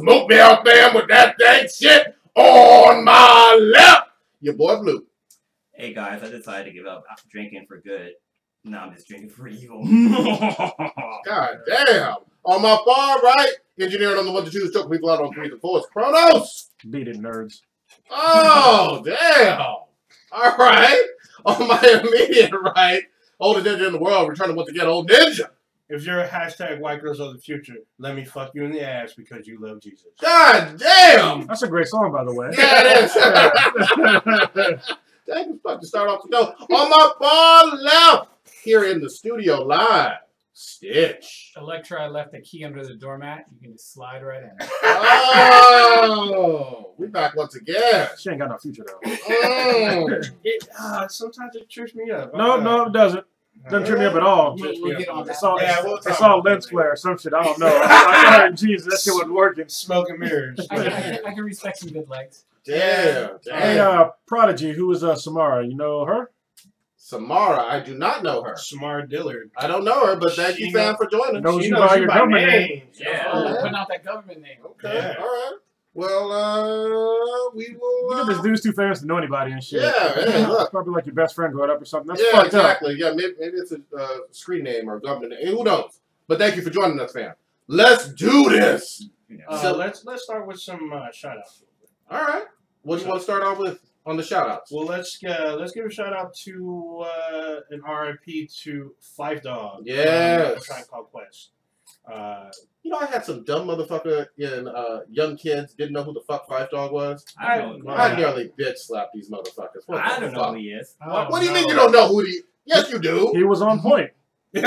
smoke me out there with that dang shit on my left. Your boy Blue. Hey guys, I decided to give up drinking for good. Now I'm just drinking for evil. God damn. On my far right, engineering on the 1 to 2s, choking people out on 3s and 4s. Kronos. Beat it, nerds. Oh, damn. All right. On my immediate right, oldest ninja in the world, returning once again, old ninja. If you're a hashtag white girls of the future, let me fuck you in the ass because you love Jesus. God damn. That's a great song, by the way. Yeah, it is. Thank you to start off the show. On my far left, here in the studio live, Stitch. Electra left the key under the doormat. You can just slide right in. Oh, we back once again. She ain't got no future, though. Sometimes it trips me up. No, it doesn't. Doesn't trip me up at all. We'll get on that. It's all lens flare or some shit. I don't know. I heard, Jesus, that shit wasn't working. Smoke and mirrors. I can respect some good legs. Damn. Hey, Prodigy, who is Samara? You know her? Samara, I do not know her. Samara Dillard. I don't know her, but thank you, fam, for joining. Knows you by your government name. Yeah, putting out that government name. Okay, yeah. All right. Well, we will. Look at this dude's too famous to know anybody and shit. Yeah, look. Probably like your best friend growing up or something. That's yeah, fucked exactly. up. Yeah, maybe it's a screen name or government name. Who knows? But thank you for joining us, fam. Let's do this. So let's start with some shout-outs. All right. What do you want to start off with on the shout-outs? Well, let's give a shout-out to an RIP to Five Dog. Yes. A Tribe Called Quest. You know, I had some dumb motherfucker in young kids didn't know who the fuck Five Dog was. I nearly bitch slapped these motherfuckers. I don't know who he is. What do you mean you don't know who he? Yes, you do. He was on point. Five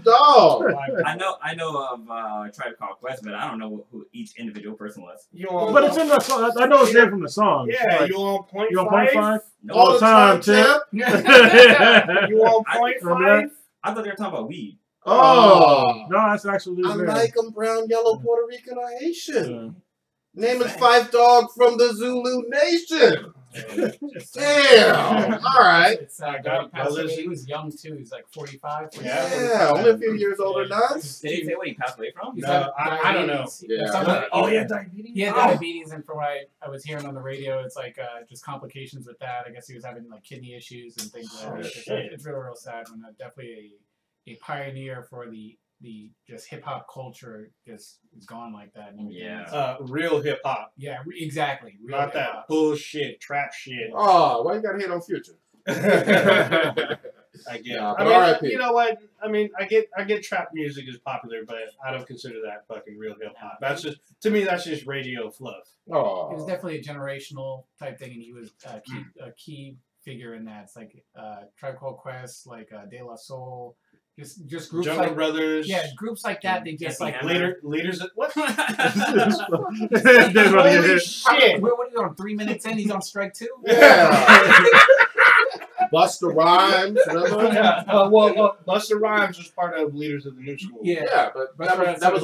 Dog. I know of Tribe Called Quest, but I don't know who each individual person was. But it's in the song. I know it's there from the song. Yeah, like, you on point you on five? point five? No. All the time, Tip. You on point five? I thought they were talking about weed. Oh. No, that's actually I like them brown, yellow, Puerto Rican, or Haitian. Yeah. Name is Five Dog from the Zulu Nation. Damn. All right. He was young too. He's like 45. Yeah, only a few years older than us. Did he say what he passed away from? No, I don't know. Yeah. Diabetes. He had diabetes, and from what I was hearing on the radio, it's like just complications with that. I guess he was having like kidney issues and things like that. It's real sad when definitely a pioneer for the just hip hop culture just is gone like that. Yeah. Real hip hop. Yeah, exactly. Real Not that hip-hop. bullshit trap shit. Oh, why you gotta hate on Future? I get. Nah, I but mean, R.I.P. you know what? I mean, I get trap music is popular, but I don't consider that fucking real hip hop. That's just, to me, that's just radio fluff. Oh. It was definitely a generational type thing, and he was a key figure in that. It's like Tribe Called Quest, like De La Soul. Just groups Jungle like Brothers. Yeah, groups like that. They just like leaders. What? Holy shit! What are you on? 3 minutes in, he's on strike 2. Yeah. Busta Rhymes, remember? Well, Busta Rhymes was part of Leaders of the New School. Yeah, but that was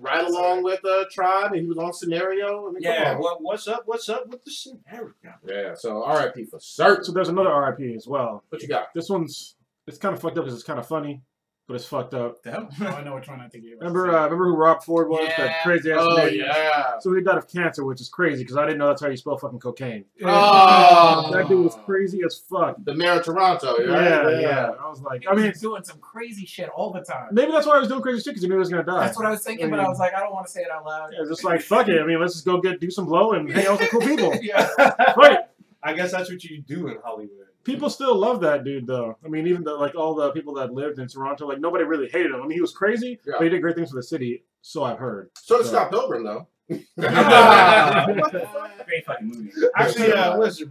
right along with Tribe, and he was on Scenario. I mean, yeah, what's up with the Scenario? Yeah, so R.I.P. for certain. So there's another R.I.P. as well. What you got? This one's, it's kind of fucked up because it's kind of funny, but it's fucked up. I know which one I think you remember who Rob Ford was? Yeah. That crazy ass name? Yeah. So he died of cancer, which is crazy because I didn't know that's how you spell fucking cocaine. Oh. That dude was crazy as fuck. The mayor of Toronto, right? Yeah. I was like, he's doing some crazy shit all the time. Maybe that's why I was doing crazy shit because he knew he was gonna die. That's what I was thinking, but I was like, I don't want to say it out loud. Yeah, just like fuck it. I mean, let's just go do some blow and hang out with some cool people. Yeah. Right. I guess that's what you do in Hollywood. People still love that dude, though. I mean, even all the people that lived in Toronto, like nobody really hated him. I mean, he was crazy, but he did great things for the city. So I've heard. So did Scott Pilgrim, though. Great fucking movie. Actually, was it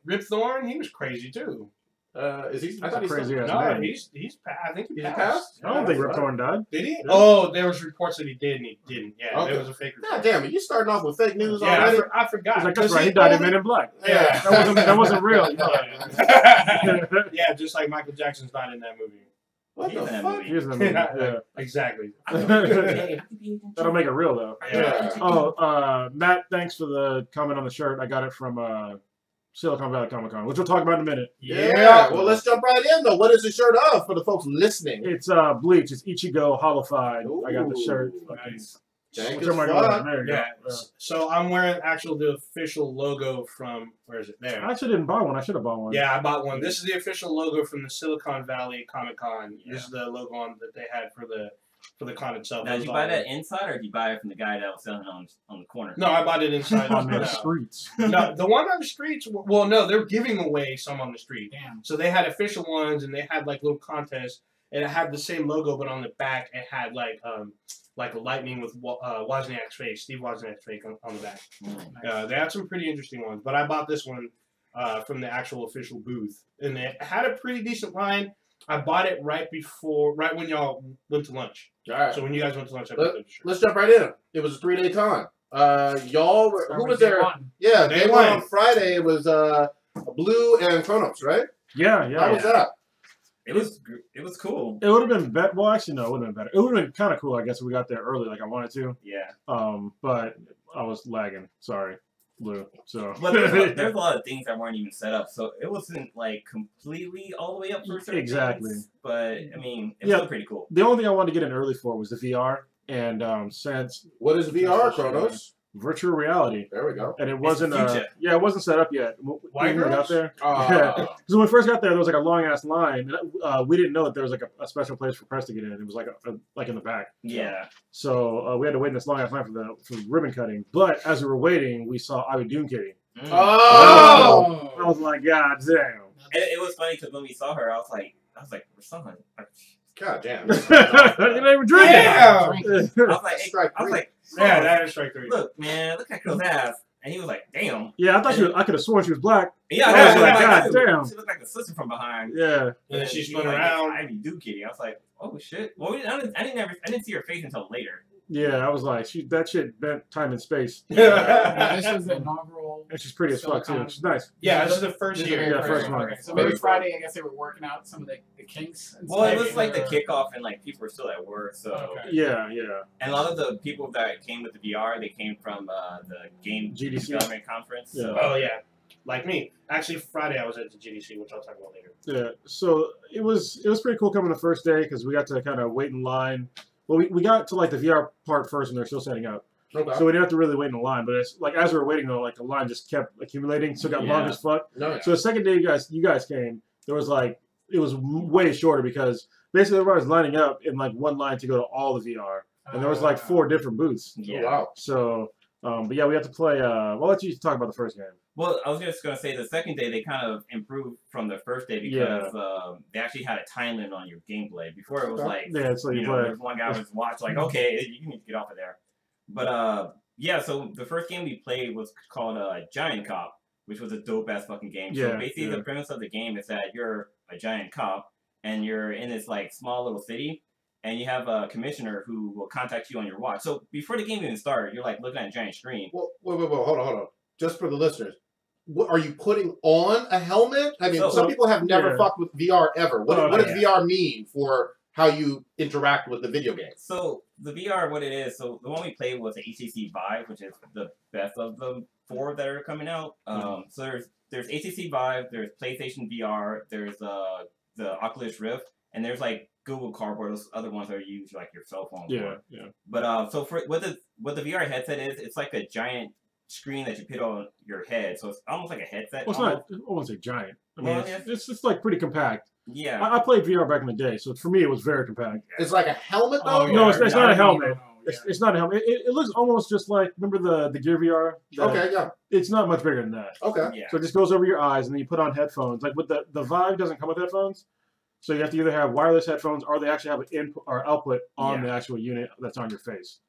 Rip Thorne? He was crazy too. Is he? I thought crazy ass no, man. he's I think he passed. passed. I don't think Rip Thorne died. Did he? Yeah. Oh, there was reports that he did and he didn't. Yeah, Okay. it was a fake report. God damn it! You starting off with fake news Yeah, already? I forgot. Like, that's right. He died in Men in Black. Yeah, that wasn't real. Yeah, just like Michael Jackson's not in that movie. What the fuck? He was in the movie. Yeah. Exactly. That'll make it real, though. Yeah. Oh, Matt, thanks for the comment on the shirt. I got it from Silicon Valley Comic Con, which we'll talk about in a minute. Yeah. Well, let's jump right in though. What is the shirt of for the folks listening? It's Bleach. It's Ichigo Holified. I got the shirt. Nice. Jank Which as am I fuck. going? There you Yeah. go. So I'm wearing the official logo from where is it? There. I actually didn't buy one. I should have bought one. Yeah, I bought one. This is the official logo from the Silicon Valley Comic Con. Yeah. This is the logo that they had for the con itself. Now, did you buy that inside, or did you buy it from the guy that was selling it on the corner? No, I bought it inside. On the No. streets. No, the one on the streets. Well, no, they're giving away some on the street. Damn. So they had official ones, and they had like little contests, and it had the same logo, but on the back it had like a lightning with Wozniak's face, Steve Wozniak's face on the back. They had some pretty interesting ones, but I bought this one from the actual official booth, and it had a pretty decent line. I bought it right when y'all went to lunch. All right. So when you guys went to lunch, I bought the shirt. Let's jump right in. It was a 3-day con. Y'all were, who was there? Yeah, Day day one one. on Friday. It was Blue and Chronos, right? Yeah. How was that? It was cool. It would have been better. Well, actually, no, it would have been better. It would have been kind of cool, I guess, if we got there early like I wanted to. Yeah. But I was lagging. Sorry, Blue. So. But there's a lot of things that weren't even set up, so it wasn't like completely all the way up for certain Exactly. things, but I mean, it was still pretty cool. The only thing I wanted to get in early for was the VR, and since What is VR, Chronos? virtual reality, There we go. and it wasn't. future. Yeah, it wasn't set up yet. White When we got girls? there. Yeah. Because when we first got there, there was like a long ass line. And, we didn't know that there was like a special place for press to get in. It was like like in the back. Yeah. So we had to wait in this long ass line for the ribbon cutting. But as we were waiting, we saw Ivy Doom Kitty. Oh! I was like, God damn. It was funny because when we saw her, I was like, we're someone. God damn. You're not even drinking. Damn! I was like, Strike I was three. like, Yeah, that is strike three. look, man, look at that girl's ass. And he was like, damn. Yeah, I thought I could have sworn she was black. Yeah, I was she like, looked God too. damn. She looked like the sister from behind. Yeah. And then she spun was like, around. Ivy do kitty. I was like, oh shit. Well, I didn't see her face until later. Yeah, I was like, that shit bent time and space. Yeah, this was the inaugural. And she's pretty as fuck, too. She's nice. Yeah, this is the first This is year. the Yeah, very first one. Okay. So maybe Friday, I guess they were working out some of the kinks. And Well, it stuff, was like the or- kickoff, and like people were still at work, so. Okay. Yeah. And a lot of the people that came with the VR, they came from the game GDC. development conference. Yeah. So. Oh yeah, like me. Actually, Friday I was at the GDC, which I'll talk about later. Yeah. So it was pretty cool coming the first day because we got to kind of wait in line. Well, we got to like the VR part first, and they're still setting up. Okay. So we didn't have to really wait in the line, but it's like as we were waiting though, like the line just kept accumulating, so it got long Yeah. as fuck. No, So the second day you guys came, there was like it was way shorter because basically everybody was lining up in like one line to go to all the VR, and there was like 4 different booths. Yeah. Oh, wow. So, but yeah, we have to play. Well, I'll let you talk about the first game. Well, I was just gonna say the second day they kind of improved from the first day because they actually had a time limit on your gameplay. Before it was like, Yeah, it's like you you know, play. there's one guy was watch like, okay, you need to get off of there. But yeah, so the first game we played was called Giant Cop, which was a dope ass fucking game. Yeah, So basically, yeah. the premise of the game is that you're a giant cop and you're in this like small little city, and you have a commissioner who will contact you on your watch. So before the game even started, you're like looking at a giant screen. Well, wait, hold on. Just for the listeners, what, are you putting on a helmet? I mean, So- some people have never Yeah. fucked with VR ever. What Oh, does yeah. VR mean for how you interact with the video game? So the VR, what it is, so the one we played was the HTC Vive, which is the best of the 4 that are coming out. So there's HTC Vive, there's PlayStation VR, there's the Oculus Rift, and there's like Google Cardboard, those other ones that are used like your cell phone. Yeah. But so for what the VR headset is, it's like a giant screen that you put on your head, so it's almost like a headset. Well, it's not. I won't say giant. I mean, Well, it's like pretty compact. Yeah. I played VR back in the day, so for me it was very compact. It's like a helmet, Oh, though? yeah, No, it's not a yeah, helmet. yeah. It's not a helmet. It looks almost just like remember the Gear VR. Okay, yeah. It's not much bigger than that. Okay. Yeah. So it just goes over your eyes, and then you put on headphones. Like with the Vive doesn't come with headphones, so you have to either have wireless headphones or they actually have an input or output on Yeah. the actual unit that's on your face.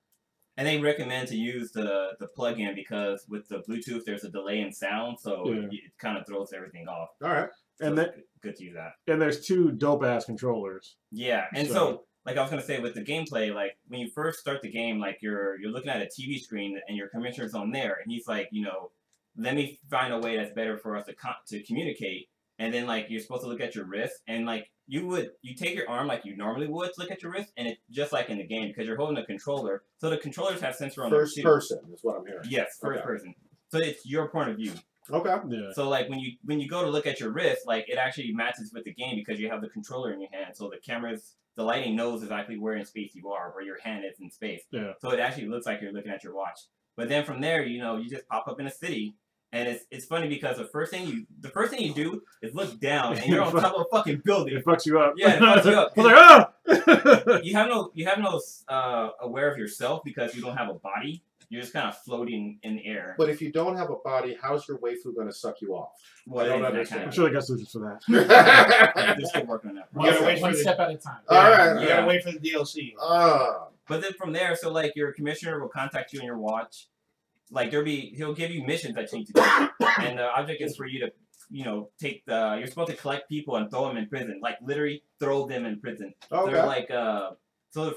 And they recommend to use the plug-in because with the Bluetooth, there's a delay in sound, so Yeah. it kind of throws everything off. All right. So And it's good to use that. And there's 2 dope ass controllers. Yeah, and So- so like I was gonna say with the gameplay, like when you first start the game, like you're looking at a TV screen and your commissioner's on there, and he's like, you know, let me find a way that's better for us to communicate. And then like you're supposed to look at your wrist, and like you take your arm like you normally would to look at your wrist, and it's just like in the game because you're holding a controller. So the controllers have sensor on them First too. person is what I'm hearing. Yes, first Okay. person. So it's your point of view. Okay. Yeah. So like when you go to look at your wrist, like it actually matches with the game because you have the controller in your hand. So the lighting knows exactly where in space you are, where your hand is in space. Yeah. So it actually looks like you're looking at your watch. But then from there, you just pop up in a city. And it's funny because the first thing you do is look down and you're on top of a fucking building. It fucks you up. Yeah, it fucks you up. I was like, ah! You have no aware of yourself because you don't have a body. You're just kind of floating in the air. But if you don't have a body, how's your waifu going to suck you off? Well, I don't that understand. kind I'm of- sure they got solutions for that. They're still working on that. You gotta wait One for step at a time. All right. You gotta wait for the DLC. But then from there, so like your commissioner will contact you on your watch. Like he'll give you missions that you need to do, and the object is for you to, you're supposed to collect people and throw them in prison. Like literally throw them in prison. Okay. They're like so the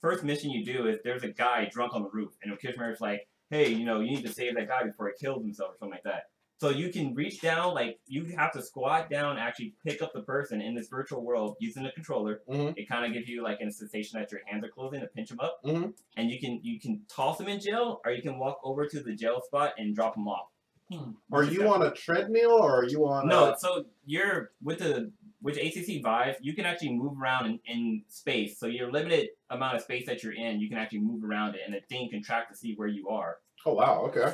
first mission you do is there's a guy drunk on the roof, and the commissioner's like, hey, you need to save that guy before he kills himself or something like that. So you can reach down, like you have to squat down, actually pick up the person in this virtual world using the controller. Mhm. It kind of gives you like a sensation that your hands are closing to pinch them up, Mhm. and you can toss them in jail, or you can walk over to the jail spot and drop them off. Are you on a treadmill or are you on? No, so you're with ACC Vive, you can actually move around in space. So your limited amount of space that you're in, you can actually move around it, and the thing can track to see where you are. Oh wow. Okay.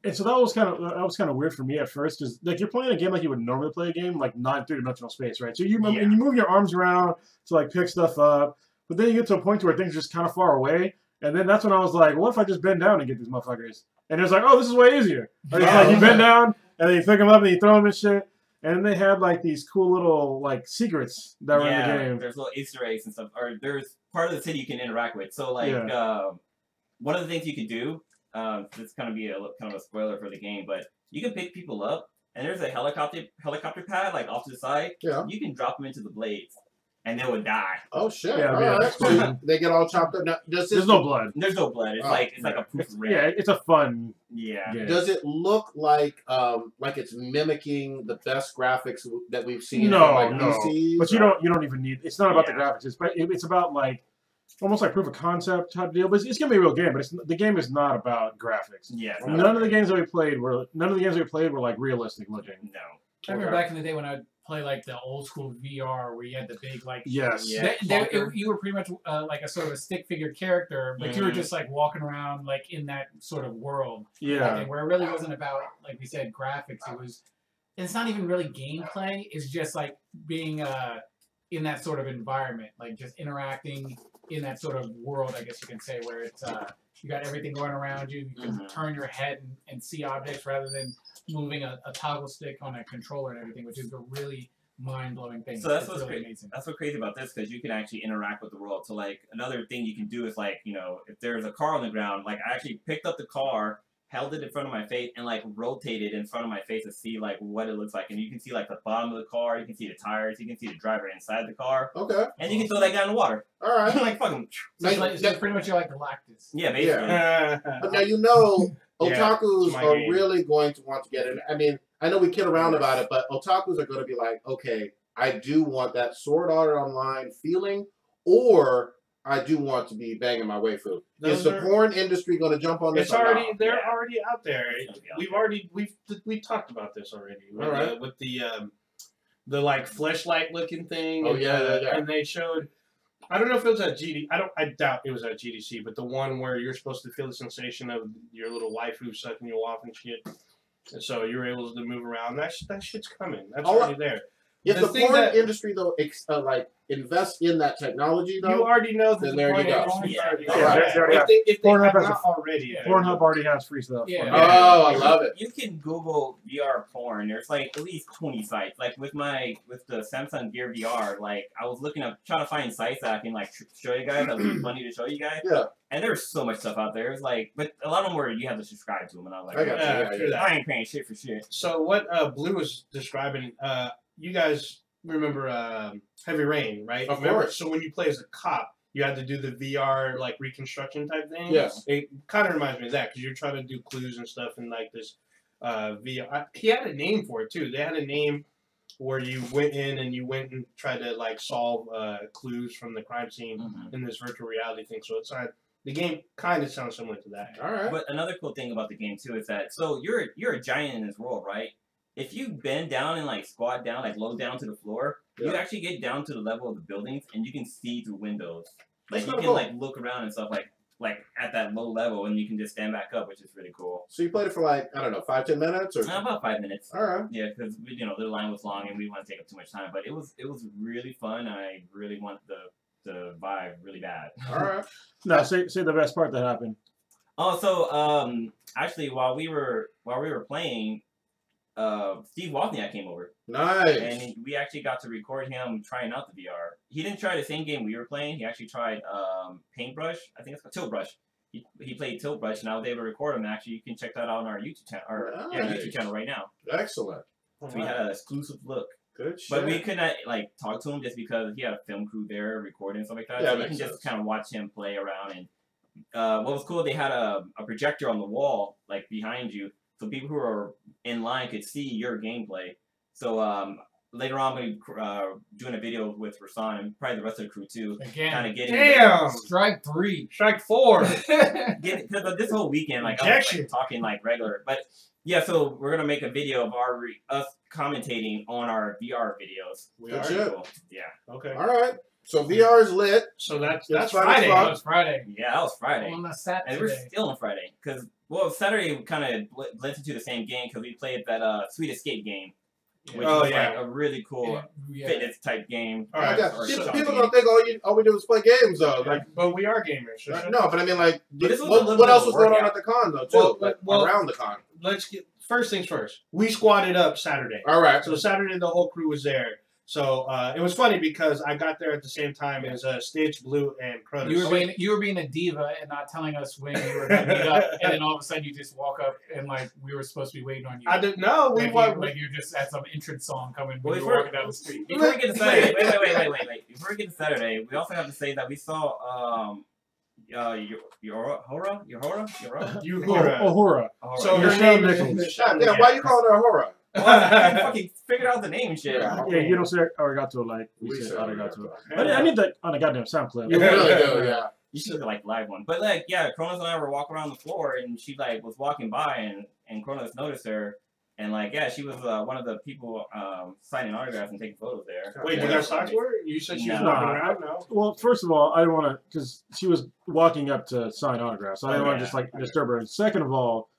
And so that was kind of weird for me at first, because like you're playing a game like you would normally play a game, like not in three-dimensional space, right? So you move your arms around to like pick stuff up, but then you get to a point where things are just kind of far away, and then that's when I was like, what if I just bend down and get these motherfuckers? And it was like, oh, this is way easier. Like, it's like you bend down and then you pick them up and you throw them and shit. And they had like these cool little like secrets that were in the game. There's little Easter eggs and stuff, or there's part of the city you can interact with. So like one of the things you can do. This is gonna be kind of a spoiler for the game, but you can pick people up, and there's a helicopter pad like off to the side. Yeah. You can drop them into the blades, and they would die. Oh shit! Yeah, All yeah. right. So they get all chopped up. Now, There's no blood. There's no blood. It's it's like a proof of red. Yeah, it's a fun. Yeah. game. Does it look like it's mimicking the best graphics that we've seen? No, from, like, no. PCs, But you don't even need. It's not about the Yeah. graphics. It's about like almost like proof of concept type deal. But it's gonna be a real game. But the game is not about graphics. Yeah. it's None not None of the great. games that we played were like realistic looking. No. I remember back in the day when I would play like the old school VR where you had the big like Yes. Yeah. you were pretty much like a sort of a stick figure character, but you were just like walking around like in that sort of world. Yeah. And where it really wasn't about, like we said, graphics. It's not even really gameplay. It's just like being in that sort of environment, like just interacting in that sort of world, I guess you can say, where it's you got everything going around you. You can turn your head and see objects rather than moving a toggle stick on a controller and everything, which is a really mind-blowing thing. So that's It's what's really crazy. amazing. That's what's crazy about this, because you can actually interact with the world. So like another thing you can do is like, if there's a car on the ground, like I actually picked up the car, held it in front of my face, and like rotated in front of my face to see like what it looks like. And you can see like the bottom of the car, you can see the tires, you can see the driver inside the car, Okay. and you can throw that guy in the water. All right. like fucking So it's pretty much you're like Galactus. yeah, basically. But now otakus it's my are game. really going to want to get in. I mean, I know we kid around about it, but otakus are going to be like, okay, I do want that Sword Art Online feeling, or I do want to be banging my waifu. Is the porn industry going to jump on this? It's already or not? they're already out there. Yeah. We've talked about this already. With, All right. with the like fleshlight looking thing. Oh, and, yeah. And they showed. I don't know if it was at GD. I doubt it was at GDC. But the one where you're supposed to feel the sensation of your little waifu sucking you off and shit. And so you're able to move around. That shit's coming. That's already there. If The the thing porn that- industry though invest in that technology though, You already know that then the there you porn go. industry's Yeah. already Yeah, there. they already If they Pornhub have has not already. Pornhub already has free stuff. Yeah. Oh, I love it. You can Google VR porn. There's like at least 20 sites. Like with the Samsung Gear VR, like I was trying to find sites that I can like show you guys that would be funny to show you guys. Yeah. And there's so much stuff out there. It's like, but a lot of them were you have to subscribe to them, and I was like, I got you. true that. I ain't paying shit for shit. So what Blue was describing, you guys remember Heavy Rain, right? Of Remember? course. So when you play as a cop, you had to do the VR like reconstruction type thing. Yes. It kind of reminds me of that because you're trying to do clues and stuff in like this VR. He had a name for it too. They had a name where you went in and tried to like solve clues from the crime scene in this virtual reality thing. So it's The game kind of sounds similar to that. All right. But another cool thing about the game too is that you're a giant in this world, right? If you bend down and like squat down, like low down to the floor, you actually get down to the level of the buildings and you can see through windows. Like you can like look around and stuff like at that low level, and you can just stand back up, which is really cool. So you played it for like, I don't know, 5-10 minutes? Or About 5 minutes. all right. Yeah, because the line was long and we didn't want to take up too much time. But it was really fun. I really want the vibe really bad. All right. No, say the best part that happened. Oh, so actually, while we were playing, Steve Wozniak came over. Nice. And we actually got to record him trying out the VR. He didn't try the same game we were playing. He actually tried Paintbrush. I think it's called Tilt Brush. He played Tilt Brush, and I was able to record him. Actually, you can check that out on our YouTube channel, YouTube channel right now. Excellent. So we had an exclusive look. Good shit. But we could not like talk to him just because he had a film crew there recording and stuff like that. Yeah, so you can just kind of watch him play around. And what was cool, they had a projector on the wall like behind you, so people who are in line could see your gameplay. So later on, I'm gonna be doing a video with Rasan and probably the rest of the crew too. Again, kind of getting strike 3, strike 4. Because this whole weekend, like I was like, talking like regular, but yeah. So we're gonna make a video of us commentating on our VR videos. Good shit. Cool. Yeah. Okay. All right. So VR is lit. So that's Friday. That was Friday. Yeah, that was Friday. On the Saturday. And we're still on Friday because Saturday kind of blends into the same game because we played that Sweet Escape game, which was like a really cool fitness type game. All right. People don't think all we do is play games though. Like, but we are gamers. Right? No, but I mean, like, what else was going on at the con though too? Around the con. Let's get first things first. We squatted up Saturday. All right. So Saturday the whole crew was there. So it was funny because I got there at the same time as Stitch, Blue, and Crotus. You were being a diva and not telling us when you were going to meet up, and then all of a sudden you just walk up and like we were supposed to be waiting on you. I didn't know. Like you just had some entrance song coming when you were walking down the street. Before we get to Saturday, wait. Before we get to Saturday, we also have to say that we saw Uhura. So her name is yeah. Why you calling her Uhura? Well, I fucking figured out the name and shit. Yeah, you don't say arigato like we said arigato. But I need that on a goddamn sound clip. You really do, yeah. You should have like live one. But like, yeah, Kronos and I were walking around the floor, and she like was walking by, and Kronos noticed her, and like, yeah, she was one of the people signing autographs and taking photos there. Wait, you guys talked to her? You said she was walking around? No. Well, first of all, I didn't want to because she was walking up to sign autographs. So I didn't want to just like disturb her. And second of all,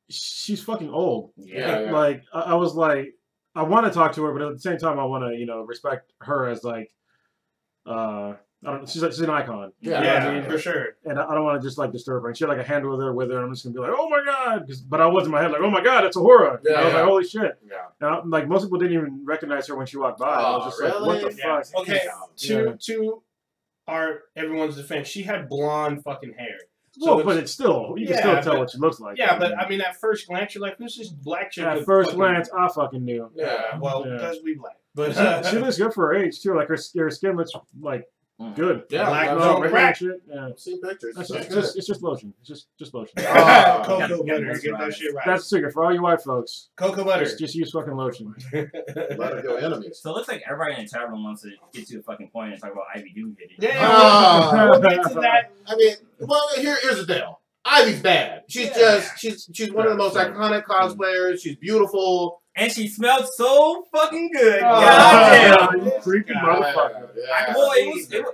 she's fucking old. Yeah. Like I was like, I want to talk to her, but at the same time, I want to respect her as like, I don't. She's an icon. Yeah, I mean? For sure. And I don't want to just like disturb her. And she had like a handler there with her, and I'm just gonna be like, oh my god, but I was in my head like, oh my god, it's Uhura. Yeah, I was like, holy shit. Yeah. And like most people didn't even recognize her when she walked by. I was just like, what the fuck? Okay. To everyone's defense, she had blonde fucking hair. So but it's still, you can still tell what she looks like. Yeah, but I mean, at first glance, you're like, who's this black chick? At first glance, I fucking knew. Yeah, well, because we black. But she looks good for her age, too. Like, her skin looks, like, good. Yeah, black shit. Yeah. I've seen pictures. It's just lotion. It's just lotion. Cocoa butter. Get that shit right. That's the secret for all you white folks. Cocoa butter. Just use fucking lotion. Let your enemies. So it looks like everybody in the chat room wants to get to the fucking point and talk about Ivy Doomsday. Yeah, we'll get to that. I mean, well, here's the deal. Ivy's bad. She's she's one of the most iconic cosplayers. She's beautiful. And she smelled so fucking good. Goddamn. You freaking motherfucker. Yeah. Boy,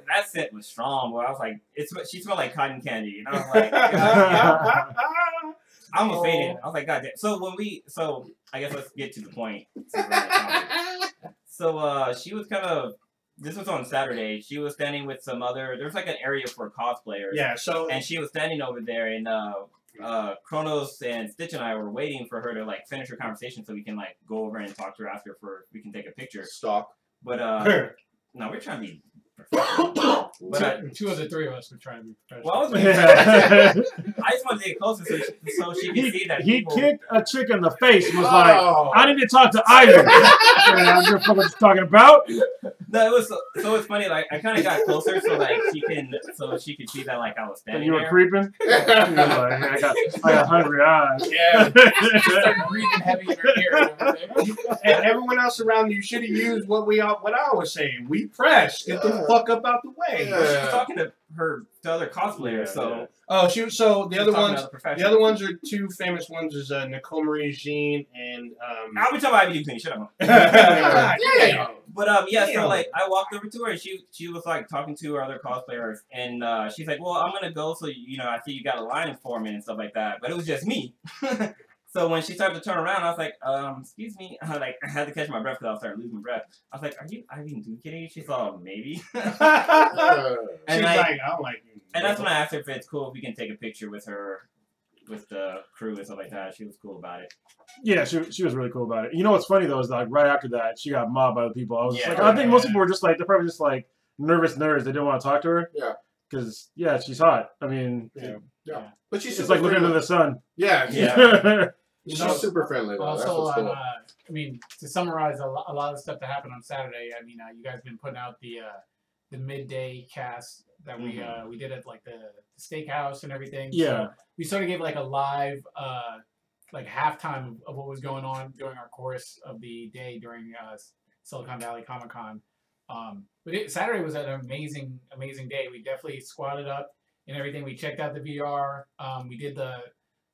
that scent was strong, boy. I was like, she smelled like cotton candy. And I was like, I almost fainted. I was like, God damn. So I guess let's get to the point. So she was kind of, this was on Saturday. She was standing with some other, there's like an area for cosplayers. Yeah, and she was standing over there, and Kronos and Stitch and I were waiting for her to like finish her conversation so we can like go over and talk to her after we can take a picture. Stalk. But no, we're trying to be professional. But two of the three of us were trying to be professional. Well, I just wanted to get closer so she can see that he kicked a chick in the face and was like, I need to talk to Ivy. I don't know what you're talking about. No, it was so it's funny. Like I kind of got closer so she could see that like I was standing. And you were there. creeping. Like, I got hungry eyes. Yeah, she started breathing heavy in her ear. And everyone else around you should have used what I was saying. We pressed. Get the fuck up out the way. Yeah. She was talking to the other cosplayers. So oh, so the other talking ones, to the the other ones are two famous ones is Nicole Marie Jean and I'll be talking about IBD Queen. Shut up. yeah. But yeah, so like I walked over to her and she was like talking to her other cosplayers and she's like, well, I'm gonna go, so you know, I see you got a line for me and stuff like that. But it was just me. So when she started to turn around, I was like, excuse me. I had to catch my breath because I was starting to lose my breath. I was like, are you Irene Duke? She's like, maybe. She's like, I don't like you. And that's when I asked her if it's cool if we can take a picture with her, with the crew and stuff like that. She was cool about it. Yeah, she was really cool about it. You know what's funny though is like right after that, she got mobbed by the people. I was just like, I think most people were just like, they're probably just like nervous nerds. They didn't want to talk to her. Yeah. Because she's hot. I mean, yeah. But she's it's like looking into the sun. Yeah. She's super friendly though. Also, cool. I mean, to summarize a lot of stuff that happened on Saturday. I mean, you guys been putting out the midday cast that we did at like the steakhouse and everything. Yeah. So we sort of gave like a live like halftime of what was going on during our course of the day during Silicon Valley Comic Con. But Saturday was an amazing day. We definitely squatted up and everything. We checked out the VR. We did the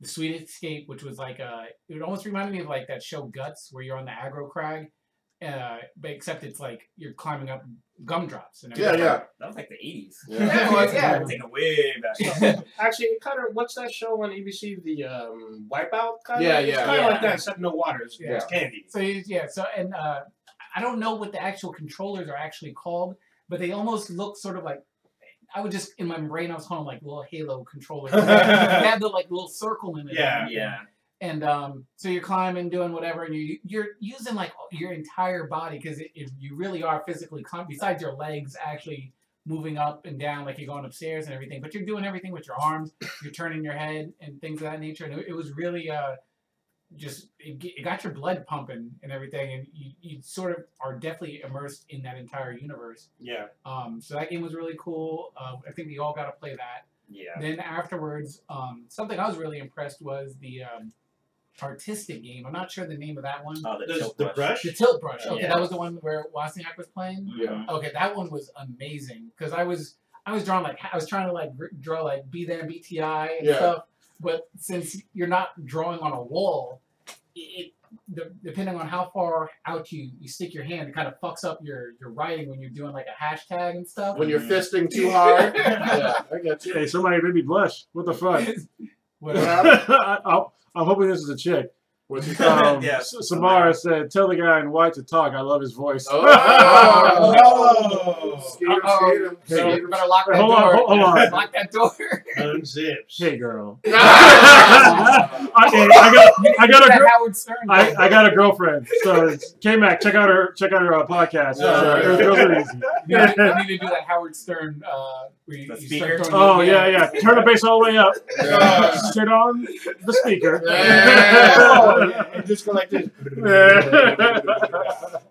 Sweet Escape, which was like it almost reminded me of like that show Guts, where you're on the aggro crag, but except it's like you're climbing up gumdrops and everything. Yeah. That was like the 80s. Yeah. Taking way back. Actually, it kind of, what's that show on ABC? The Wipeout kind of? Yeah. It's kind of like that, except no waters. Yeah. It's candy. So and I don't know what the actual controllers are actually called, but they almost look sort of like, I would just, in my brain, I was calling them like little Halo controllers. They had the like little circle in it. Yeah. And so you're climbing, doing whatever, and you're using like your entire body, because if you really are physically climbing, besides your legs actually moving up and down like you're going upstairs and everything, but you're doing everything with your arms, you're turning your head and things of that nature. And it was really just, it got your blood pumping and everything, and you sort of are definitely immersed in that entire universe. Yeah. So that game was really cool. I think we all got to play that. Yeah. Then afterwards, something I was really impressed was the artistic game. I'm not sure the name of that one. Oh, The brush? The Tilt Brush. Okay, Yeah. that was the one where Wozniak was playing. Yeah. Okay, that one was amazing, because I was drawing like, I was trying to like draw like Be There BTI and stuff, but since you're not drawing on a wall, depending on how far out you stick your hand, it kind of fucks up your writing when you're doing like a hashtag and stuff. When you're fisting too hard. Yeah, I got you. Hey, somebody made me blush. What the fuck? Whatever. I'm hoping this is a chick. What's he Yeah. Samara said, "Tell the guy in white to talk. I love his voice." Oh! You better lock that Hold door. on. Lock that door. Unzips. Hey, girl. I I got a girlfriend. So K-Mac, check out her podcast. Girls Are Easy. I need to do that Howard Stern. Where you speaker? start throwing Yeah. Turn the bass all the way up. Sit on the speaker. And just go like this.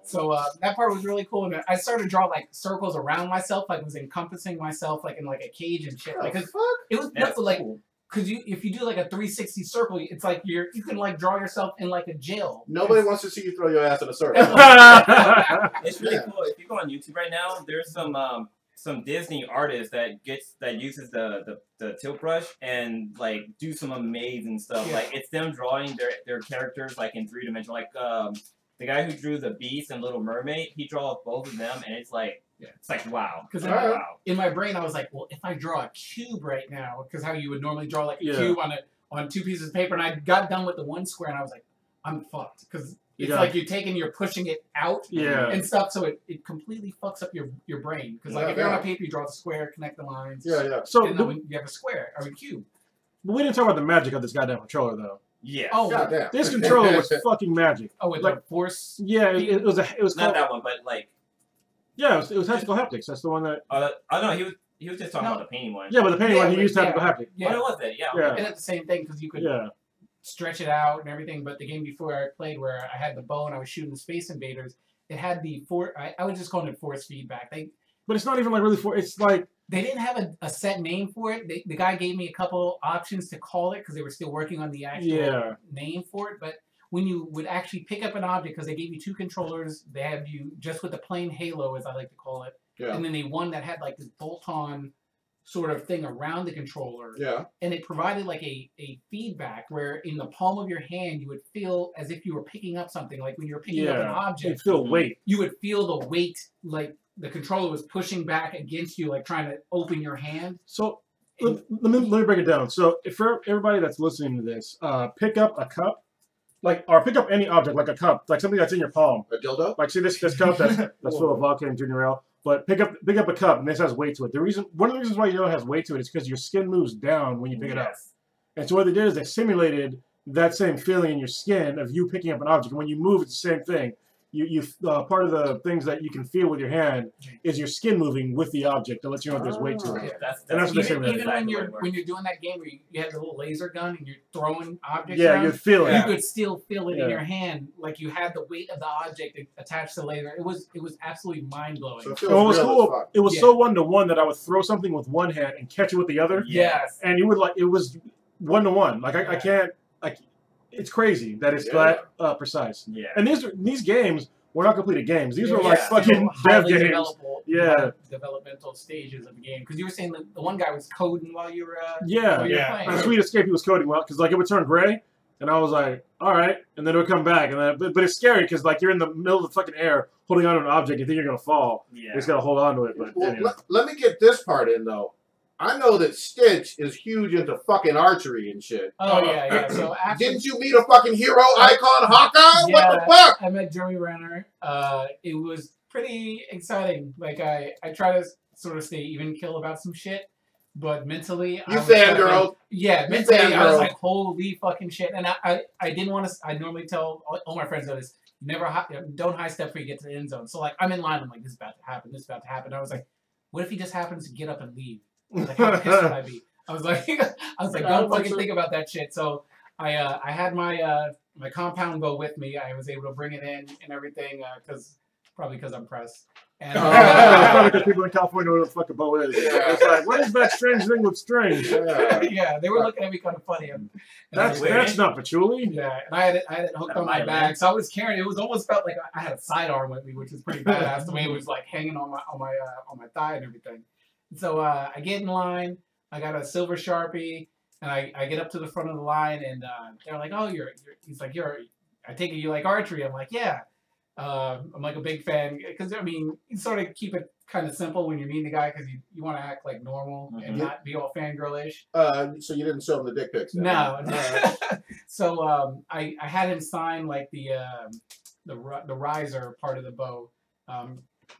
So that part was really cool, and I started to draw like circles around myself, like it was encompassing myself, like in like a cage and shit. Like, cause it was like, cause if you do like a 360 circle, it's like you can like draw yourself in like a jail. Nobody wants to see you throw your ass in a circle. It's really cool. If you go on YouTube right now, there's some Disney artist that uses the tilt brush and like do some amazing stuff. Like it's them drawing their characters like in 3-dimensional. Like the guy who drew the Beast and Little Mermaid, he draws both of them, and it's like wow. Because in my brain I was like, well, if I draw a cube right now, because how you would normally draw like a cube on 2 pieces of paper, and I got done with the 1 square, and I was like, I'm fucked, because it's like you're pushing it out and stuff, so it completely fucks up your brain. Because like if you're on a paper, you draw the square, connect the lines. So and then you have a square or a cube. But we didn't talk about the magic of this goddamn controller, though. Yeah. Oh, goddamn. This controller was fucking magic. Oh, with like force. Yeah, it was not that one, but like. Yeah, it was tactical haptics. That's the one that. Oh no, he was just talking about the painting one. Yeah, but the painting one he used tactical haptics. Yeah, it was it. Yeah. And it's the same thing, because you could stretch it out and everything. But the game before I played, where I had the bow and I was shooting the Space Invaders, it had the I was just calling it force feedback. But it's not even like really it's like. They didn't have a set name for it. The guy gave me a couple options to call it, because they were still working on the actual name for it. But when you would actually pick up an object, because they gave you 2 controllers, they had you just with the plain halo, as I like to call it, and then they one that had like this bolt-on sort of thing around the controller. Yeah. And it provided like a feedback where in the palm of your hand you would feel as if you were picking up something. Like when you're picking up an object, you feel weight. You would feel the weight, like the controller was pushing back against you, like trying to open your hand. So let me break it down. So if for everybody that's listening to this, pick up a cup, or pick up any object like a cup, like something that's in your palm. A dildo? Like see this cup that's full of vodka and ginger ale. But pick up a cup and this has weight to it. One of the reasons why you know it has weight to it is because your skin moves down when you pick it up. And so what they did is they simulated that same feeling in your skin of you picking up an object. And when you move, it's the same thing. You part of the things that you can feel with your hand is your skin moving with the object to let you know if there's weight to it. Yeah, that's what even when you're doing that game where you have the little laser gun and you're throwing objects around, you'd feel it. You could still feel it in your hand, like you had the weight of the object attached to the laser. It was absolutely mind blowing. So it was cool. It was so 1-to-1 that I would throw something with one hand and catch it with the other. Yes. And you would it was 1-to-1. Like I can't it's crazy that it's that precise. Yeah. And these games were not completed games. These were like fucking dev games. Developmental stages of the game. Because you were saying the one guy was coding while you were playing. On Sweet Escape, he was coding well because it would turn gray, and I was like, all right, and then it would come back, and then but it's scary because you're in the middle of the fucking air holding on to an object, you think you're gonna fall. You just gotta hold on to it. But anyway. let me get this part in though. I know that Stitch is huge into fucking archery and shit. Oh, yeah. So actually, didn't you meet a fucking hero icon, Hawkeye? What the fuck? I met Jeremy Renner. It was pretty exciting. Like, I try to sort of stay even kill about some shit, but mentally... You fangirl. Yeah, mentally, I was like, holy fucking shit. And I didn't want to... I normally tell all my friends know this. Don't high step before you get to the end zone. So, like, I'm in line. I'm like, this is about to happen. This is about to happen. I was like, what if he just happens to get up and leave? Like, how pissed would I be? I was like, don't fucking think about that shit. So I had my my compound bow with me. I was able to bring it in and everything probably because I'm pressed. And probably because people in California know what the fuck a bow is. Yeah. It's like, what is that strange thing with strange? Yeah, they were looking at me kind of funny. And that's not patchouli. Yeah, and I had it hooked on my bag, so I was carrying it. It was almost felt like I had a sidearm with me, which is pretty badass. The way it was like hanging on my thigh and everything. So I get in line, I got a silver Sharpie, and I get up to the front of the line, and they're like, oh, he's like, I take it you like archery. I'm like, yeah. I'm like a big fan, because, I mean, you sort of keep it kind of simple when you're meeting the guy, because you want to act like normal and not be all fangirlish. So you didn't show him the dick pics? Then, no. So I had him sign, like, the riser part of the bow,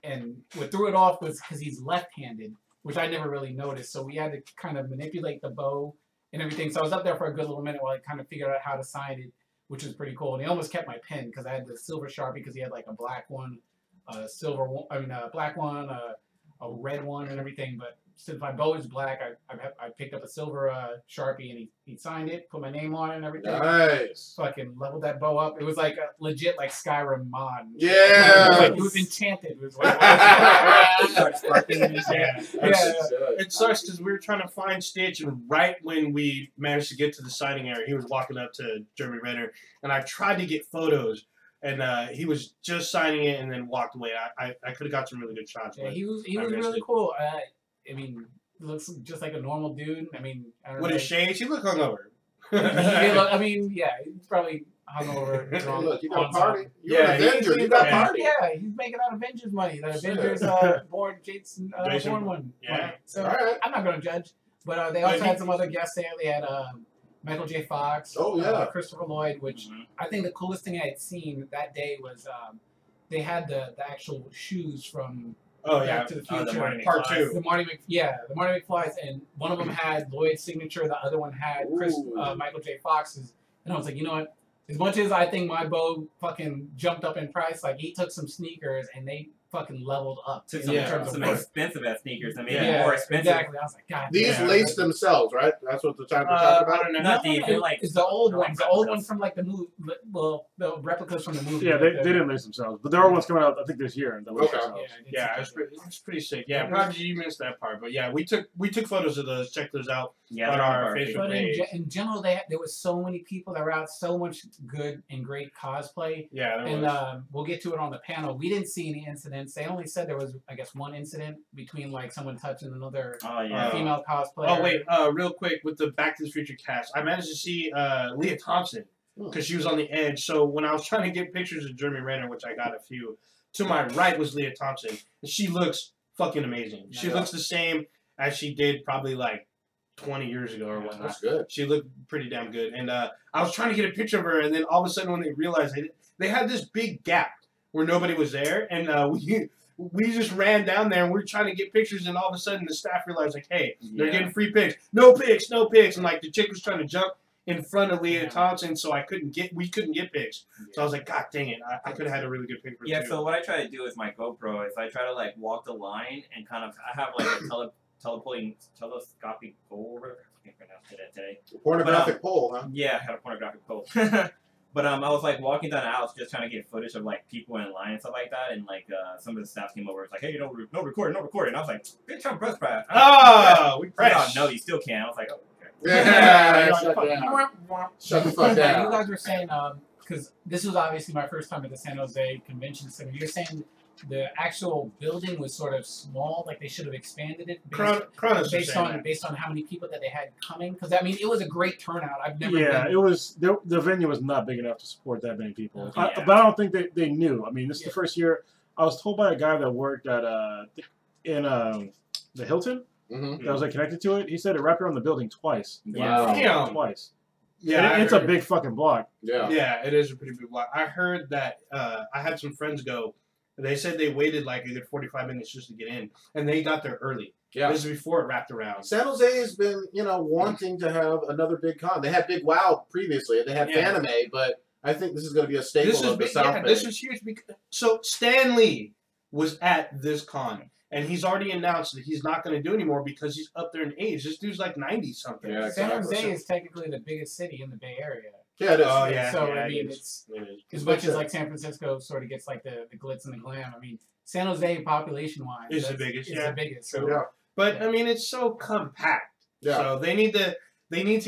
and what threw it off was because he's left-handed, which I never really noticed. So we had to kind of manipulate the bow and everything. So I was up there for a good little minute while I kind of figured out how to sign it, which was pretty cool. And he almost kept my pen because I had the silver Sharpie because he had like a black one, a black one, a red one and everything. But since my bow is black, I picked up a silver Sharpie and he signed it, put my name on it and everything. Nice. Fucking leveled that bow up. It was like a legit like Skyrim mod. Yeah. It was enchanted. It was like, It sucks because we were trying to find Stitch, and right when we managed to get to the signing area, he was walking up to Jeremy Renner, and I tried to get photos. And he was just signing it and then walked away. I could have got some really good shots. Yeah, he was really cool. I mean, looks just like a normal dude. I mean, I don't know. With his shades, he looked hungover. I mean, yeah, he's probably hungover. Look, you got party. You're an Avenger. You got party. Yeah, he's making out Avengers money. The Avengers Jason Bourne one. Yeah. So I'm not going to judge. But they also had some other guests there. They had Michael J. Fox. Oh, yeah. Christopher Lloyd, which I think the coolest thing I had seen that day was they had the actual shoes from Back to the Future. Part 2. The Marty McFlys, and one of them had Lloyd's signature, the other one had Michael J. Fox's. And I was like, you know what? As much as I think my bow fucking jumped up in price, like he took some sneakers and they fucking leveled up. Took some expensive ass sneakers. I mean, more expensive. Exactly. I was like, God. These lace themselves, right? That's what the time we're talking about. I don't know. Not these. They're like it's the old ones. The old ones from like the movie. Well, the replicas from the movie. Yeah, they didn't lace themselves, but there are ones coming out. I think this year. Yeah, it's pretty sick. Yeah, probably you missed that part, but yeah, we took photos of those. Check those out on our Facebook page. In general, there was so many people that were out, so much good and great cosplay. Yeah, and we'll get to it on the panel. We didn't see any incidents incidents. They only said there was, I guess, one incident between like someone touching another yeah. female cosplayer. Oh wait, real quick with the Back to the Future cast, I managed to see Leah Thompson because she was on the edge. So when I was trying to get pictures of Jeremy Renner, which I got a few, to my right was Leah Thompson, and she looks fucking amazing. She looks the same as she did probably like 20 years ago or whatnot. That's good. She looked pretty damn good, and I was trying to get a picture of her, and then all of a sudden when they realized they had this big gap where nobody was there, and we just ran down there and we were trying to get pictures, and all of a sudden the staff realized like, hey, they're getting free pics. No pics, no pics. And like the chick was trying to jump in front of Leah Thompson, so we couldn't get pics. So I was like, God dang it, I could have had a really good pic for Yeah, so what I try to do with my GoPro is I try to like walk the line and kind of I have like a telescopic pole, whatever I can't pronounce it today. Pornographic pole, huh? Yeah, I had a pornographic pole. But I was like walking down the aisles just trying to get footage of like people in line and stuff like that, and like some of the staff came over. It's like, hey, no recording. And I was like, bitch, I'm press pass. Oh, we press. No, you still can. I was like, oh, okay. Yeah, shut down. Shut the fuck down. You guys were saying, because this was obviously my first time at the San Jose Convention Center. You're saying the actual building was sort of small, like they should have expanded it based on how many people that they had coming. Because I mean, it was a great turnout. I've never. Yeah, it was. The venue was not big enough to support that many people. But I don't think they knew. I mean, this is the first year. I was told by a guy that worked at in the Hilton that was like connected to it. He said it wrapped around the building twice. Wow. Twice. Yeah, it's a big fucking block. Yeah. Yeah, it is a pretty big block. I heard that I had some friends go. They said they waited like a good 45 minutes just to get in, and they got there early. Yeah. This is before it wrapped around. San Jose has been, wanting to have another big con. They had Big WoW previously. They had Anime, but I think this is going to be a staple of the South Bay. This is huge. So Stan Lee was at this con, and he's already announced that he's not going to do anymore because he's up there in age. This dude's like 90-something. Yeah, San Jose is technically the biggest city in the Bay Area. Yeah, it is. Oh, yeah. So, yeah, I mean, it's as much as like San Francisco sort of gets like the glitz and the glam. I mean, San Jose population-wise is the biggest. Is the biggest. So. Yeah. But I mean, it's so compact. Yeah. So they need to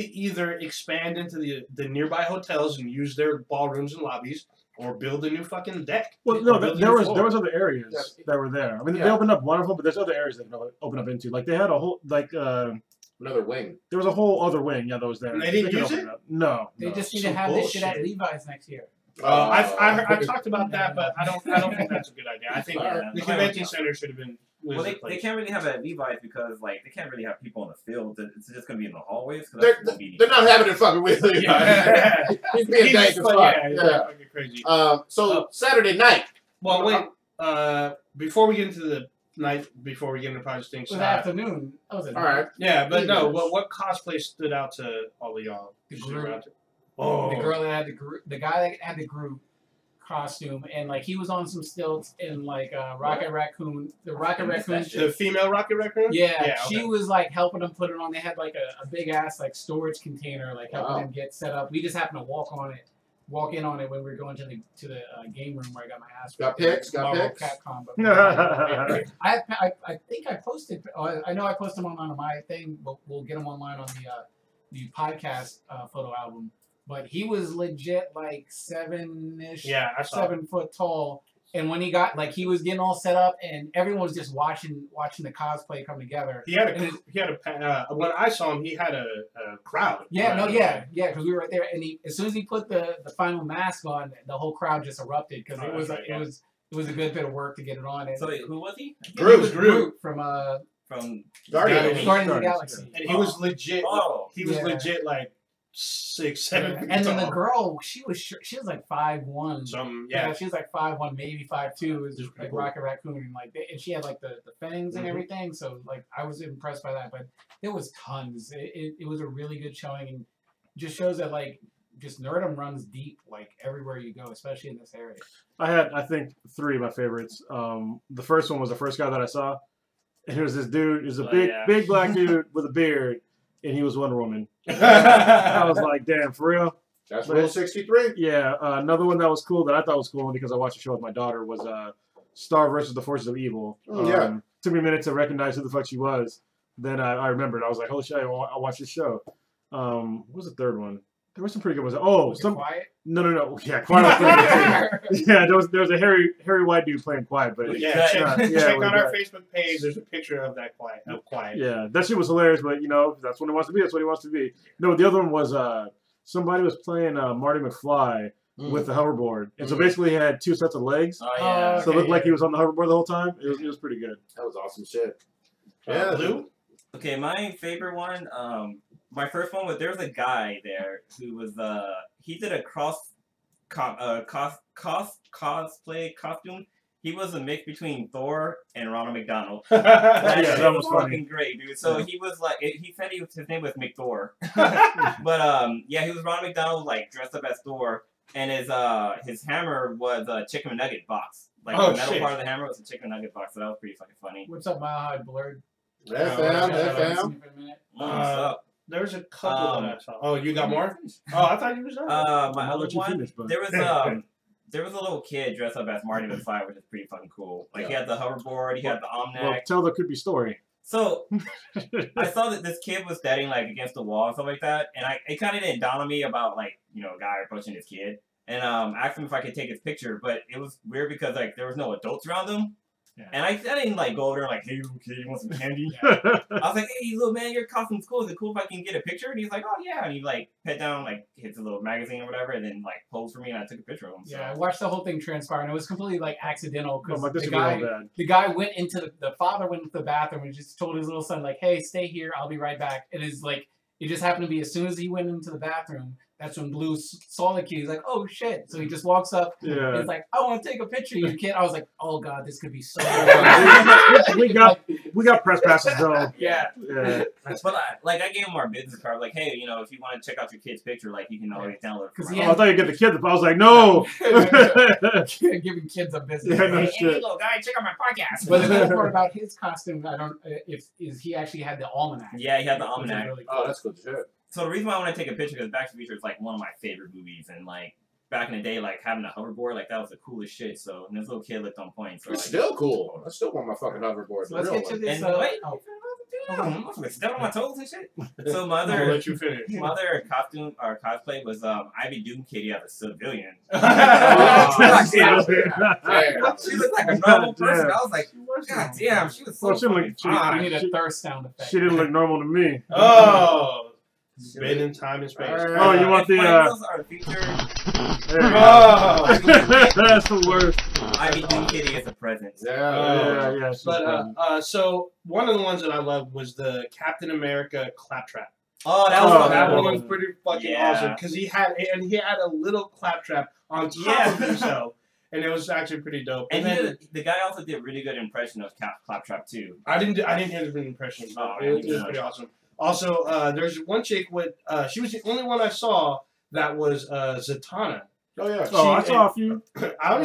either expand into the nearby hotels and use their ballrooms and lobbies, or build a new fucking deck. Well, no, there was other areas that were there. I mean, they opened up one of them, but there's other areas that they opened up into. Like they had a whole another wing. There was a whole other wing, that was there. And they didn't use it? No. They just need to have this shit at Levi's next year. I talked about that, but I don't think that's a good idea. I think the convention center should have been. Well, they can't really have it at Levi's because like they can't really have people in the field. It's just gonna be in the hallways. They're not having it fucking with Levi's. Yeah. He's being dank as fuck. Yeah. Crazy. So Saturday night. Well, wait. Before we get into the night, before we get into Project Things, it was afternoon. That was all right. Yeah, but no. What cosplay stood out to all of y'all? The group. Oh. The girl that had the group. The guy that had the group costume, and like he was on some stilts in like Rocket Raccoon. The Rocket Raccoon. The female Rocket Raccoon. Yeah, she was like helping them put it on. They had like a big ass like storage container, like helping them get set up. We just happened to walk in on it when we were going to the game room where I got my ass. Got pics. Capcom, but I think I posted. I know I posted them on my thing, but we'll get them online on the podcast photo album. But he was legit like 7-ish, 7 foot tall. And when he got he was getting all set up, and everyone was just watching the cosplay come together. He had when I saw him, he had a crowd. Because we were right there, and as soon as he put the final mask on, the whole crowd just erupted because it was a good bit of work to get it on. And so wait, who was he? Groot from Guardians of the Galaxy, and he was legit. He was legit like 6, 7. And then the girl, she was like 5'1". She was like 5'1", maybe 5'2". Is like Rocket Raccoon, and she had like the fangs and everything. So like I was impressed by that. But there was tons. It was a really good showing, and just shows that just Nerdum runs deep everywhere you go, especially in this area. I had, I think, 3 of my favorites. The first one was the first guy that I saw, and it was this dude. It was a big black dude with a beard, and he was Wonder Woman. I was like, damn, for real? That's Rule 63. Yeah. Another one that was cool that I thought was cool because I watched the show with my daughter was Star versus the Forces of Evil. Took me a minute to recognize who the fuck she was. Then I remembered. I was like, holy shit, I watched this show. What was the third one? I There was some pretty good ones. Oh, Was it some Quiet? no. Yeah, Quiet was pretty good. Yeah, there was a hairy white dude playing Quiet, but Yeah, check on our that. Facebook page. There's a picture of that Quiet. Yeah, that shit was hilarious. But if that's what he wants to be. That's what he wants to be. No, the other one was somebody was playing Marty McFly with the hoverboard, and so basically he had 2 sets of legs. Oh yeah. So it looked like he was on the hoverboard the whole time. It was pretty good. That was awesome shit. Yeah, Blue. Okay, my favorite one. My first one was there was a guy there who was he did a cosplay costume. He was a mix between Thor and Ronald McDonald. That was fucking great, dude. So he was like, he said his name was McThor, but yeah, he was Ronald McDonald like dressed up as Thor, and his hammer was a chicken nugget box. Like the metal part of the hammer was a chicken nugget box, so that was pretty fucking funny. What's up, Mile High Blurred? fam. There's a couple that I saw. Oh, you got more? Oh, I thought you was done. My other one, there was a little kid dressed up as Marty McFly, which is pretty fucking cool. Like he had the hoverboard, he had the Omnac. Well, tell the creepy story. So I saw that this kid was standing like against the wall and stuff like that, and it kind of didn't dawn on me about like a guy approaching his kid and asked him if I could take his picture, but it was weird because like there was no adults around him. Yeah. And I didn't like go over there like, hey little kid, you want some candy? I was like, hey little man, your costume's cool. Is it cool if I can get a picture? And he's like, oh yeah. And he like pet down, like hits a little magazine or whatever, and then like posed for me, and I took a picture of him. So. Yeah, I watched the whole thing transpire, and it was completely like accidental because the guy went into the father went into the bathroom and just told his little son like, hey, stay here, I'll be right back. And it's like it just happened to be as soon as he went into the bathroom. That's when Blue saw the kid. He's like, oh, shit. So he just walks up. Yeah. He's like, I want to take a picture of you, kid. I was like, oh, God, this could be so we got press passes, though. Yeah. But I gave him our business card. Like, hey, if you want to check out your kid's picture, like, you can always download it. I thought you'd get the kid. I was like, no. Giving kids a business. Yeah, no shit. Hey, little guy, check out my podcast. But the cool part about his costume, I don't, is he actually had the almanac. Yeah, he had the almanac. Really cool. Oh, that's good shit. So the reason why I want to take a picture because Back to the Future is like one of my favorite movies, and like back in the day, like having a hoverboard, like that was the coolest shit. So and this little kid looked on point. So it's still cool. I still want my fucking hoverboard. So let's get to this. I'm stepping on my toes and shit. So my other costume or cosplay was Ivy Doom Kitty as a civilian. She looked like a normal person. I was like, God damn, she was so we need a thirst sound effect. She didn't look normal to me. Oh. Been in time and space. Oh, you want the are featured. That's the worst. Ivy Doom Kitty is a present. Yeah. But so one of the ones that I loved was the Captain America claptrap. Oh, that one was pretty fucking awesome because he had a little claptrap on top of himself. And it was actually pretty dope. And then the guy also did a really good impression of Claptrap too. I didn't hear the impression. It was pretty awesome. Also, there's one chick with she was the only one I saw that was Zatanna. Oh yeah. I saw a few. I only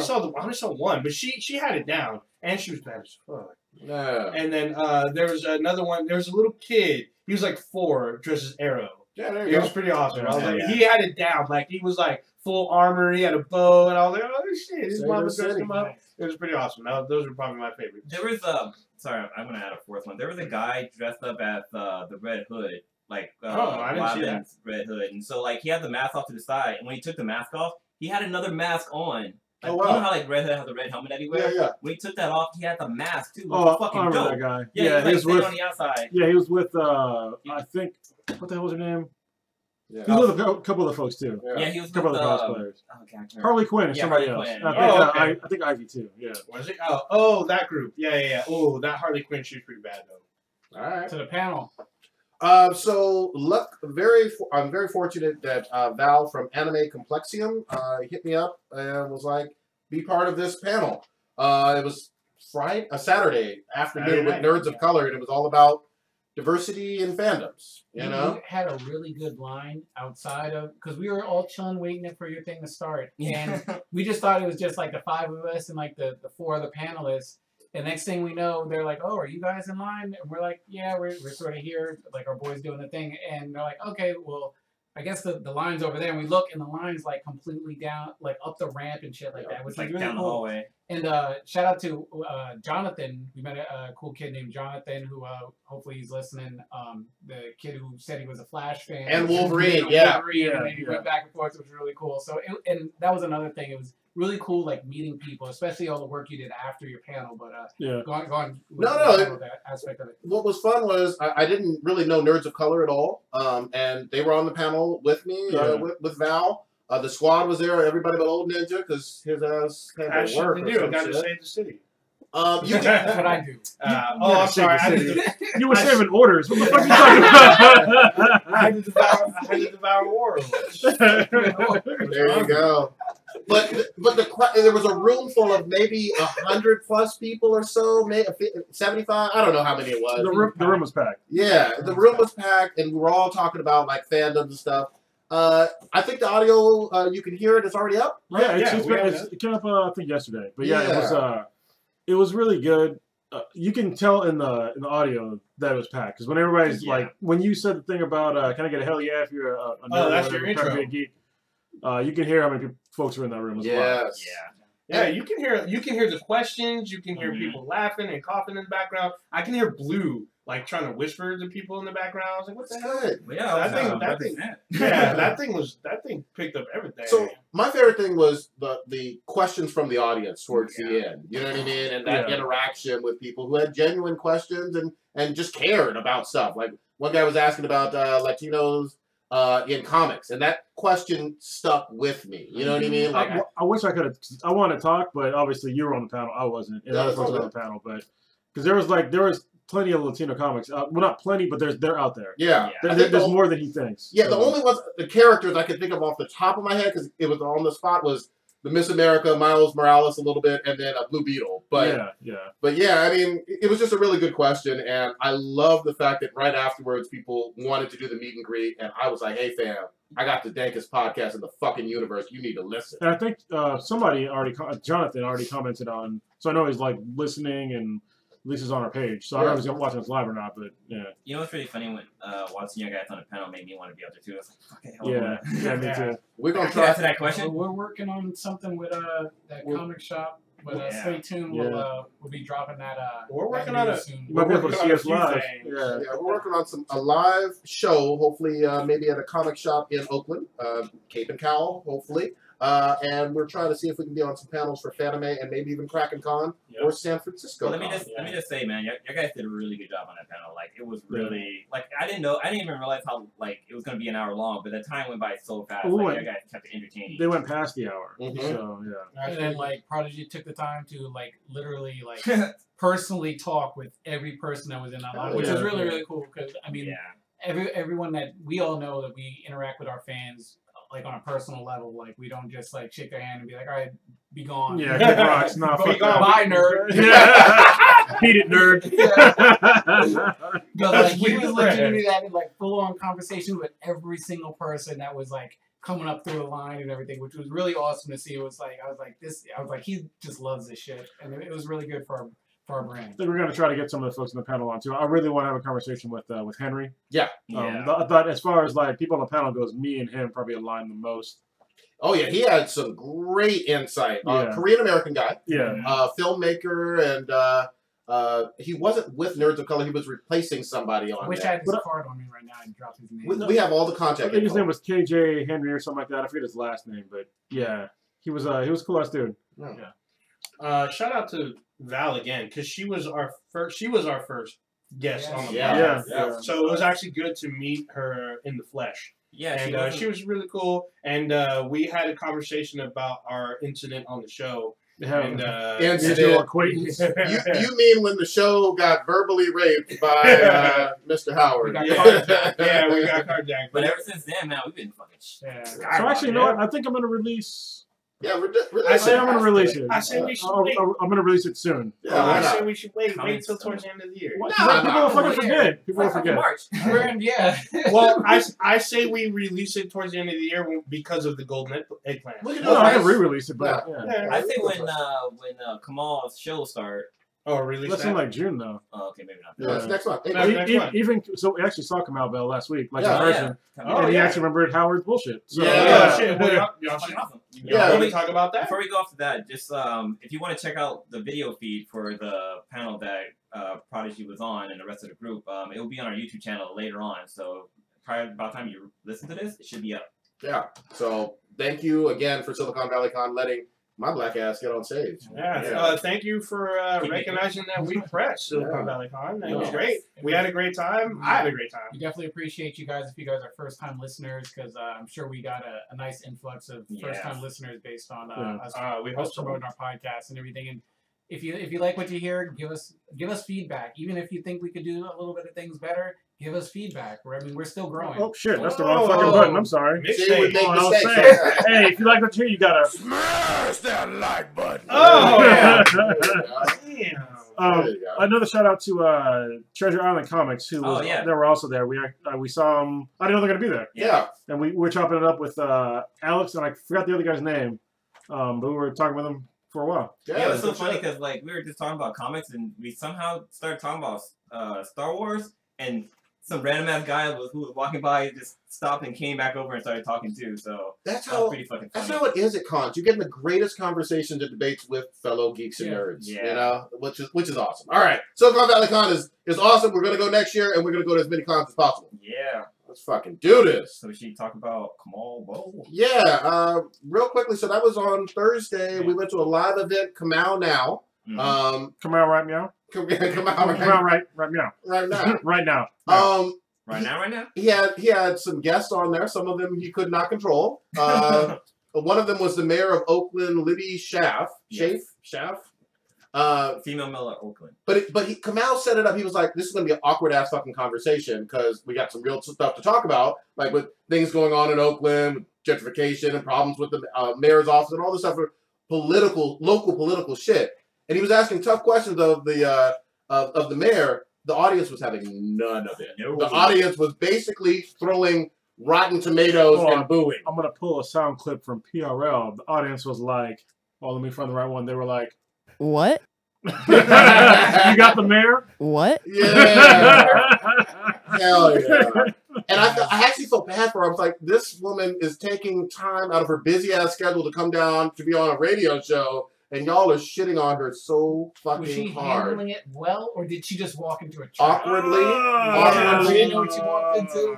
saw one, but she had it down, and she was bad as fuck. Yeah. And then there was another one. There was a little kid. He was like 4, dressed as Arrow. Yeah, there you go. It go. was pretty awesome. I was like, he had it down. Like he was like full armor. He had a bow, and I was like, oh shit, his mom dressed him up. It was pretty awesome. Those were probably my favorites. There was sorry, I'm gonna add a fourth one. There was a guy dressed up as the Red Hood, like Robin's Red Hood, and so like he had the mask off to the side, and when he took the mask off, he had another mask on. Like, oh wow! You know how like Red Hood has the red helmet everywhere? Yeah. When he took that off, he had the mask too. Fucking I remember that guy. Yeah, he was with on the outside. Yeah, he was with I think what the hell was her name? Yeah. He was with a couple of folks too. Yeah, he was a couple with of the cosplayers. Harley Quinn and somebody else. I think Ivy too. Yeah. Was it? Oh, that group. Yeah. Oh, that Harley Quinn. She was pretty bad though. All right. To the panel. So I'm very fortunate that Val from Anime Complexium hit me up and was like, be part of this panel. It was Saturday afternoon with Nerds of Color, and it was all about diversity in fandoms. You know, had a really good line outside of because we were all chilling waiting for your thing to start, and we just thought it was just like the 5 of us and like the 4 other panelists. And next thing we know, they're like, "Oh, are you guys in line?" And we're like, "Yeah, we're sort of here, like our boys doing the thing." And they're like, "Okay, well, I guess the line's over there, and we look, and the line's like completely down, like up the ramp and shit like that, which like was really down the cool. hallway. And shout out to Jonathan. We met a cool kid named Jonathan who hopefully he's listening. The kid who said he was a Flash fan. And Wolverine, yeah. Wolverine, and then he went back and forth, which was really cool. So, and that was another thing. It was really cool, like meeting people, especially all the work you did after your panel. But go on. That aspect of it. What was fun was I didn't really know Nerds of Color at all, and they were on the panel with me with Val. The squad was there, everybody but Old Ninja, because his ass had to work. I got to save the city. That's what I do. I'm sorry. You were saving orders. What the fuck are you talking about? I had to devour war. There you go. But there was a room full of maybe 100+ people or so, maybe 75. I don't know how many it was. The room was packed. Yeah, the room was packed, and we were all talking about like fandoms and stuff. I think the audio you can hear it. It's already up. Right? Yeah, it came up I think yesterday. But it was really good. You can tell in the audio that it was packed because when everybody's like when you said the thing about can I get a hell yeah if you're a nerd that's your intro. Geek, you can hear how many folks were in that room as well. Yeah, you can hear the questions. You can hear people laughing and coughing in the background. I can hear Blue like trying to whisper to people in the background. I was like, "What the hell?" That thing picked up everything. So my favorite thing was the questions from the audience towards the end. You know what I mean? And that interaction with people who had genuine questions and just cared about stuff. Like one guy was asking about Latinos in comics, and that question stuck with me. You know what I mean? Like I wish I could have. I wanted to talk, but obviously you were on the panel. I wasn't, and other folks were on the panel. But because there was plenty of Latino comics. Well, not plenty, but they're out there. Yeah, there's more than he thinks. Yeah, the only ones, the characters I could think of off the top of my head because it was on the spot was the Miss America, Miles Morales a little bit, and then a Blue Beetle. But I mean, it was just a really good question, and I love the fact that right afterwards people wanted to do the meet and greet, and I was like, "Hey, fam, I got the dankest podcast in the fucking universe. You need to listen." And I think Jonathan already commented on, so I know he's like listening and. At least it's on our page, so I don't know if he's watching us live or not, but yeah. You know what's really funny when watching you guys on the panel made me want to be out there too. I was like, okay, me too. We're gonna try answer that question. We're working on something with that comic shop. But stay tuned. We'll be dropping that. We're working on it. You might be able to see us live. Yeah, we're working on a live show. Hopefully, maybe at a comic shop in Oakland, Cape and Cowl. Hopefully. And we're trying to see if we can be on some panels for Fanime and maybe even Kraken Con or San Francisco. Well, let me just say, man, you guys did a really good job on that panel. Like it was really like I didn't even realize how like it was gonna be an hour long, but the time went by so fast. Like, you guys kept it entertaining. They went past the hour, so yeah. And then like Prodigy took the time to like literally like personally talk with every person that was in that line, which is really really cool because I mean everyone that we all know that we interact with our fans. Like on a personal level, like we don't just like shake their hand and be like, "All right, be gone." Yeah, kick rocks. No, be gone. Bye, nerd. Yeah. Beat it, nerd. But like he was legitimately having like full on conversation with every single person that was like coming up through the line and everything, which was really awesome to see. It was like I was like he just loves this shit, and it was really good for our brand. I think we're going to try to get some of the folks in the panel on too. I really want to have a conversation with Henry. Yeah. I thought as far as like people on the panel goes, me and him probably align the most. Oh yeah, he had some great insight. Korean American guy. Yeah. Filmmaker, and he wasn't with Nerds of Color. He was replacing somebody on. I wish I had his card on me right now and drop his name. We have all the contact. I think his name was KJ Henry or something like that. I forget his last name, but yeah, he was a cool ass dude. Yeah. Shout out to Val again because she was our first guest on the podcast. Yeah. So it was actually good to meet her in the flesh. Yeah, and she was really cool. And we had a conversation about our incident on the show. And acquaintance. You mean when the show got verbally raped by Mr. Howard? We got carjacked. But ever since then, man, we've been fucking shit. So actually, you know what? I think I'm gonna release. Yeah, I say I'm going to release it. I say we should wait. I'm going to release it soon. Yeah, I say we should wait till towards the end of the year. People will fucking forget. People will forget. March. Well, I say we release it towards the end of the year because of the golden eggplant. I can re-release it, but I think when Kamal's show starts, Oh, release That's that? in like June though. Oh, okay, maybe not. Yeah, it's next month. No, next month. Even so, we actually saw Kamal Bell last week, like Yeah. in person, Oh, and he yeah. actually remembered Howard's bullshit. So, Yeah. Oh, shit. Well, y'all Fucking awesome. Yeah, want we- to talk about that? Before we go off to that, just if you want to check out the video feed for the panel that Prodigy was on and the rest of the group, it will be on our YouTube channel later on. So probably by the time you listen to this, it should be up. Yeah. So thank you again for Silicon Valley Con letting my black ass get on stage. Yeah. Thank you for recognizing that we pressed Silicon Valley Con. That was great. We had a great time. I had a great time. We definitely appreciate you guys if you guys are first-time listeners, because I'm sure we got a nice influx of first-time listeners based on us promoting our podcast and everything. And if you like what you hear, give us feedback. Even if you think we could do a little bit of things better, give us feedback. I mean, we're still growing. Oh shit, that's the wrong fucking button. I'm sorry. See, we make I was mistakes. saying, hey, if you like what you hear, you gotta Smash that like button. Oh, yeah. Damn. There you go. Another shout out to Treasure Island Comics, who was, they were also there. We saw them. I didn't know they were gonna be there. Yeah. And we were chopping it up with Alex, and I forgot the other guy's name, but we were talking with him for a while. Yeah, it was so funny because like we were just talking about comics, and we somehow started talking about Star Wars, and some random ass guy who was walking by just stopped and came back over and started talking too. So that's how pretty fucking funny. That's how it is at cons. You get in the greatest conversations and debates with fellow geeks and nerds. Yeah. You know, which is awesome. All right, Silicon Valley Con is awesome. We're gonna go next year, and we're gonna go to as many cons as possible. Yeah. Let's fucking do this. So we should talk about Kamal Bowl. Yeah. Real quickly. So that was on Thursday. We went to a live event. Come out now. Come out right meow. Come out right meow. Right now. Right now. Right now. He had some guests on there. Some of them he could not control. One of them was the mayor of Oakland, Libby Schaff. Schaff. Female male at Oakland. But Kamal set it up. He was like, "This is gonna be an awkward ass fucking conversation because we got some real stuff to talk about, like with things going on in Oakland, gentrification and problems with the mayor's office and all this stuff for local political shit." And he was asking tough questions of the mayor. The audience was having none of it. No. The audience was basically throwing rotten tomatoes and booing. I'm gonna pull a sound clip from PRL. The audience was like, "Oh, let me find the right one." They were like, "What? You got the mayor? What?" Yeah. Hell yeah. And I actually felt bad for her. I was like, this woman is taking time out of her busy ass schedule to come down to be on a radio show, and y'all are shitting on her so fucking Was she hard. handling it well, or did she just walk into a trap? Awkwardly. She didn't know what she walked into.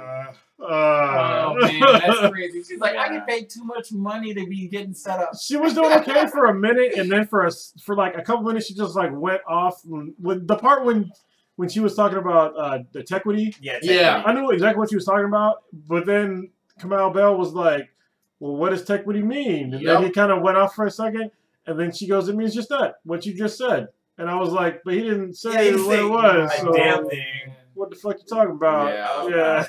Oh man, that's crazy. She's like, I get paid too much money to be getting set up. She was doing okay for a minute, and then for like a couple minutes, she just like went off. With the part when she was talking about the Tequity. Yeah. I knew exactly what she was talking about, but then Kamal Bell was like, "Well, what does Tequity mean?" And then he kind of went off for a second, and then she goes, "It means just that, what you just said." And I was like, "But he didn't say what it was." So damn thing. What the fuck you talking about? Yeah.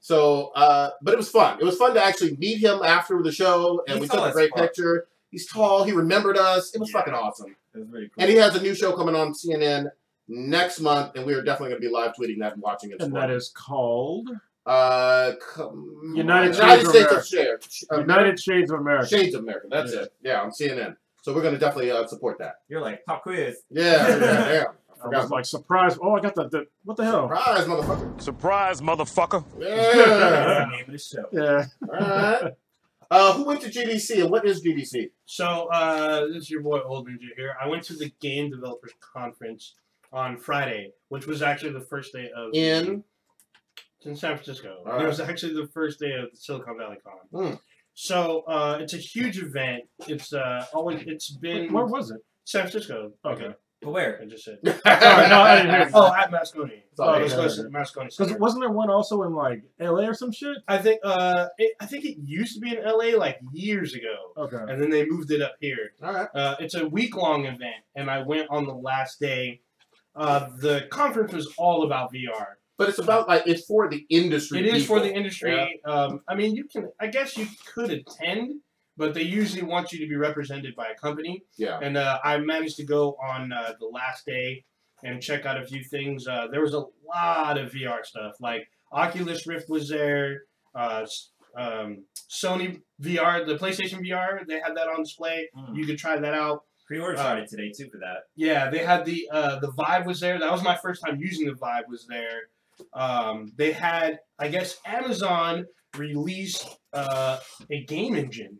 So, but it was fun. It was fun to actually meet him after the show, and we took a great picture. He's tall. He remembered us. It was fucking awesome. It was really cool. And he has a new show coming on CNN next month, and we are definitely going to be live tweeting that and watching it. And that is called United States of Shade. United Shades of America. Shades of America. That's it. Yeah, on CNN. So we're going to definitely support that. You're like pop quiz. Yeah. I was like, surprise. Oh, I got the what the hell? Surprise, motherfucker. Surprise, motherfucker. Yeah. That's the name of the show. Yeah. All right. Who went to GDC, and what is GDC? So, this is your boy Old Ninja here. I went to the Game Developers Conference on Friday, which was actually the first day of... In San Francisco. Right. It was actually the first day of the Silicon Valley Con. So, it's a huge event. It's been... Where was it? San Francisco. Okay. But where? I just said. Sorry, no, I didn't hear you. Oh, at Moscone. Okay. Let's go to Moscone. Because wasn't there one also in like LA or some shit? I think it used to be in LA like years ago. Okay. And then they moved it up here. All right. It's a week-long event, and I went on the last day. The conference was all about VR. But it's about it's for the industry. It is people. for the industry. Yeah. I mean, I guess you could attend, but they usually want you to be represented by a company. Yeah. And I managed to go on the last day and check out a few things. There was a lot of VR stuff. Like Oculus Rift was there. Sony VR, the PlayStation VR, they had that on display. You could try that out. Pre-order started today too for that. Yeah, they had the Vive was there. That was my first time using the Vive. Was there? They had, I guess, Amazon released a game engine,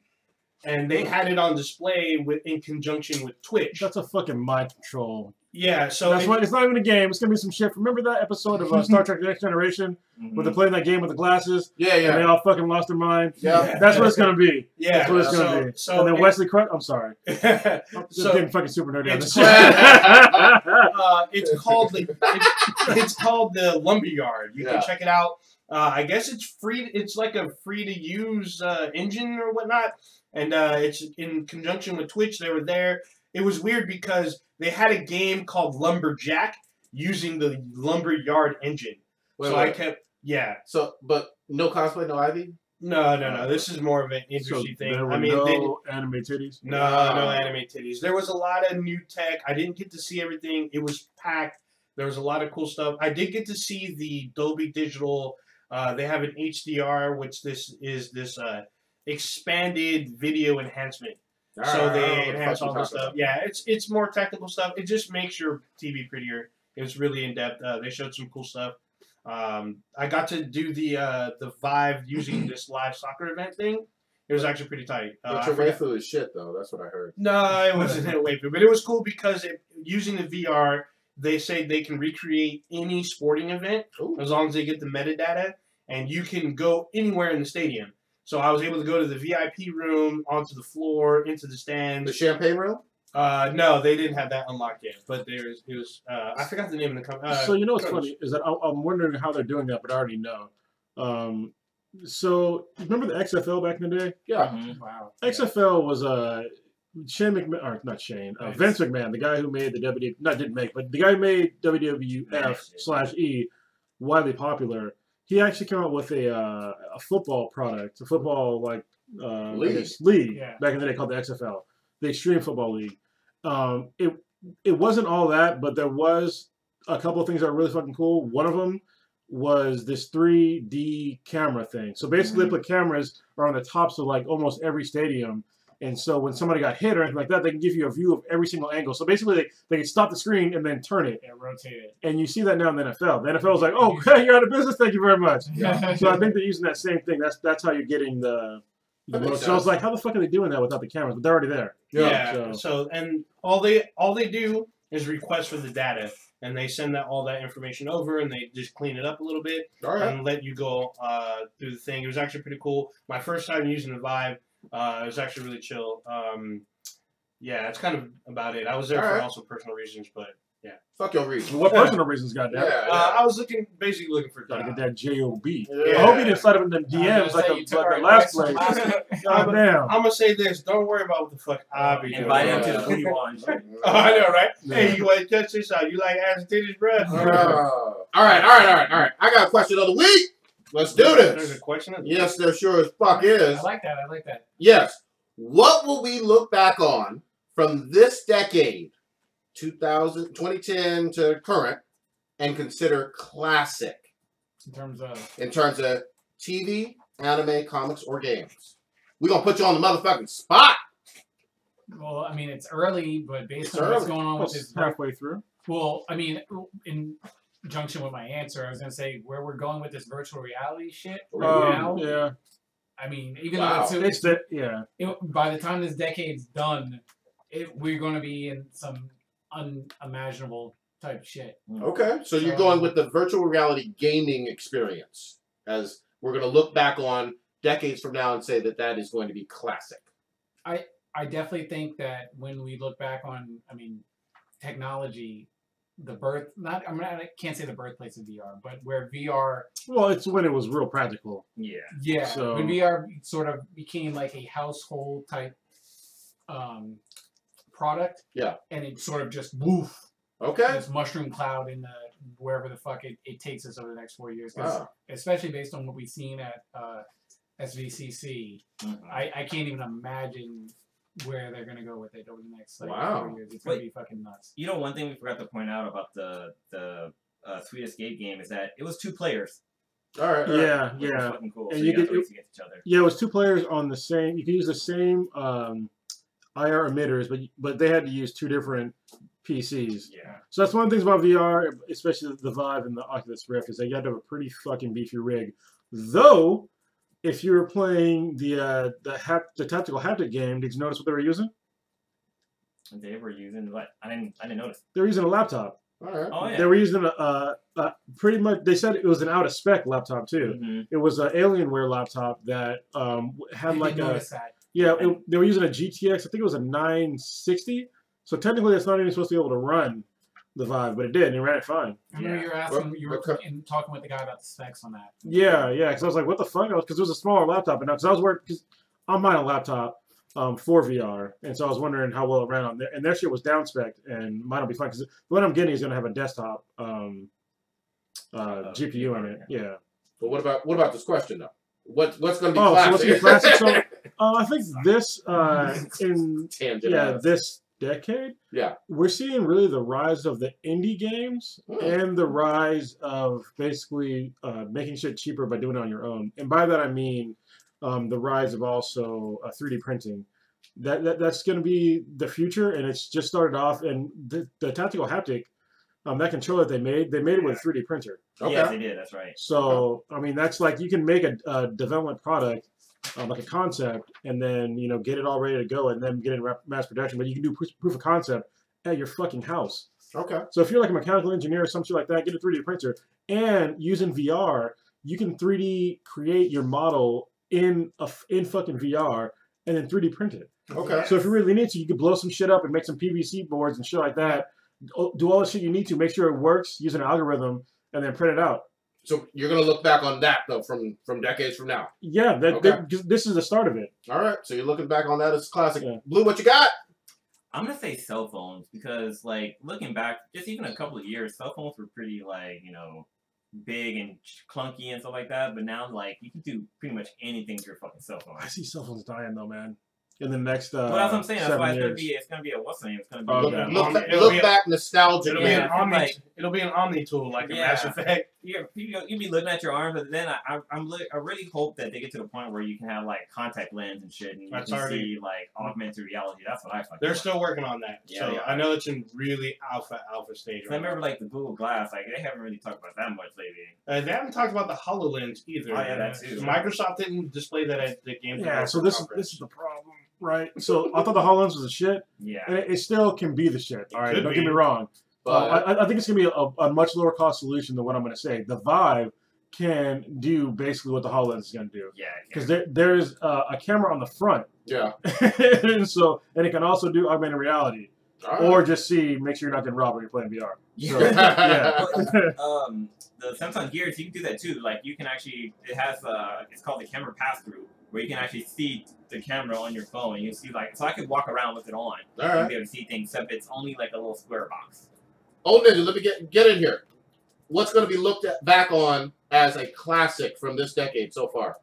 and they had it on display in conjunction with Twitch. That's a fucking mind control. Yeah, so that's why it's not even a game. It's gonna be some shit. Remember that episode of Star Trek: The Next Generation where they're playing that game with the glasses? Yeah, yeah. And they all fucking lost their mind. Yeah, that's what it's gonna be. Yeah, that's what it's gonna be. So, and then Wesley Crusher. I'm sorry. So getting fucking super nerdy on this. It's called the Lumberyard. You can check it out. I guess it's free. It's like a free to use engine or whatnot, and it's in conjunction with Twitch. They were there. It was weird because they had a game called Lumberjack using the Lumberyard engine. I kept So, but no cosplay, no Ivy. No. This is more of an industry thing. There were no anime titties. No anime titties. There was a lot of new tech. I didn't get to see everything. It was packed. There was a lot of cool stuff. I did get to see the Dolby Digital. They have an HDR, which this is expanded video enhancement. So they enhance all this stuff. Yeah, it's more technical stuff. It just makes your TV prettier. It was really in depth. They showed some cool stuff. I got to do the Vive using this live soccer event thing. It was actually pretty tight. But your waifu is shit, though. That's what I heard. No, it wasn't a waifu, but it was cool because using the VR, they say they can recreate any sporting event as long as they get the metadata, and you can go anywhere in the stadium. So I was able to go to the VIP room, onto the floor, into the stands. The champagne room? No, they didn't have that unlocked yet. But it was I forgot the name of the company. So you know what's funny is that I'm wondering how they're doing that, but I already know. So remember the XFL back in the day? Yeah. Wow. XFL was Shane McMahon, or not Shane, Vince McMahon, the guy who made the the guy who made WWF/E widely popular. He actually came out with a football product, a football league back in the day called the XFL, the Extreme Football League. It wasn't all that, but there was a couple of things that were really fucking cool. One of them was this 3D camera thing. So basically, they put cameras around the tops of like almost every stadium. And so when somebody got hit or anything like that, they can give you a view of every single angle. So basically, they can stop the screen and then turn it. And rotate it. And you see that now in the NFL. The NFL is like, oh, you're out of business. Thank you very much. Yeah. So I think they're using that same thing. That's how you're getting the most. So I was like, how the fuck are they doing that without the cameras? But they're already there. Yeah. So and all they do is request for the data, and they send all that information over, and they just clean it up a little bit and let you go through the thing. It was actually pretty cool. My first time using the Vive. It was actually really chill. Yeah, that's kind of about it. I was there for also personal reasons, but yeah. Fuck your reasons. What personal reasons, goddamn? I was basically looking for gotta get that JOB. Yeah. I hope you didn't slide up in them DMs like the last place. Goddamn. I'm gonna say this. Don't worry about what the fuck I'll be doing. Invite him to the booty launch. I know, right? Yeah. Hey, you want to touch this out? You like ass and titties, bro? All right. I got a question of the week. Let's do this. There's a question? Yes, there sure as fuck is. I like that. Yes. What will we look back on from this decade, 2010 to current, and consider classic? In terms of TV, anime, comics, or games. We're going to put you on the motherfucking spot. Well, I mean, it's early, but based on what's going on with this... halfway through. Well, I mean, in conjunction with my answer, I was going to say where we're going with this virtual reality shit now. Yeah. I mean, even though by the time this decade's done, we're going to be in some unimaginable type shit. Okay, so you're going with the virtual reality gaming experience, as we're going to look back on decades from now and say that is going to be classic. I definitely think that when we look back on, I mean, technology, I can't say the birthplace of VR, but where VR... Well, it's when it was real practical. Yeah. Yeah. So, when VR sort of became like a household type product. Yeah. And it sort of just woof. Okay. This mushroom cloud in wherever the fuck it takes us over the next 4 years. Especially based on what we've seen at SVCC, I can't even imagine where they're gonna go with it over the next 4 years. It's gonna be fucking nuts. You know, one thing we forgot to point out about the Sweet Escape game is that it was 2 players. All right. Yeah. Fucking cool. And so you could get to each other. Yeah, it was 2 players on the same. You could use the same IR emitters, but they had to use 2 different PCs. Yeah. So that's one of the things about VR, especially the Vive and the Oculus Rift, is that you have to have a pretty fucking beefy rig. Though, if you were playing the tactical haptic game, did you notice what they were using? They were using what? I didn't notice. They were using a laptop. All right. Oh yeah. They were using a pretty much. They said it was an out of spec laptop too. Mm-hmm. It was an Alienware laptop that had like notice that. yeah. They were using a GTX. I think it was a 960. So technically, it's not even supposed to be able to run the Vive, but it did, and it ran it fine. I remember you were asking, you were talking with the guy about the specs on that. Yeah, because I was like, what the fuck? Because it was a smaller laptop, and because I was worried, because I'm buying a laptop for VR, and so I was wondering how well it ran on there. And their shit was down spec, and mine will be fine because what I'm getting is going to have a desktop GPU in it. Yeah. But what about this question though? What's going to be classic? classic? So what's going to be classic? So I think this this decade, we're seeing really the rise of the indie games and the rise of basically making shit cheaper by doing it on your own. And by that I mean the rise of also 3D printing. That's going to be the future, and it's just started off. And the tactical haptic, that controller they made it with a 3D printer. Okay. Yes, they did. That's right. So I mean, that's like you can make a development product. Like a concept, and then get it all ready to go, and then get it in mass production. But you can do proof of concept at your fucking house. Okay. So if you're like a mechanical engineer or some shit like that, get a 3D printer, and using VR, you can 3D create your model in fucking VR, and then 3D print it. Okay. So if you really need to, you can blow some shit up and make some PVC boards and shit like that. Do all the shit you need to, make sure it works, use an algorithm, and then print it out. So you're gonna look back on that though from decades from now. Yeah, this is the start of it. All right. So you're looking back on that as classic. Yeah. Blue, what you got? I'm gonna say cell phones because, like, looking back, just even a couple of years, cell phones were pretty big and clunky and stuff like that. But now, like, you can do pretty much anything with your fucking cell phone. I see cell phones dying though, man. In the next well, that's what I'm saying. That's why it's gonna be a what's the name? It's gonna be look back nostalgic. It'll be an Omni tool like a Mass Effect. You'll be looking at your arms, but then I really hope that they get to the point where you can have like contact lens and shit, and you can see like augmented reality. That's what I fucking. They're still working on that. Yeah, so I know it's in really alpha stage. I remember like the Google Glass, like they haven't really talked about that much lately. They haven't talked about the HoloLens either. Oh yeah, that too. Microsoft didn't display that at the game. Yeah, so this is the problem, right? So I thought the HoloLens was a shit. Yeah, and it still can be the shit. All right, don't get me wrong. But I think it's going to be a much lower cost solution than what I'm going to say. The Vive can do basically what the HoloLens is going to do. Yeah. Because there's a camera on the front. Yeah. and it can also do augmented reality. Right. Or just make sure you're not getting robbed when you're playing VR. So, yeah. The Samsung Gears, you can do that too. Like you can actually, it has it's called the camera pass-through, where you can actually see the camera on your phone. You can see so I could walk around with it on and be able to see things, except it's only like a little square box. Oh, Ninja, let me get in here. What's going to be looked back on as a classic from this decade so far?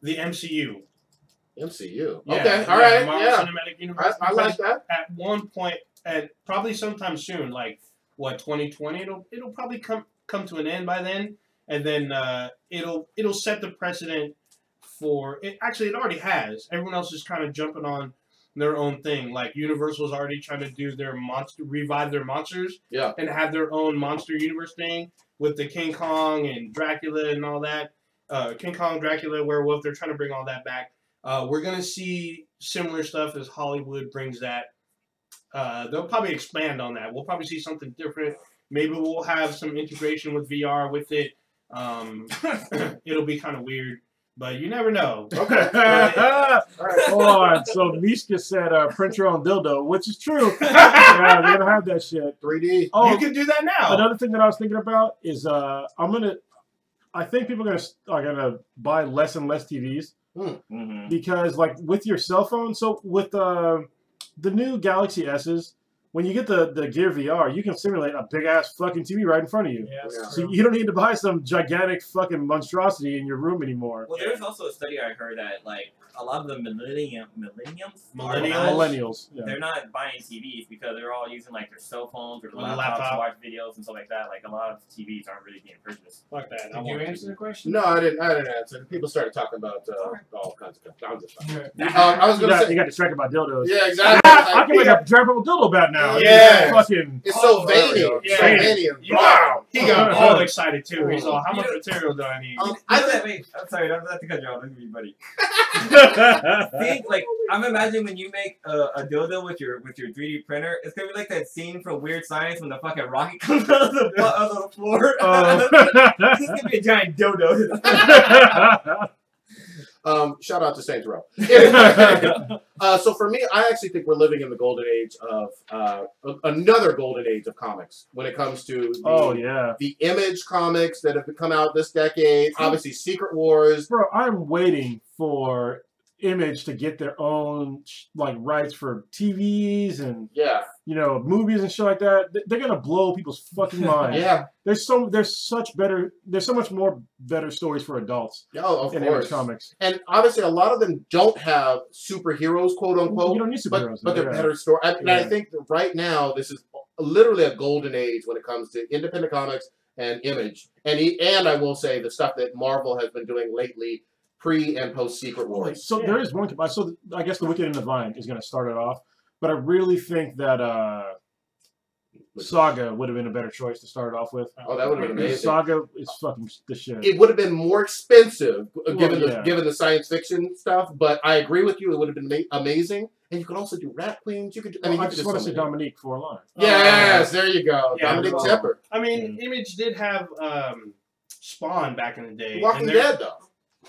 The MCU. MCU. Yeah, okay, all right. Marvel Cinematic Universe. I like that. At one point, probably sometime soon, like 2020, it'll probably come to an end by then, and then it'll set the precedent for it. Actually, it already has. Everyone else is kind of jumping on their own thing. Like Universal's already trying to do their revive their monsters, and have their own monster universe thing with the King Kong and Dracula and all that. King Kong, Dracula, Werewolf. They're trying to bring all that back. We're gonna see similar stuff as Hollywood brings that. They'll probably expand on that. We'll probably see something different. Maybe we'll have some integration with VR with it. It'll be kind of weird. But you never know. Okay. All right, hold on. So Mishka said, "Print your own dildo," which is true. Yeah, they're gonna have that shit. 3D. Oh, you can do that now. Another thing that I was thinking about is, I think people are gonna buy less and less TVs because, like, with your cell phone. So with the new Galaxy S's, when you get the Gear VR, you can simulate a big ass fucking TV right in front of you. Yeah, that's So true. you don't need to buy some gigantic fucking monstrosity in your room anymore. Well, there's also a study I heard that like a lot of the Millennials. Yeah. they're not buying TVs because they're all using like their cell phones or Or laptops to watch videos and stuff like that. Like a lot of TVs aren't really being purchased. Fuck that. Did you answer the question? No, I didn't answer. People started talking about all kinds of stuff. I'm just fine. Yeah. I was You gonna got, say, you got distracted by dildos. yeah, exactly. I can make a drapable dildo bat now. Yeah. Fucking. It's so there we veiny. go. It's Yeah. so veiny and Wow. He got Oh. all excited too. He's all, how much material do I need? I think Wait, I'm sorry, I don't have to cut you off. Look at me, buddy. See, like I'm imagining when you make a dildo with your 3D printer, it's gonna be like that scene from Weird Science when the fucking rocket comes out of the floor. This is gonna be a giant dildo. shout out to Saints Row. So for me, I actually think we're living in the golden age of another golden age of comics when it comes to the Image comics that have come out this decade. Obviously, Secret Wars. Bro, I'm waiting for Image to get their own like rights for TVs and movies and shit like that. They're gonna blow people's fucking minds. Yeah. There's so much more better stories for adults Oh, of in course. Image comics. And obviously, a lot of them don't have superheroes, quote unquote. You don't need superheroes, but they're yeah. better story. And I think that right now, this is literally a golden age when it comes to independent comics and Image. And I will say the stuff that Marvel has been doing lately, pre and post Secret Wars. So there is one. So I guess the Wicked and the Vine is going to start it off, but I really think that Saga would have been a better choice to start it off with. Oh, that would have been amazing. Saga is fucking the shit. It would have been more expensive given yeah. given the science fiction stuff, but I agree with you. It would have been amazing, and you could also do Rat Queens. You could. I just want to say Dominique for a line. Yes, there you go, Yeah, Dominic well, Tepper. I mean, Image did have Spawn back in the day. Walking Dead, though.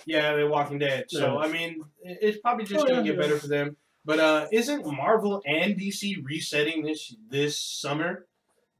Yeah, they're Walking Dead. So, I mean, it's probably just going to get better for them. But isn't Marvel and DC resetting this summer?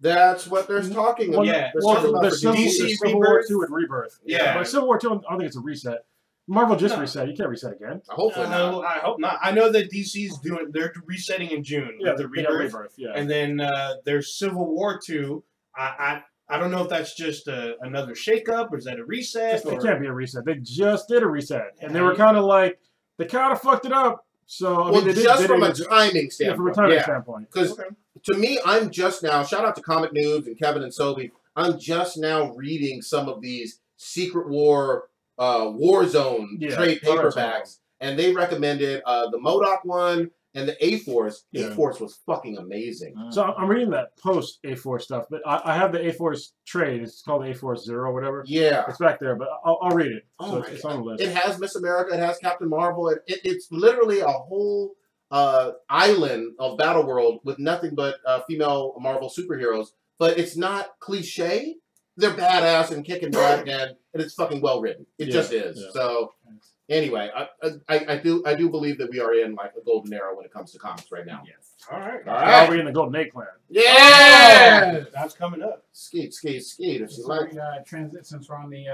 That's what they're talking about. Yeah. They're Well, talking about there's for DC. Civil War 2 and Rebirth. Yeah. But Civil War 2, I don't think it's a reset. Marvel just reset. You can't reset again. Hopefully not. No, I hope not. I know that DC's they're resetting in June with the Rebirth. Yeah. And then there's Civil War 2. I don't know if that's just another shakeup or is that a reset? It can't be a reset. They just did a reset. And they were kind of like, they kind of fucked it up. So, I mean, just from a timing standpoint. Yeah, from a timing standpoint. Because to me, I'm just now, shout out to Comic Noobs and Kevin and Sobe, I'm just now reading some of these Secret War Warzone trade paperbacks. And they recommended the MODOK one and the A-Force. Yeah. A-Force was fucking amazing. So I'm reading that post A-Force stuff, but I have the A-Force trade. It's called A-Force Zero or whatever. Yeah. It's back there, but I'll read it. Oh So my it's God. on the list. It has Miss America. It has Captain Marvel. It's literally a whole island of Battle World with nothing but female Marvel superheroes. But it's not cliche. They're badass and kicking butt, and it's fucking well written. It just is. Yeah. So anyway, I do believe that we are in like a golden era when it comes to comics right now. Yes. All right. All Are right. we in the Golden Age Clan? Yeah. That's coming up. Skeet. If you So like. since we're on the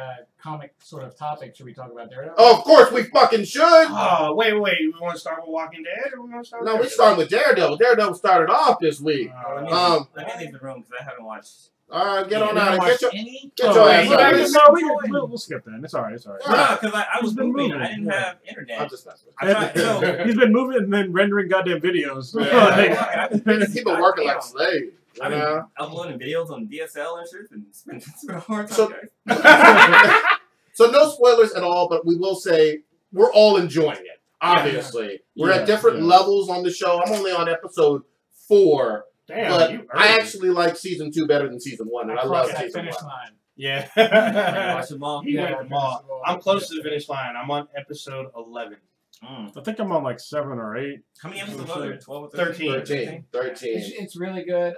comic sort of topic, should we talk about Daredevil? Oh, of course we fucking should. Oh, wait. We want to start with Walking Dead or we want to start with No, we Daredevil? starting with Daredevil. Daredevil started off this week. Let me leave the room because I haven't watched. Get on You out. haven't Get your, watched any? get your ass out. We'll skip that. It's all right. It's all right. Yeah. Because I was He's been moving. moving, I didn't have internet. I'm just messing with I tried, so, He's been moving and then rendering goddamn videos. Yeah. you. People working like slaves. You I've been know? uploading videos on DSL and shit, and it's been a hard time, So- guys. So no spoilers at all, but we will say we're all enjoying it. Obviously, we're at different levels on the show. I'm only on episode 4, Damn, but you I early. actually like season 2 better than season 1, and I love crossed that season 1. finish line. Yeah. Watch them all. He Yeah, went them all. I'm close to the finish line. I'm on episode 11. Mm. I think I'm on like 7 or 8. How many episodes are there? 12 or 13. 13. It's really good.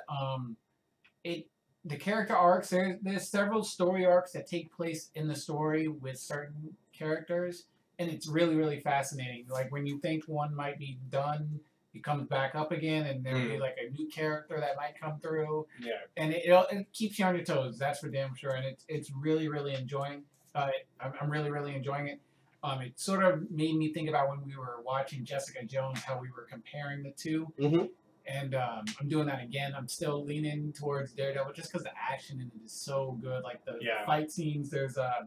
The character arcs, there's several story arcs that take place in the story with certain characters, and it's really, really fascinating. Like when you think one might be done, it comes back up again, and there'll be like a new character that might come through. Yeah. And it keeps you on your toes. That's for damn sure. And it's really, really enjoying. I'm really, really enjoying it. It sort of made me think about when we were watching Jessica Jones, how we were comparing the two. Mm-hmm. And I'm doing that again. I'm still leaning towards Daredevil just because the action in it is so good. Like the fight scenes, there's a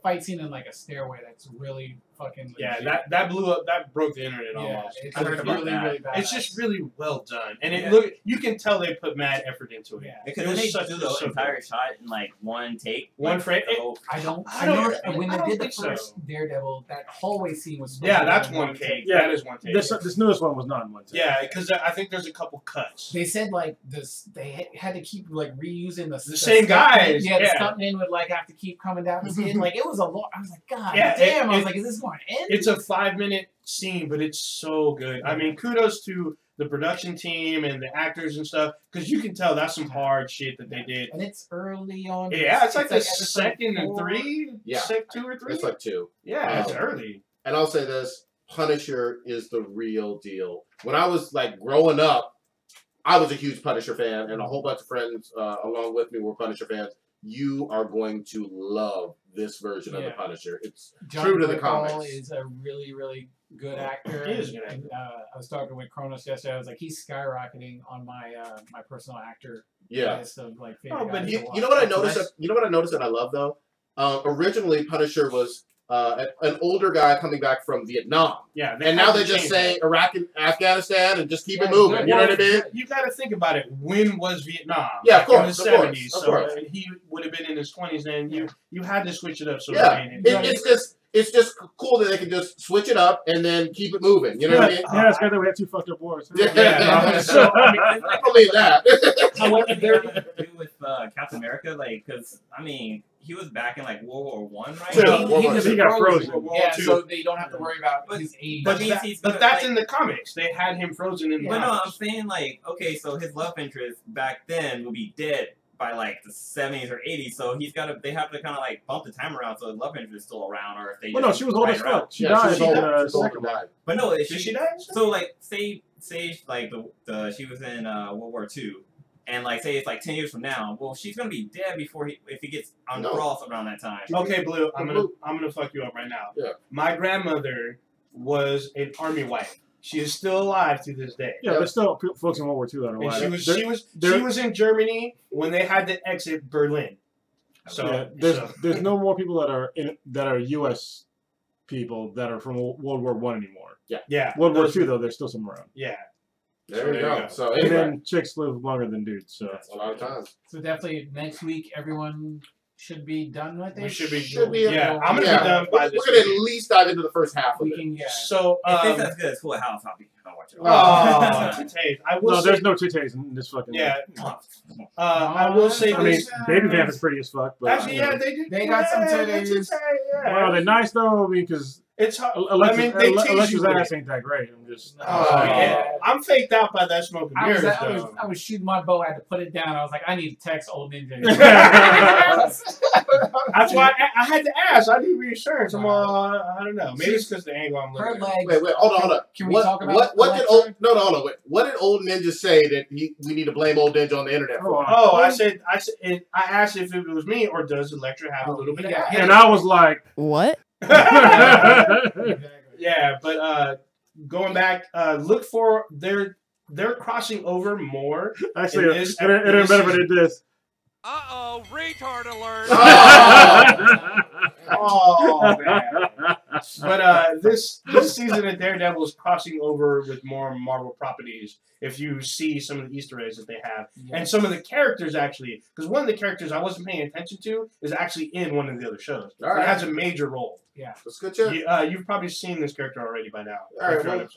fight scene in like a stairway that's really fucking legit. that blew up, that broke the internet almost. It's really bad. It's just really well done, and you can tell they put mad effort into it. Yeah, because they do the entire shot in like one take, one frame. When they did the first Daredevil, that hallway scene was that's one take. Yeah, that is one take. This newest one was not in one take. Yeah, because I think there's a couple cuts. They said like they had to keep like reusing the same guys. Yeah, the stuntman would like have to keep coming down his head. Like it was a lot. I was like, God damn! I was like, is this going to end? It's a 5-minute scene, but it's so good. I mean, kudos to the production team and the actors and stuff, because you can tell that's some hard shit that they did. And it's early on. Yeah, it's like the second and 3. Yeah, 2 or 3. It's like 2. Yeah, it's early. And I'll say this: Punisher is the real deal. When I was like growing up, I was a huge Punisher fan, and a whole bunch of friends along with me were Punisher fans. You are going to love this version of the Punisher. It's true to the comics. Is a really, really good actor. He is a good actor. I was talking with Kronos yesterday. I was like, he's skyrocketing on my my personal actor list of like favorite guys to watch. You know what I noticed? You know what I noticed that I love though. Originally, Punisher was an older guy coming back from Vietnam. Yeah, and now they just say Iraq and Afghanistan and just keep it moving. You know what I mean? You got to think about it. When was Vietnam? Yeah, of course, in the 70s. So he would have been in his 20s then. You had to switch it up. So it's just cool that they can just switch it up and then keep it moving. You know what I mean? Yeah, it's good that we have 2 fucked up wars. So, I mean, I believe that. However, they're going to do with Captain America, like, because I mean, he was back in like World War I, right? He got frozen. So they don't have to worry about his age. But that's in the comics. They had him frozen in the comics. But no, I'm saying like, okay, so his love interest back then will be dead by like the 70s or 80s, so they have to kind of like bump the time around so his love interest is still around, or if they. Well, no, she was old as fuck. She died. Second died. But no, did she die? So like, say like she was in World War II. And like, say it's like 10 years from now. Well, she's gonna be dead before if he gets on the cross around that time. Okay, Blue. I'm gonna fuck you up right now. Yeah. My grandmother was an army wife. She is still alive to this day. Yeah, there's still folks in World War II that are alive. And she was in Germany when they had to exit Berlin. So there's no more people that are U.S. people that are from World War I anymore. Yeah. World War II though, there's still some around. Yeah. There you go. So and then chicks live longer than dudes. So that's a lot of times. So definitely next week, everyone should be done with it. We should be. Yeah, I'm gonna be done by this. We're gonna at least dive into the first half of it. So if it's as good as Full House, I'll watch it. Oh, there's no titties in this fucking. Yeah. I will say. I mean, Baby Vamp is pretty as fuck. But actually, they got some titties. Well, they're nice though because. It's hard. Alexa's ass ain't that great. I'm just. I'm faked out by that smoke and mirrors. I was shooting my bow. I had to put it down. I was like, I need to text old ninja. That's why I had to ask. I need reassurance. I don't know. Maybe it's because the angle I'm looking at. Wait, hold on. Can we talk about what did old? No, hold on. Wait. What did old ninja say that we need to blame old ninja on the internet for? I asked if it was me or does Electra have a little bit of ass? And I was like, what? Yeah, but going back, look for they're crossing over more. Actually, it better did this. Retard alert! Oh man! But this season of Daredevil is crossing over with more Marvel properties. If you see some of the Easter eggs that they have, and some of the characters actually, because one of the characters I wasn't paying attention to is actually in one of the other shows. It has a major role. Yeah, that's good. Shit. You've probably seen this character already by now. All right.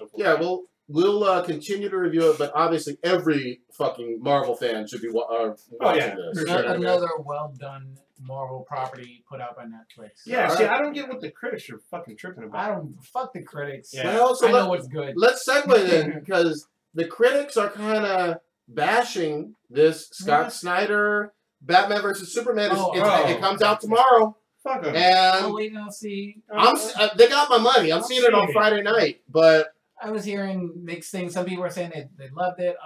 We'll continue to review it, but obviously every fucking Marvel fan should be watching this. Another well done Marvel property put out by Netflix. Yeah, see, I don't get what the critics are fucking tripping about. I don't fuck the critics. Yeah. Well, so I know what's good. Let's segue then, because the critics are kind of bashing this Scott Snyder Batman versus Superman. It comes out tomorrow. Fuck them. And I'll wait and I'll see. They got my money. I'm seeing it on Friday night, but. I was hearing mixed things. Some people were saying they loved it.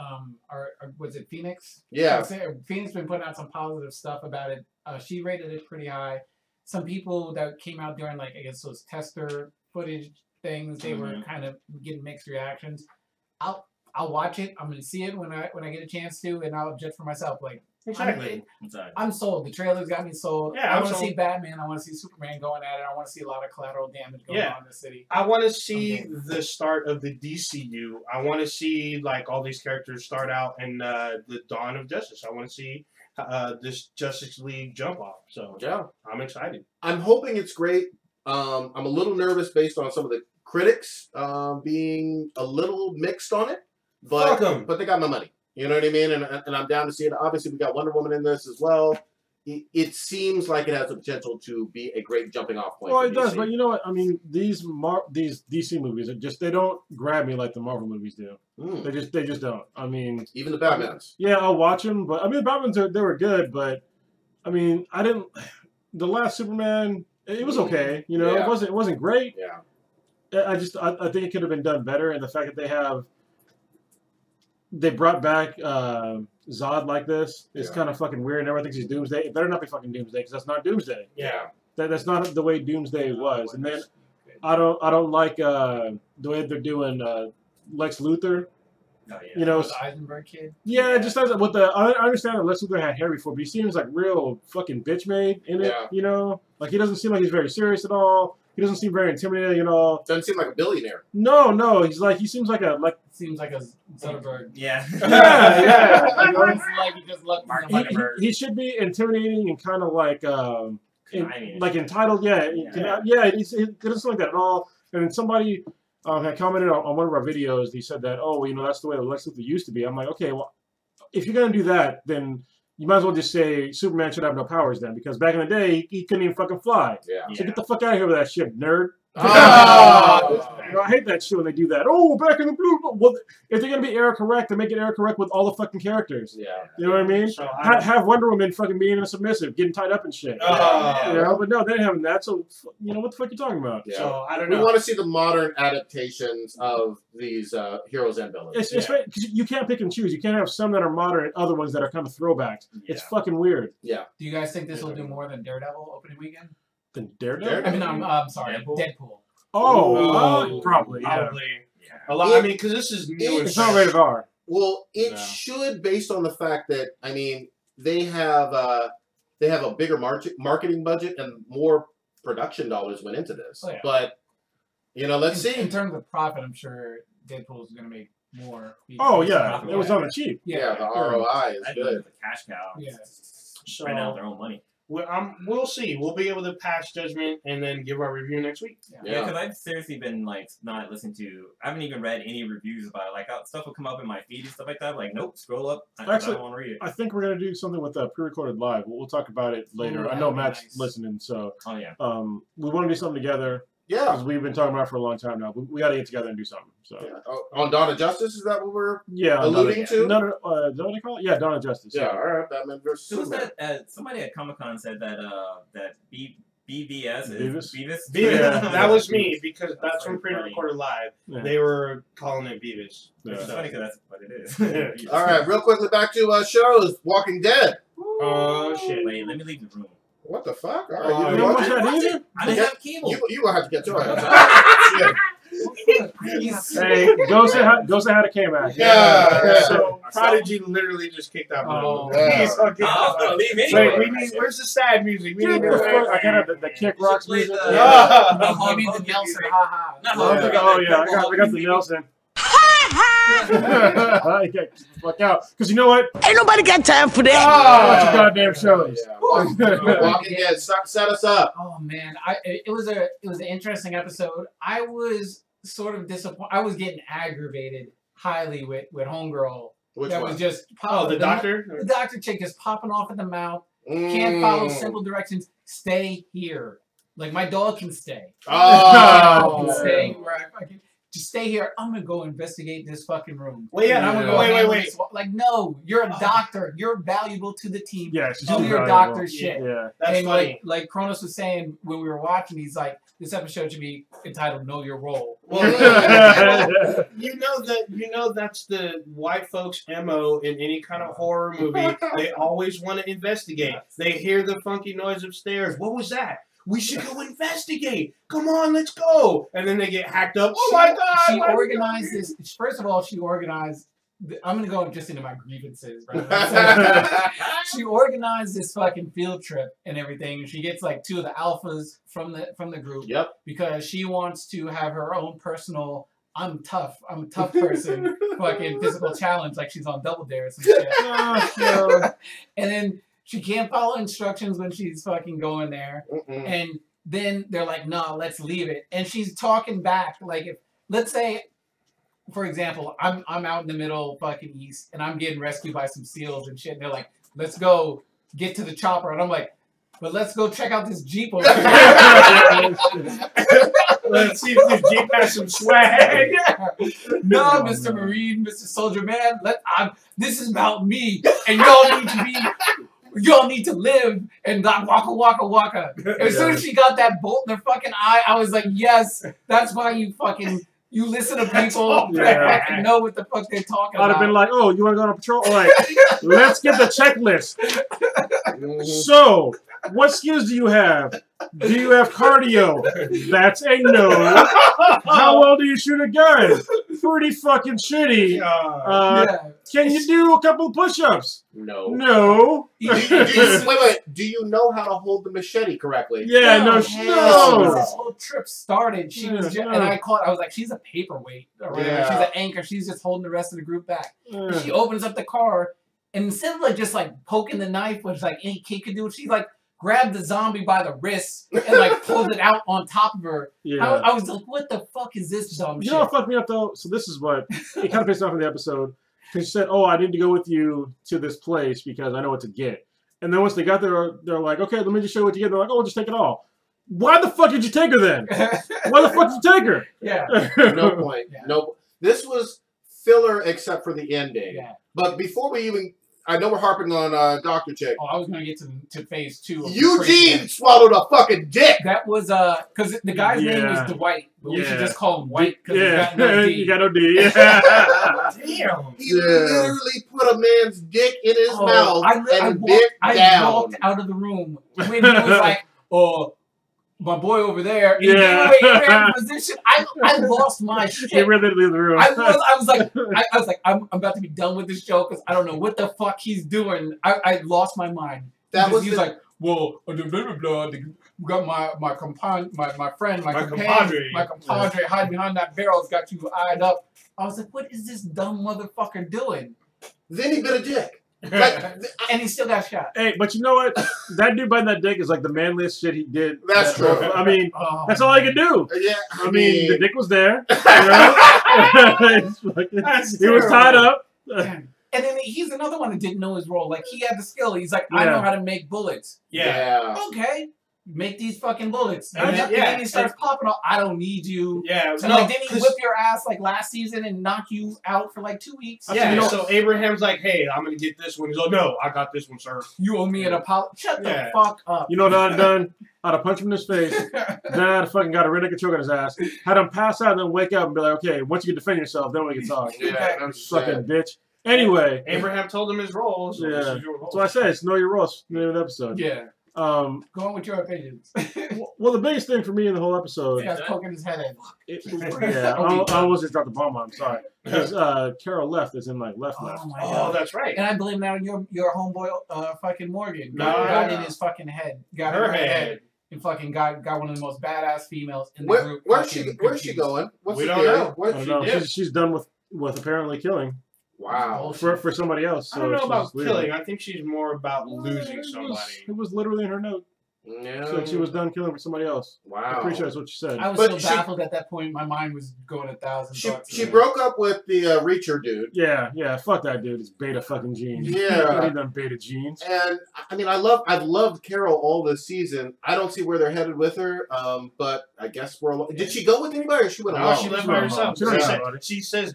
Or was it Phoenix? Yeah. Phoenix been putting out some positive stuff about it. She rated it pretty high. Some people that came out during like I guess those tester footage things, they were kind of getting mixed reactions. I'll watch it. I'm gonna see it when I get a chance to, and I'll judge for myself. Like Exactly. I'm sold. The trailers got me sold. Yeah, I want to see Batman. I want to see Superman going at it. I want to see a lot of collateral damage going on in the city. I want to see the start of the DCU. I want to see like all these characters start out in the dawn of justice. I want to see this Justice League jump off. So yeah, I'm excited. I'm hoping it's great. I'm a little nervous based on some of the critics being a little mixed on it, but they got my money. You know what I mean? And I'm down to see it. Obviously, we got Wonder Woman in this as well. It seems like it has the potential to be a great jumping off point. Well, it does, but you know what? I mean, these DC movies they don't grab me like the Marvel movies do. They just don't. I mean, even the Batmans. Yeah, I'll watch them, but I mean, the Batmans they were good, but I mean, I didn't. The last Superman, it was okay. You know, it wasn't great. Yeah. I think it could have been done better, and the fact that they brought back Zod like this is kind of fucking weird. And everyone thinks he's Doomsday. It better not be fucking Doomsday because that's not Doomsday. Yeah, that's not the way Doomsday was. And then I don't like the way they're doing Lex Luthor. Oh, yeah. You know, the Eisenberg kid. Yeah, it just doesn't. I understand that Lex Luthor had hair before, but he seems like real fucking bitch made in it. Yeah. You know, like he doesn't seem like he's very serious at all. He doesn't seem very intimidating at all. Doesn't seem like a billionaire. No, he seems like a seems like a Zuckerberg. Yeah. Yeah. Like he just looked Mark Zuckerberg. He should be intimidating and kind of like like entitled. Yeah, it doesn't seem like that at all. And then somebody had commented on one of our videos. He said that, oh, well, you know, that's the way the Lex Luthor used to be. I'm like, okay, well, if you're gonna do that, then you might as well just say Superman should have no powers then, because back in the day he couldn't even fucking fly. Yeah. So get the fuck out of here with that shit, nerd. Oh. You know, I hate that shit when they do that. Oh, back in the blue. Well, if they're gonna be error correct, then make it error correct with all the fucking characters. Yeah. You know what I mean? So have Wonder Woman fucking being a submissive, getting tied up and shit. You know, but no, they ain't having that. So you know what the fuck you talking about? Yeah. So I don't know. We want to see the modern adaptations of these heroes and villains. It's because you can't pick and choose. You can't have some that are modern and other ones that are kind of throwbacks. It's fucking weird. Yeah. Do you guys think this will do more than Daredevil opening weekend? Than Daredevil? I mean, I'm sorry, Deadpool. Probably. Yeah. A lot. I mean, because this is new. It's not rated R. Well, it should, based on the fact that they have a bigger marketing budget and more production dollars went into this. Oh, yeah. But you know, let's see. In terms of profit, I'm sure Deadpool is going to make more. Oh yeah, it was on the cheap. Yeah, the ROI is good. The cash cow. Yeah. So, right now, their own money. We'll see. We'll be able to pass judgment and then give our review next week. Yeah, because I've seriously been like not listening to. I haven't even read any reviews about it. Like stuff will come up in my feed and stuff like that. I'm like, nope, scroll up. I don't want to read it. I think we're gonna do something with pre-recorded live. We'll talk about it later. I know Matt's listening, so we want to do something together. Yeah, because we've been talking about it for a long time now. We got to get together and do something. So on Dawn of Justice, is that what we're alluding to? Is that what they call it? Yeah, Dawn of Justice. Yeah, all right. Batman versus Superman. Somebody at Comic-Con said that BVS is Beavis. Yeah, that was me because that's from pre-recorded live. Yeah. They were calling it Beavis. Yeah. It's funny because that's what it is. All right, real quickly back to shows. Walking Dead. Oh shit! Wait, let me leave the room. What the fuck? All right, you don't watch that either? I didn't have cable. You gonna have to get to it. Hey, go say hi to K-Mac. Yeah. So Prodigy literally just kicked out. Where's the sad music? We need I got the kick rocks music. You mean the Nelson? Oh yeah, I got the Nelson. Fuck out, because you know what? Ain't nobody got time for that. Watch your goddamn shows. Walking Dead, set us up. Oh man, it was an interesting episode. I was sort of disappointed. I was getting aggravated highly with Homegirl. Which that one? was just the doctor. The doctor chick just popping off at the mouth. Can't follow simple directions. Stay here. Like my dog can stay. Oh, can stay where I fucking. Just stay here. I'm gonna go investigate this fucking room. Wait, wait. Like, no, you're a doctor. You're valuable to the team. Yeah, do your doctor shit. Yeah, that's and funny. Like Kronos was saying when we were watching, he's like, this episode should be entitled "Know Your Role." Well, you know that's the white folks' MO in any kind of horror movie. They always want to investigate. They hear the funky noise upstairs. What was that? we should go investigate. Come on, let's go. And then they get hacked up. Oh my God. She organized this. First of all, she organized. I'm gonna go just into my grievances, right? She organized this fucking field trip and everything, and she gets like 2 of the alphas from the group. Yep. Because she wants to have her own personal I'm a tough person fucking physical challenge, like she's on Double Dare or some shit. And then she can't follow instructions when she's fucking going there. And then they're like, no, let's leave it. And she's talking back. Like, if, let's say, for example, I'm out in the middle fucking east and I'm getting rescued by some SEALs and shit. And they're like, let's go get to the chopper. And I'm like, but let's go check out this Jeep over here. Let's see if this Jeep has some swag. No, Mr. Marine, Mr. Soldier Man, this is about me. And y'all need to live and not waka. As soon as she got that bolt in her fucking eye, I was like, yes, that's why you listen to people that fucking know what the fuck they're talking about. I'd have been like, oh, you want to go on a patrol? All right, let's get the checklist. So, what skills do you have? Do you have cardio? That's a no. How well do you shoot a gun? Pretty fucking shitty. Can you do a couple of push-ups? No. Wait. Do you know how to hold the machete correctly? Yeah, no. This whole trip started. She was just, and I was like, she's a paperweight. She's an anchor. She's just holding the rest of the group back. She opens up the car, and instead of like poking the knife, which like any kid could do, she like grabbed the zombie by the wrist and like pulled it out on top of her. I was like, what the fuck is this dumb shit? You know what fucked me up though? So this is what it kind of pissed me off in the episode. Because she said, oh, I need to go with you to this place because I know what to get. And then once they got there, they're like, okay, let me just show you what to get. They're like, oh, we'll just take it all. Why the fuck did you take her then? Why the fuck did you take her? No point. No. This was filler except for the ending. But before we even... I know we're harping on Dr. Chick. Oh, I was going to get to phase 2. Eugene swallowed a fucking dick. That was, because the guy's name was Dwight, but we should just call him White because he got no D. You got no D. Damn. He literally put a man's dick in his mouth and bit down. I walked out of the room when he was like, oh, my boy over there. In the position. I lost my shit. He really did leave the room. I was like, I'm about to be done with this show because I don't know what the fuck he's doing. I lost my mind. He's like, well, blah, blah, blah, we got my compadre hiding behind that barrel's got you eyed up. I was like, what is this dumb motherfucker doing? Then he bit a dick. And he still got shot. Hey, but you know what? That dude biting that dick is like the manliest shit he did. That's true. I mean, that's all he could do. Yeah, I mean, the dick was there. You know? He was tied up. And then he's another one that didn't know his role. Like, he had the skill. He's like, I know how to make bullets. Okay. Make these fucking bullets. And then he starts popping off, I don't need you. So didn't he whip your ass like last season and knock you out for like 2 weeks? So Abraham's like, hey, I'm going to get this one. He's like, no, I got this one, sir. You owe me an apology. Shut the fuck up. You know what I'd have done? I'd have punched him in his face. Then I'd have fucking got a redneck choke on his ass. Had him pass out and then wake up and be like, okay, once you can defend yourself, then we can talk. Fucking bitch. Anyway. Abraham told him his role. So this is your role. That's what I said. It's know your role. Name of the episode. Go on with your opinions. Well, the biggest thing for me in the whole episode... Yeah, poking his head in. I almost just dropped the bomb on him. Sorry. Because Carol left is in like left. Oh, my God. That's right. And I blame that on your homeboy fucking Morgan. Got in his fucking head. Got her head. And fucking got one of the most badass females in the group. Where's she going? We don't know. What I don't know. She's done with apparently killing. Wow. For somebody else. So I don't know about killing. I think she's more about losing somebody. It was literally in her note. No. So she was done killing for somebody else. Wow. I'm pretty sure that's what she said. I was so baffled at that point. My mind was going 1,000 thoughts. She broke up with the Reacher dude. Yeah. Fuck that dude. It's beta fucking jeans. Yeah. I need them beta jeans. And I mean, I've loved Carol all this season. I don't see where they're headed with her. But I guess did she go with anybody or she went alone? No, she left by herself. She says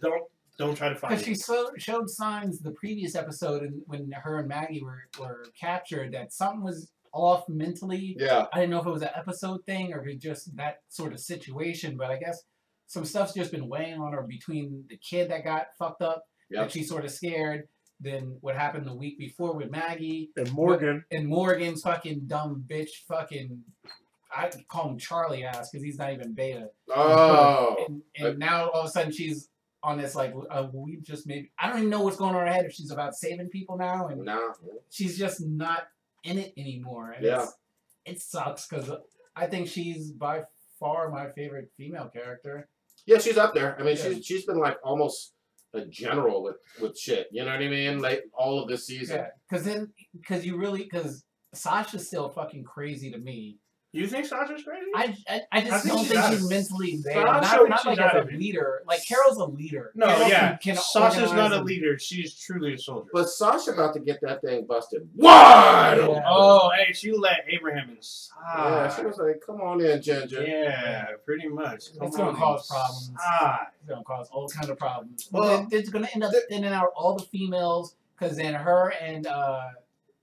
don't try to find it. Because she showed signs the previous episode when her and Maggie were captured that something was off mentally. Yeah. I didn't know if it was an episode thing or if it was just that sort of situation, but I guess some stuff's just been weighing on her between the kid that got fucked up, that she's sort of scared, then what happened the week before with Maggie. And Morgan. And Morgan's fucking dumb bitch fucking I call him Charlie ass because he's not even beta. Oh. And now all of a sudden she's on this like we just maybe I don't even know what's going on in her head if she's about saving people now and she's just not in it anymore. And it sucks because I think she's by far my favorite female character. Yeah, she's up there. I mean, she's been like almost a general with shit. You know what I mean? Like all of this season. Yeah, because Sasha's still fucking crazy to me. You think Sasha's crazy? I just don't think she's mentally there. Not like as a leader. Like Carol's a leader. No, Carol Sasha's not a leader. She's truly a soldier. But Sasha about to get that thing busted wide. Yeah. Oh, hey, she let Abraham inside. Yeah, she was like, "Come on in, Ginger." Yeah, pretty much. It's gonna cause problems. It's gonna cause all kind of problems. Well, it's gonna end up thinning out all the females because then her and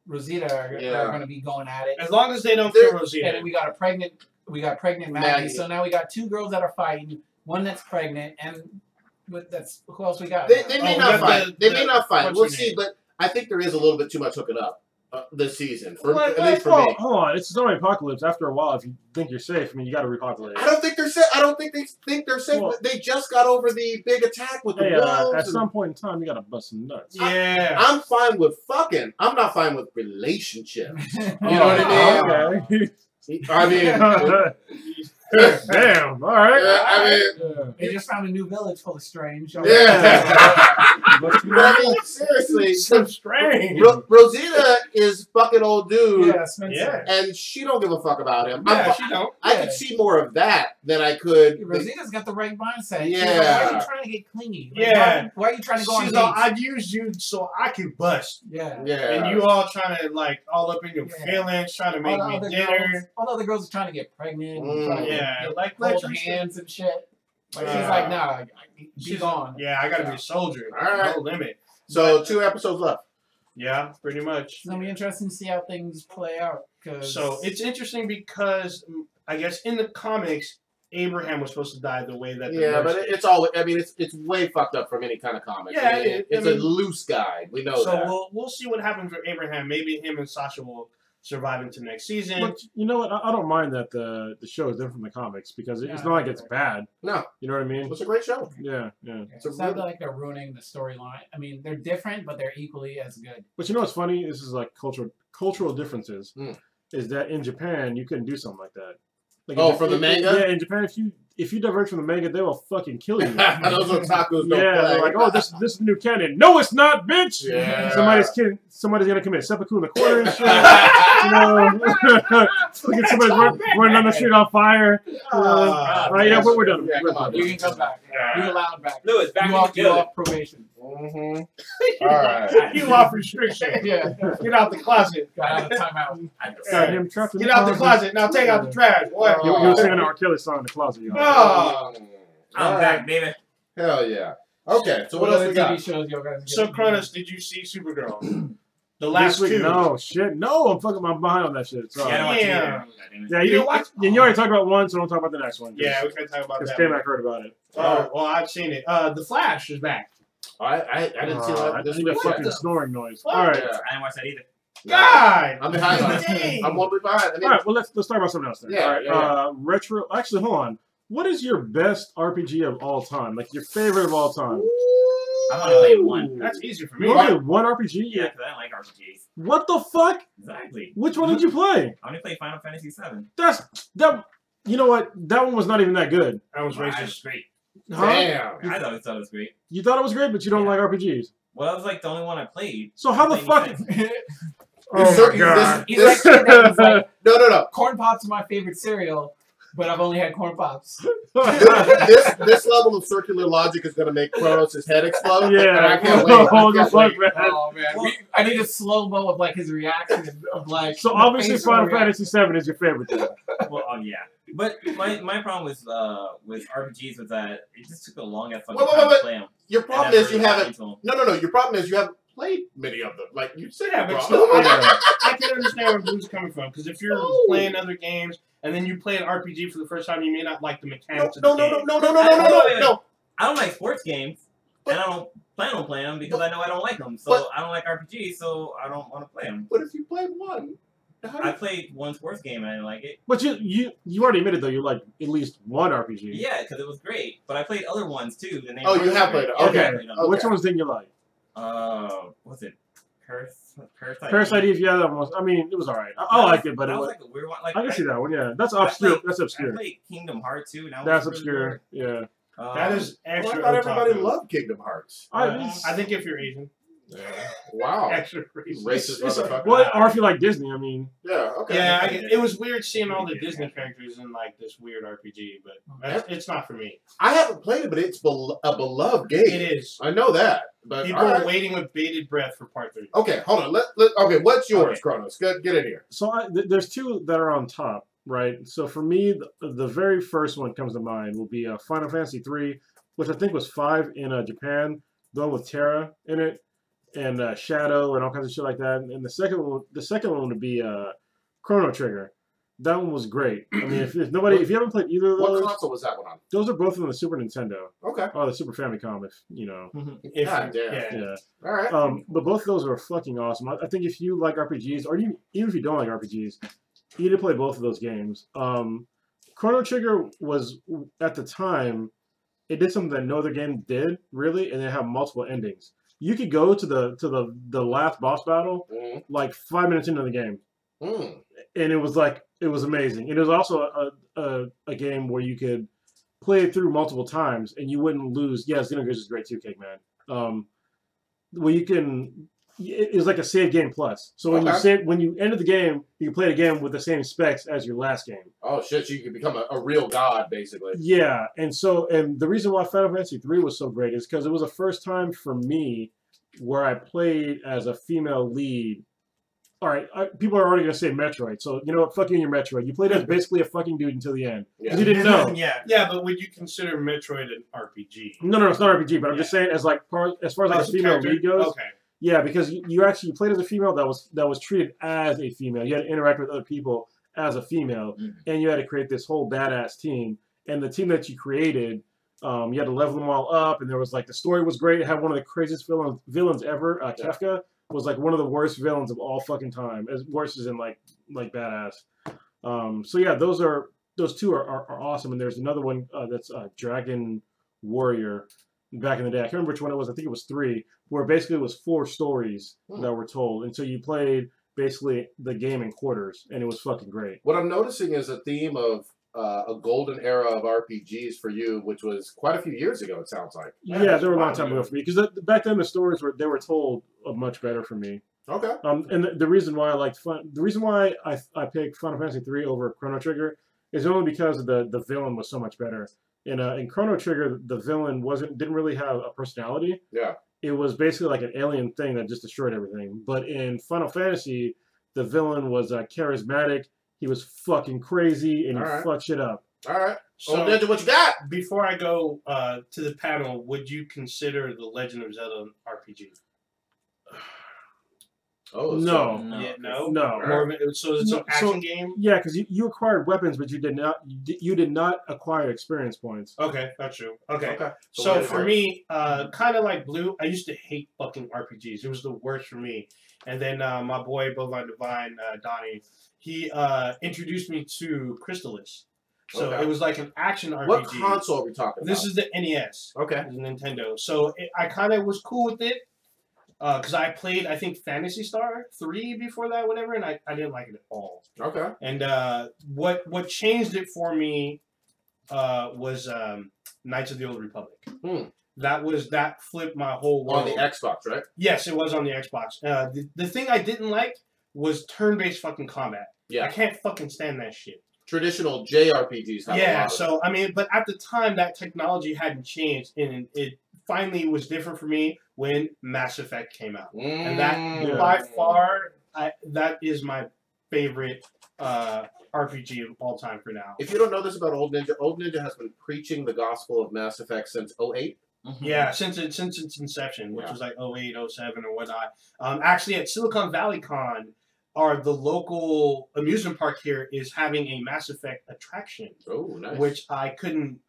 Rosita are going to be going at it. As long as they don't kill Rosita. And we got pregnant Maggie. So now we got 2 girls that are fighting, one that's pregnant, and who else we got? They may not fight. They may not fight. We'll see, but I think there is a little bit too much hooking up this season. At least for me. Hold on, it's zombie apocalypse. After a while, if you think you're safe, I mean, you got to repopulate. I don't think they're safe. I don't think they think they're safe. Well, they just got over the big attack with the wolves. At some point in time, you got to bust some nuts. Yeah, I'm fine with fucking. I'm not fine with relationships. You know what I mean? I mean. Damn. All right. Yeah, I mean, they just found a new village full of strange. I mean, seriously, so strange. Rosita is fucking old dude. Yeah, Spencer. And she don't give a fuck about him. Yeah, she don't. I could see more of that than I could. Rosita's got the right mindset. Yeah. Like, why are you trying to get clingy? Like, yeah. Why are you trying to go on dates? I used you so I could bust. Yeah. Yeah. And you all trying to like all up in your feelings, trying to make me dinner. All the other girls are trying to get pregnant. Yeah. Like hold hands and shit. Like she's like, nah, she's on. Yeah, I gotta be a soldier. All right. No limit. So 2 episodes left. Yeah, pretty much. It's gonna be interesting to see how things play out. So it's interesting because I guess in the comics, Abraham was supposed to die the way that. But it's all. I mean, it's way fucked up from any kind of comic. Yeah, I mean, it's a loose guy. We know that. So we'll see what happens with Abraham. Maybe him and Sasha will survive into next season. But you know what? I don't mind that the show is different from the comics because it's not like it's bad. No. You know what I mean? It's a great show. Yeah. It's not like they're ruining the storyline. I mean, they're different, but they're equally as good. But you know what's funny? This is like cultural differences. Is that in Japan you couldn't do something like that? Like from the manga? Yeah, in Japan, if you diverge from the manga, they will fucking kill you. Those otakus don't play. They're like, oh, this is the new canon. No, it's not, bitch. Yeah. Somebody's gonna commit seppuku in the corner and shit. Fucking somebody's running down the street on fire. We're done. Yeah, come on. You can come back. You're allowed back. Lewis, back you off probation. All right. You off restriction. Yeah. Get out the closet. Got out of timeout. Get out the closet. Now take out the trash. What? You were singing an R. Kelly song in the closet. I'm back, baby. Hell yeah. Okay, so what else we got? TV shows you guys so, Cronus, did you see Supergirl? The last week, 2? No, shit. No, I'm fucking behind on that shit. Sorry. Yeah, you already talked about one, so don't talk about the next one. Yeah, we can talk about that. Because K-Mac heard about it. Oh, well, I've seen it. The Flash is back. I didn't see that. I need a fucking snoring noise. What? All right. I didn't watch that either. God! I'm behind on it. I'm 1 week behind. All right, well, let's talk about something else then. Yeah, all right. Retro. Actually, hold on. What is your best RPG of all time? Like, your favorite of all time? I'm only playing one. That's easy for me. You only played one RPG? Yeah, because I don't like RPGs. What the fuck? Exactly. Which one did you play? I only played Final Fantasy VII. You know what? That one was not even that good. That was It was racist. great. Huh? Damn. I thought it was great. You thought it was great, but you don't like RPGs. Well, that was like the only one I played. So how the fuck? Oh my god! He's like, No. Corn Pops are my favorite cereal, but I've only had Corn Pops. this level of circular logic is going to make Kronos' head explode. Yeah, and I can't wait. Oh man, I need a slow mo of like his reaction of like. So obviously, Final Fantasy VII is your favorite. Then. Well, yeah. But my problem with RPGs was that it just took a long ass fucking Wait. time to play them. Your problem is you haven't. No. Your problem is you haven't played many of them. Like you said, but still, I can understand where Blue's coming from because if you're playing other games and then you play an RPG for the first time, you may not like the mechanics. No. I don't like sports games, and I don't plan on playing them because I know I don't like them. So I don't like RPGs, so I don't want to play them. But if you played one I played one sports game and I didn't like it. But you already admitted though you like at least one RPG. Yeah, because it was great. But I played other ones too. And Oh, you have played it. Okay. Which ones didn't you like? What's it? Parasite. Parasite Eve, yeah, that was. I mean, it was alright. I liked it, but it was like a weird one. Like, I can see that one. Yeah, that's obscure. That's obscure. I played Kingdom Hearts too. That's obscure. Yeah. That is extra. I thought everybody loved Kingdom Hearts. I think if you're Asian. Yeah. Wow. Extra racist. Racist motherfucker. Well, or if you like Disney, I mean. Yeah. Okay. Yeah, it was weird seeing all the Disney characters in like this weird RPG, but it's not for me. I haven't played it, but it's a beloved game. It is. I know that, but people are waiting with bated breath for part 3. Okay, hold on. Okay, what's yours, Kronos? Get in here. So there's two that are on top, right? So for me, the very first one comes to mind will be Final Fantasy 3, which I think was 5 in Japan, the one with Terra in it. And Shadow and all kinds of shit like that. And the second one would be Chrono Trigger. That one was great. I mean, if you haven't played either of those, what console was that one on? Those are both on the Super Nintendo. Okay. Or the Super Famicom, if you know. Yeah. All right. But both of those are fucking awesome. I think if you like RPGs, or even if you don't like RPGs, you need to play both of those games. Chrono Trigger was at the time, it did something that no other game did really, and it had multiple endings. You could go to the last boss battle like 5 minutes into the game, and it was amazing. It was also a game where you could play it through multiple times and you wouldn't lose. Yeah, Xenogears is great too, Cake Man. Where you can, it was like a save game plus. So when you ended the game, you can play it again with the same specs as your last game. Oh shit! So you can become a real god, basically. Yeah, and the reason why Final Fantasy 3 was so great is because it was the first time for me where I played as a female lead. All right, people are already gonna say Metroid, so you know what? Fuck you and your Metroid. You played as basically a fucking dude until the end. Yeah. You didn't know. Yeah, but would you consider Metroid an RPG? No, it's not RPG. But I'm just saying, as far as like a female lead goes. Okay. Yeah, because you actually played as a female that was treated as a female. You had to interact with other people as a female, and you had to create this whole badass team. And the team that you created, you had to level them all up, and there was like the story was great. It had one of the craziest villains ever. Kefka was like one of the worst villains of all fucking time, as worse as in like badass. So yeah, those two are awesome. And there's another one that's Dragon Warrior. Back in the day, I can't remember which one it was. I think it was 3, where basically it was 4 stories that were told, and so you played basically the game in quarters, and it was fucking great. What I'm noticing is a theme of a golden era of RPGs for you, which was quite a few years ago. It sounds like. Yeah, they were a long time ago for me because back then the stories were told much better for me. Okay. And the reason why I picked Final Fantasy 3 over Chrono Trigger is only because the villain was so much better. In Chrono Trigger, the villain didn't really have a personality. Yeah. It was basically like an alien thing that just destroyed everything. But in Final Fantasy, the villain was charismatic. He was fucking crazy, and he fucked shit up. All right. So, Ninja, what you got? Before I go to the panel, would you consider The Legend of Zelda an RPG? Oh, no. No. More of it, so it's an action game? Yeah, because you acquired weapons, but you did not acquire experience points. Okay, that's true. Okay. So for me, kind of like Blue, I used to hate fucking RPGs. It was the worst for me. And then my boy Bovine Divine, Donnie, he introduced me to Crystalis. So it was like an action RPG. What console are we talking about? This is the NES. Okay. The Nintendo. So I kind of was cool with it. Because I played, I think, Phantasy Star 3 before that, whatever, and I didn't like it at all. Okay. And what changed it for me was Knights of the Old Republic. That flipped my whole world. On the Xbox, right? Yes, it was on the Xbox. The thing I didn't like was turn-based fucking combat. Yeah. I can't fucking stand that shit. Traditional JRPGs have a lot of so, I mean, but at the time, that technology hadn't changed, and it finally was different for me when Mass Effect came out. And that, by far, that is my favorite RPG of all time for now. If you don't know this about Old Ninja has been preaching the gospel of Mass Effect since 2008. Yeah, since its inception, which was like 08, 07 or whatnot. Actually, at Silicon Valley Con, are the local amusement park here is having a Mass Effect attraction. Oh, nice. Which I couldn't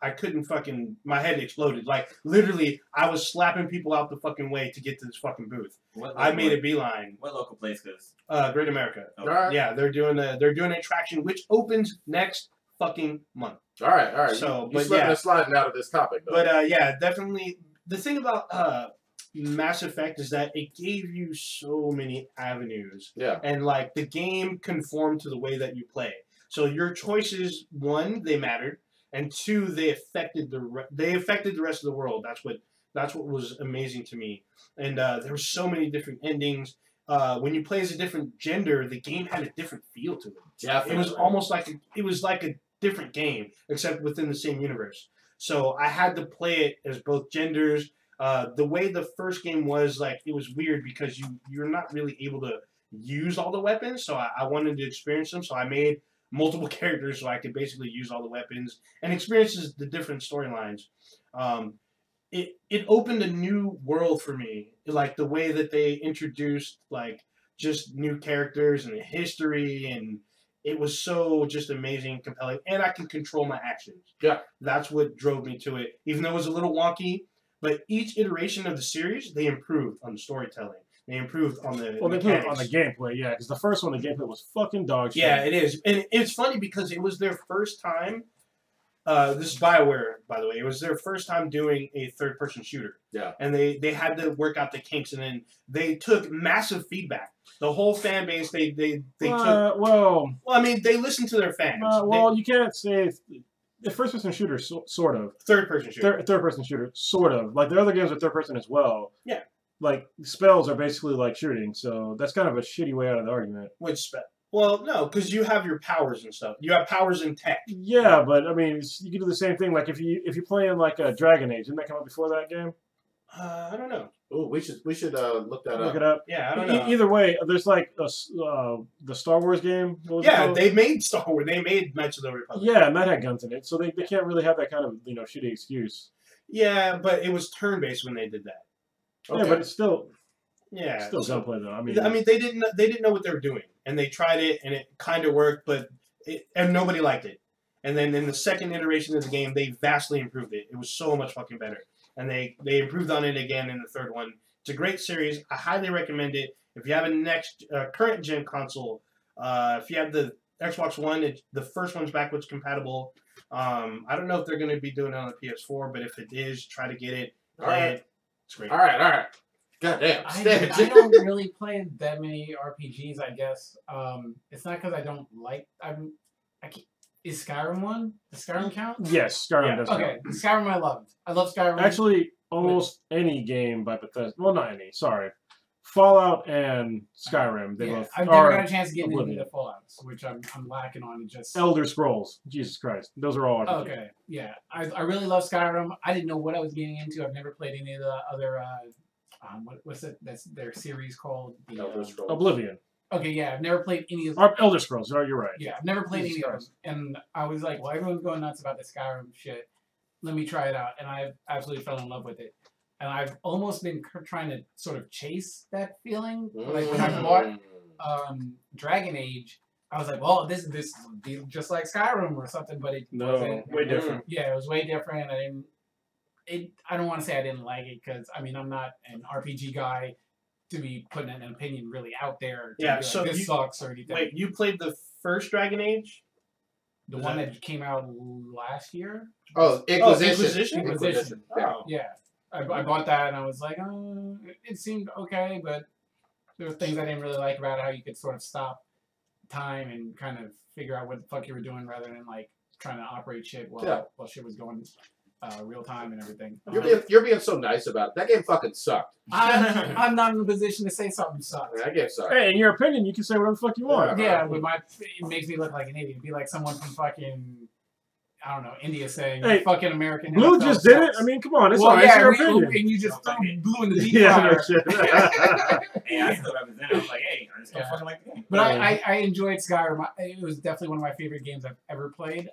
fucking, my head exploded. Like, literally, I was slapping people out the fucking way to get to this fucking booth. I made a beeline. What local place? Cause Great America. Okay. All right. Yeah, they're doing an attraction which opens next fucking month. All right. So, you but slipping yeah. and sliding out of this topic, though. But yeah, definitely. The thing about Mass Effect is that it gave you so many avenues. Yeah. And like the game conformed to the way that you play. So your choices, one, they mattered, and two, they affected the rest of the world. That's what was amazing to me. And there were so many different endings. When you play as a different gender, the game had a different feel to it. Definitely. It was almost like a different game, except within the same universe. So I had to play it as both genders. The way the first game was, like, it was weird because you're not really able to use all the weapons. So I wanted to experience them. So I made multiple characters so I could basically use all the weapons and experiences the different storylines. It opened a new world for me, like the way that they introduced like just new characters and history, and it was so just amazing and compelling, and I can control my actions. Yeah. That's what drove me to it, even though it was a little wonky, but each iteration of the series, they improved on the storytelling. They improved on the they improved on the gameplay, yeah, because the first one, the gameplay was fucking dog shit. Yeah, it is. And it's funny because it was their first time. This is BioWare, by the way. It was their first time doing a third-person shooter. Yeah. And they had to work out the kinks, and then they took massive feedback. The whole fan base, they took. Well, I mean, they listened to their fans. You can't say the first-person shooter, sort of. Third-person shooter. Third-person shooter, sort of. Like the other games are third-person as well. Yeah. Like spells are basically like shooting, so that's kind of a shitty way out of the argument. Which spell? Well, no, because you have your powers and stuff. You have powers in tech. Yeah, but I mean, you can do the same thing. Like if you're playing like a Dragon Age, didn't that come out before that game? I don't know. Oh, we should look that up. Look it up. Yeah, I don't know. Either way, there's like the Star Wars game. Yeah, they made Star Wars. They made Knights of the Republic. Yeah, and that had guns in it, so they can't really have that kind of shitty excuse. Yeah, but it was turn-based when they did that. Okay. Yeah, but it's still. Yeah, still gunplay though. I mean, they didn't know what they were doing, and they tried it, and it kind of worked, and nobody liked it. And then in the second iteration of the game, they vastly improved it. It was so much fucking better, and they improved on it again in the third one. It's a great series. I highly recommend it. If you have a current gen console, if you have the Xbox One, the first one's backwards compatible. I don't know if they're going to be doing it on the PS4, but if it is, try to get it. Play it. It's great. All right. God damn. I don't really play that many RPGs, I guess. It's not because I don't like. Is Skyrim one? Does Skyrim count? Yes, Skyrim does count. Okay, Skyrim I loved. I love Skyrim. Actually, almost any game by Bethesda. Well, not any. Sorry. Fallout and Skyrim. They both I've never got a chance to get into the Fallouts, which I'm lacking on. And just Elder Scrolls. Jesus Christ. Those are all RPGs. Okay, yeah. I really love Skyrim. I didn't know what I was getting into. I've never played any of the other... what's it? That's their series called? Elder Scrolls. Oblivion. Okay, yeah, I've never played any of them. Elder Scrolls. Oh, you're right. Yeah, I've never played any of them. And I was like, well, everyone's going nuts about the Skyrim shit. Let me try it out. And I absolutely fell in love with it. And I've almost been trying to sort of chase that feeling. Like when I bought Dragon Age, I was like, well, this would be just like Skyrim or something, but it wasn't. Way different. Yeah, it was way different. I don't want to say I didn't like it because, I mean, I'm not an RPG guy to be putting an opinion really out there. Yeah, so this sucks or anything. Wait, you played the first Dragon Age? The one that came out last year? Oh, Inquisition. Inquisition. Oh. Yeah. I bought that and I was like, it seemed okay, but there were things I didn't really like about how you could sort of stop time and kind of figure out what the fuck you were doing rather than like trying to operate shit while shit was going real time and everything. You're being so nice about it. That game fucking sucked. I'm not in a position to say something sucks. That game sucked. Hey, in your opinion, you can say whatever the fuck you want. Yeah, but it makes me look like an idiot. It'd be like someone from fucking, I don't know, India saying, hey, fucking American. Blue just did it. I mean, come on. It's your opinion. And you just threw Blue in the deep Yeah, fryer. no shit. Hey, I still represent. I was like, hey, I just don't fucking like the game. But I enjoyed Skyrim. It was definitely one of my favorite games I've ever played.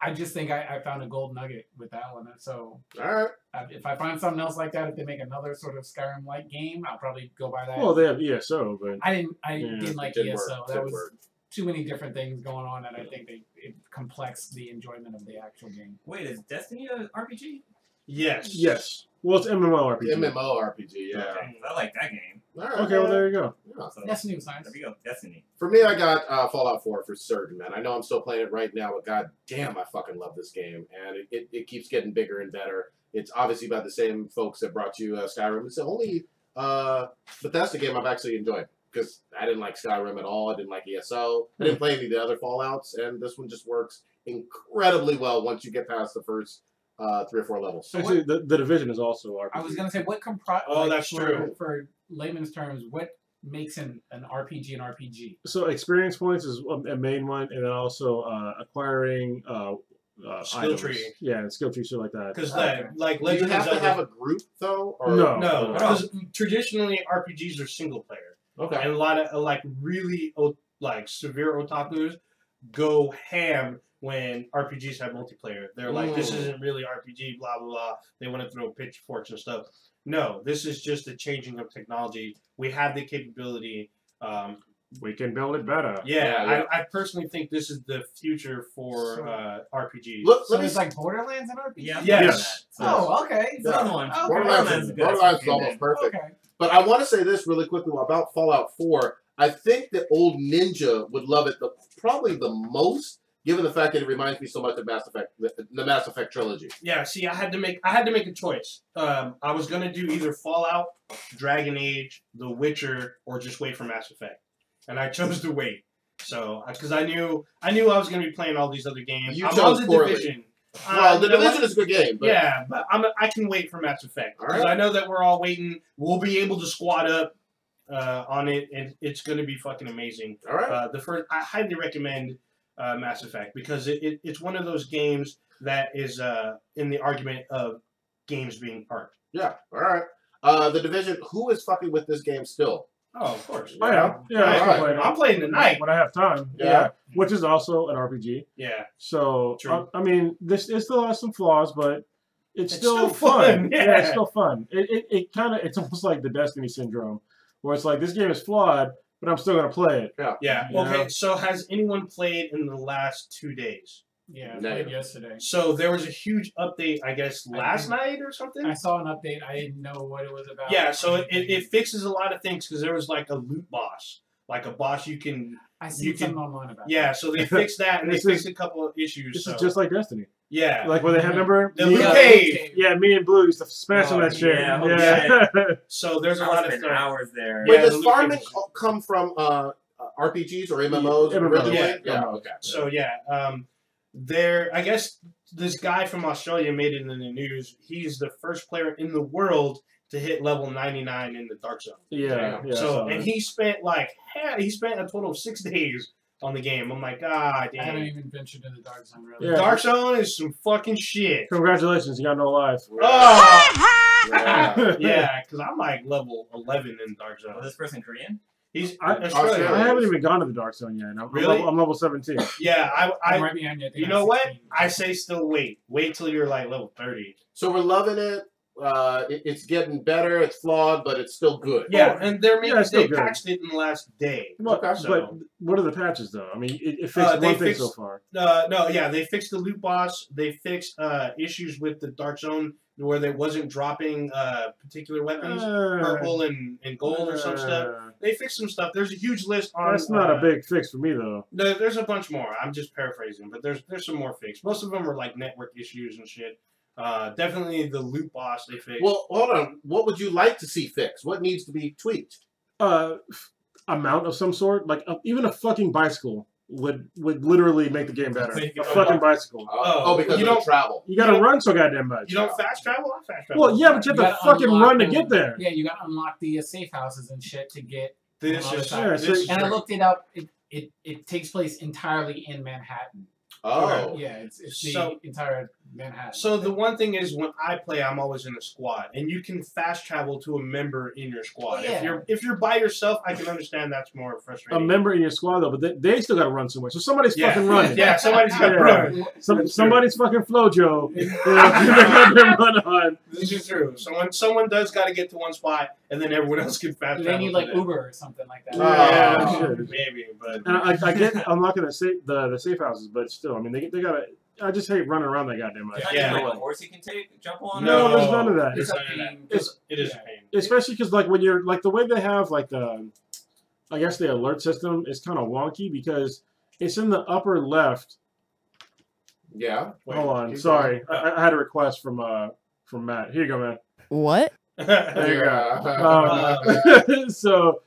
I just think I found a gold nugget with that one. So All right. if I find something else like that, if they make another sort of Skyrim-like game, I'll probably go by that. Well, they have ESO, but I didn't like Didn't ESO. work, That didn't was work. too many different things going on, and I think it complex the enjoyment of the actual game. Wait, is Destiny an RPG? Yes. yes. Well, it's MMORPG. MMORPG, yeah. Okay, I like that game. All right. Okay, well there you go. Yeah. So, Destiny was nice. there we go. Destiny. For me, I got Fallout 4 for certain, man. I know I'm still playing it right now, but god damn, I fucking love this game. And it keeps getting bigger and better. It's obviously by the same folks that brought you Skyrim. It's the only Bethesda game I've actually enjoyed. Because I didn't like Skyrim at all. I didn't like ESO. I didn't play any of the other Fallouts. And this one just works incredibly well once you get past the first 3 or 4 levels. So Actually, the Division is also RPG. I was gonna say what comprise. Oh, that's true. For layman's terms, what makes an RPG an RPG? So experience points is a main one, and then also acquiring Skill items. tree. Yeah, and skill tree, shit like that. Because Okay. like Do you Legend of have to Zelda. have a group, though? Or? No, because traditionally RPGs are single player, Okay. and a lot of like really like severe otakus go ham when RPGs have multiplayer. They're like, this isn't really RPG, blah blah blah. They want to throw pitchforks and stuff. No, this is just a changing of technology. We have the capability. We can build it better. Yeah. I personally think this is the future for RPGs. Let So me it's like Borderlands and RPG. Yeah. Yes. Oh, okay. It's another one. Okay. Borderlands is good. Borderlands is almost perfect. Okay. But I want to say this really quickly about Fallout 4. I think that old Ninja would love it probably the most, given the fact that it reminds me so much of Mass Effect, the Mass Effect trilogy. Yeah, see, I had to make a choice. I was gonna do either Fallout, Dragon Age, The Witcher, or just wait for Mass Effect, and I chose to wait. So, because I knew I was gonna be playing all these other games. You I'm chose on the poorly. Division. Well, the you know Division what? is a good game. But Yeah, but I can wait for Mass Effect because Alright. I know that we're all waiting. We'll be able to squad up on it, and it's gonna be fucking amazing. All right. I highly recommend Mass Effect because it's one of those games that is in the argument of games being art. Yeah. All right. The Division. Who is fucking with this game still? Oh, of course. I am. Yeah, Alright. I can play it. I'm playing tonight. when I have time. Yeah. Which is also an RPG. Yeah. So True. I mean, it still has some flaws, but it's still still fun. Yeah. it's still fun. It kind of it's almost like the Destiny syndrome, where it's like this game is flawed, but I'm still gonna play it. Yeah. You Okay. know? So has anyone played in the last 2 days? Yeah, I No. played yesterday. So there was a huge update, I guess, I last didn't- night or something. I saw an update. I didn't know what it was about. Yeah. So it fixes a lot of things because there was like a loot boss, like a boss you can. I you see can- something online about. Yeah. So they fixed that and they This fixed is- a couple of issues. This so is just like Destiny. yeah. Like when they have remember The me, loot that. cave. yeah, me and Blue used to smash on Oh, that shit. yeah, Yeah. So there's a I lot of spent stuff. hours there. Yeah, Wait, the does loot farming cave come from RPGs or MMOs MMOs. originally? Yeah. Okay. So yeah, I guess this guy from Australia made it in the news. He's the first player in the world to hit level 99 in the Dark Zone. Yeah. So and that. he spent a total of 6 days on the game. I'm like, God I haven't damn. even ventured into Dark Zone really. Yeah. Dark Zone is some fucking shit. Congratulations, you got no life. Oh Yeah. yeah, because I'm like level 11 in Dark Zone. Was this person Korean? He's I Australian. I haven't even gone to the Dark Zone yet. Really? I'm level 17. Yeah, I'm I right behind you. I think you I'm know what? 16. I say still wait. Wait till you're like level 30. So we're loving it. It's getting better. It's flawed, but it's still good. Yeah, and they're making, Yeah, it's still they good. patched it in the last day. But, Okay. but what are the patches though? I mean, it fixed They one thing fixed- so far. No, yeah, they fixed the loot boss. They fixed issues with the Dark Zone where they wasn't dropping particular weapons, purple and gold or some stuff. They fixed some stuff. There's a huge list on. That's not a big fix for me though. There's a bunch more. I'm just paraphrasing, but there's some more fixed. Most of them are like network issues and shit. Definitely the loot boss they fixed. Well, hold on. What would you like to see fixed? What needs to be tweaked? Amount of some sort, like even a fucking bicycle would literally make the game better. So you can- A fucking bicycle. Because you of the don't- travel. You gotta run so goddamn much. you don't fast travel? I fast travel. Well, yeah, but you have You to gotta fucking unlock run to them. get there. Yeah, you got to unlock the safe houses and shit to get. This all the is, time. Yeah, this so- is And I true. looked it up. It takes place entirely in Manhattan. Oh. Yeah, it's the So- entire Manhattan. So the one thing is, when I play, I'm always in a squad, and you can fast travel to a member in your squad. Yeah. If you're by yourself, I can understand that's more frustrating. A member in your squad though, but they still got to run somewhere. So somebody's fucking running. Yeah, somebody's got to Yeah. run. Somebody's fucking Flojo. They got their run on. This is true. Someone does got to get to one spot, and then everyone else can fast They travel. need like to them. Uber or something like that. Yeah, maybe, but And I get unlocking the safe houses, but still, I mean, they gotta. I just hate running around that goddamn much. Yeah. Yeah. Like a horse you can jump on? No, there's none of that. It's a none of that. pain. It is a pain. Especially because like when you're like the way they have like the, I guess the alert system is kind of wonky because it's in the upper left. Yeah. Hold on, keep sorry, I had a request from Matt. Here you go, man. What? There you Yeah. go. So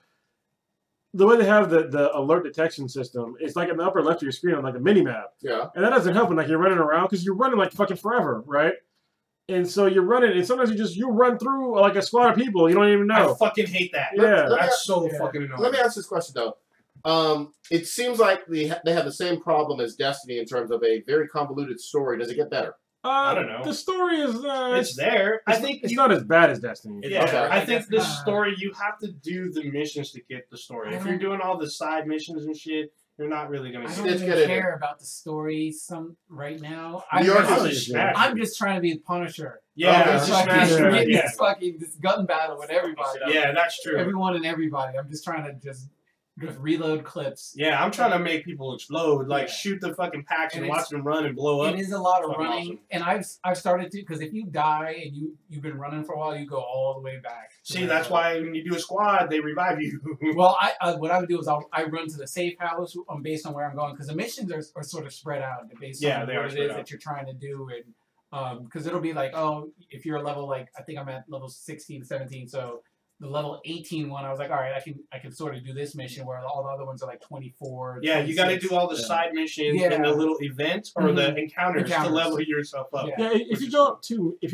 the way they have the alert detection system, it's like in the upper left of your screen on like a mini map, Yeah. and that doesn't help when like you're running around because you're running like fucking forever, right? And so you're running, and sometimes you run through like a squad of people you don't even know. I fucking hate that. Yeah. That's so fucking annoying. Let me ask this question though. It seems like they have the same problem as Destiny in terms of a very convoluted story. Does it get better? I don't know. The story is It's there. I think it's not as bad as Destiny. Yeah, Okay. I think the That's- story, you have to do the missions to get the story. If you're doing all the side missions and shit, you're not really gonna I get don't Let's even get it care about the story right now. New York I'm, is just, smash. I'm just trying to be the Punisher. Yeah, Okay. it's Just just fucking smash it. get yeah. this fucking this gun battle with everybody. Yeah, that's true. Everyone and everybody. I'm just trying to just reload clips. Yeah, I'm trying to make people explode, like Yeah. shoot the fucking packs and And watch them run and blow up. It is a lot of Fucking running, awesome. and I've started to, because if you die and you've been running for a while, you go all the way back. See, that's why when you do a squad, they revive you. Well, what I would do is I run to the safe house based on where I'm going, because the missions are sort of spread out based Yeah, on they what are it spread is out. that you're trying to do, and because it'll be like, oh, if you're a level, like I think I'm at level 16, 17, so the level 18 one, I was like, all right, I can sort of do this mission where all the other ones are like 24. Yeah, you got to 26. do all the Yeah. side missions Yeah. and the little events or the encounters to Encounters. level yourself up. Yeah. Yeah, if you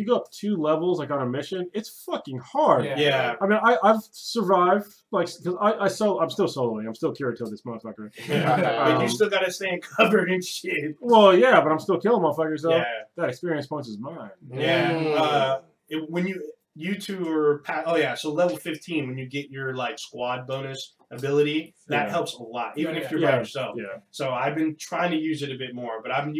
go up two levels like on a mission, it's fucking hard. Yeah. Yeah. I mean, I've survived like because I'm still soloing. I'm still Kirito, this motherfucker. But you still got to stay in cover and shit. Well, yeah, but I'm still killing motherfuckers. So Yeah. that experience points is mine. Yeah. When you two are so level 15 when you get your like squad bonus ability, that Yeah. helps a lot, even if you're Yeah. by yourself. Yeah. So I've been trying to use it a bit more, but I'm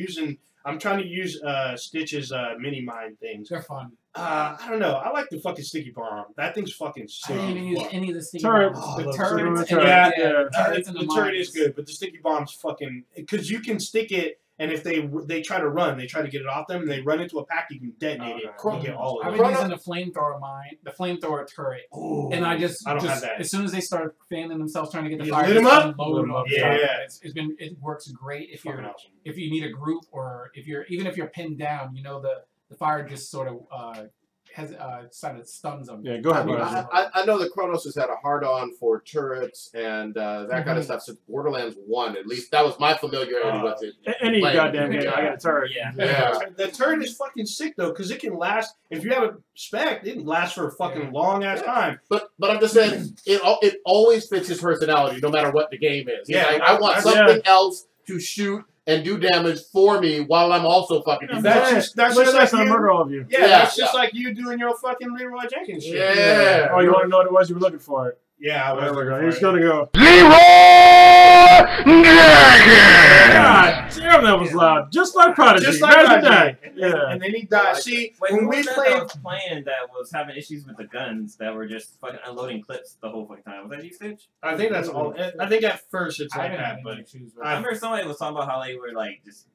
trying to use Stitch's mini mine things. They're fun. I don't know. I like the fucking sticky bomb. That thing's fucking I sick. didn't even use Fuck. any of the sticky Turrets. bombs. Oh, I The love turrets. turrets. Yeah. The turrets and The turret is mines. good, but the sticky bomb's fucking because you can stick it. And if they try to run, they try to get it off them, and they run into a pack, you can detonate it. Cool. And get all of I've it. been using the flamethrower the flamethrower turret, Ooh. and I just don't have that. as soon as they start fanning themselves trying to get the You fire, lit 'em just up? unload 'em up. Yeah. It works great if Fucking you're awesome. if you need a group or if you're pinned down, the fire just sort of has sort of stuns them. Yeah, go ahead. I mean, Ryan. I know that Kronos has had a hard-on for turrets and that kind of Mhm. stuff since Borderlands 1. At least that was my familiarity with it. Any Playing. goddamn game, I got a turret. Yeah. Yeah. The turret is fucking sick though, because it can last. If you have a spec, it can last for a fucking long ass time. But I'm just saying, it always fits his personality, no matter what the game is. He's Yeah, like, I want that's- something else to shoot and do damage for me while I'm also fucking. Yeah, That's yeah. just that's Look just at like that, I you. murder all of you. Yeah, Yeah, that's just yeah. like you doing your fucking Leroy Jenkins shit. Yeah. Oh, you want to know what it was you were looking for? Yeah, I was There we looking go. for He's it. gonna go. Leroy Jenkins! God damn, that was loud. Just like Prodigy. Just like Imagine that. that. Yeah. And then he died. like See, Wait, when who we was that played, that was playing that was having issues with the guns that were just fucking unloading clips the whole fucking time? Was that you, Stitch? I think that's all. I think at first it's I like haven't had that, any but issues with I it. remember somebody was talking about how they were like just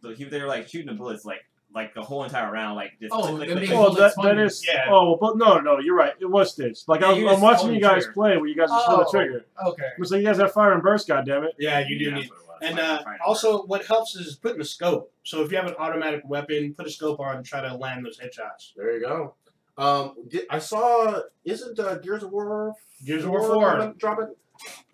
they were like shooting the bullets like the whole entire round, like just Oh, click, them click, being click. Well, bullets that funny. is. Yeah. Oh, but no, you're right. It was Stitch. Like Yeah, you I'm just watching hold you the guys trigger. play where you guys just pull the trigger. Okay. So you guys have fire and burst. Goddammit. yeah, you do Yeah, need. that's what it was. And Like, fire also, what helps is putting a scope. So if you have an automatic weapon, put a scope on and try to land those headshots. There you go. I saw. Isn't Gears of War? Gears of War 4. dropping?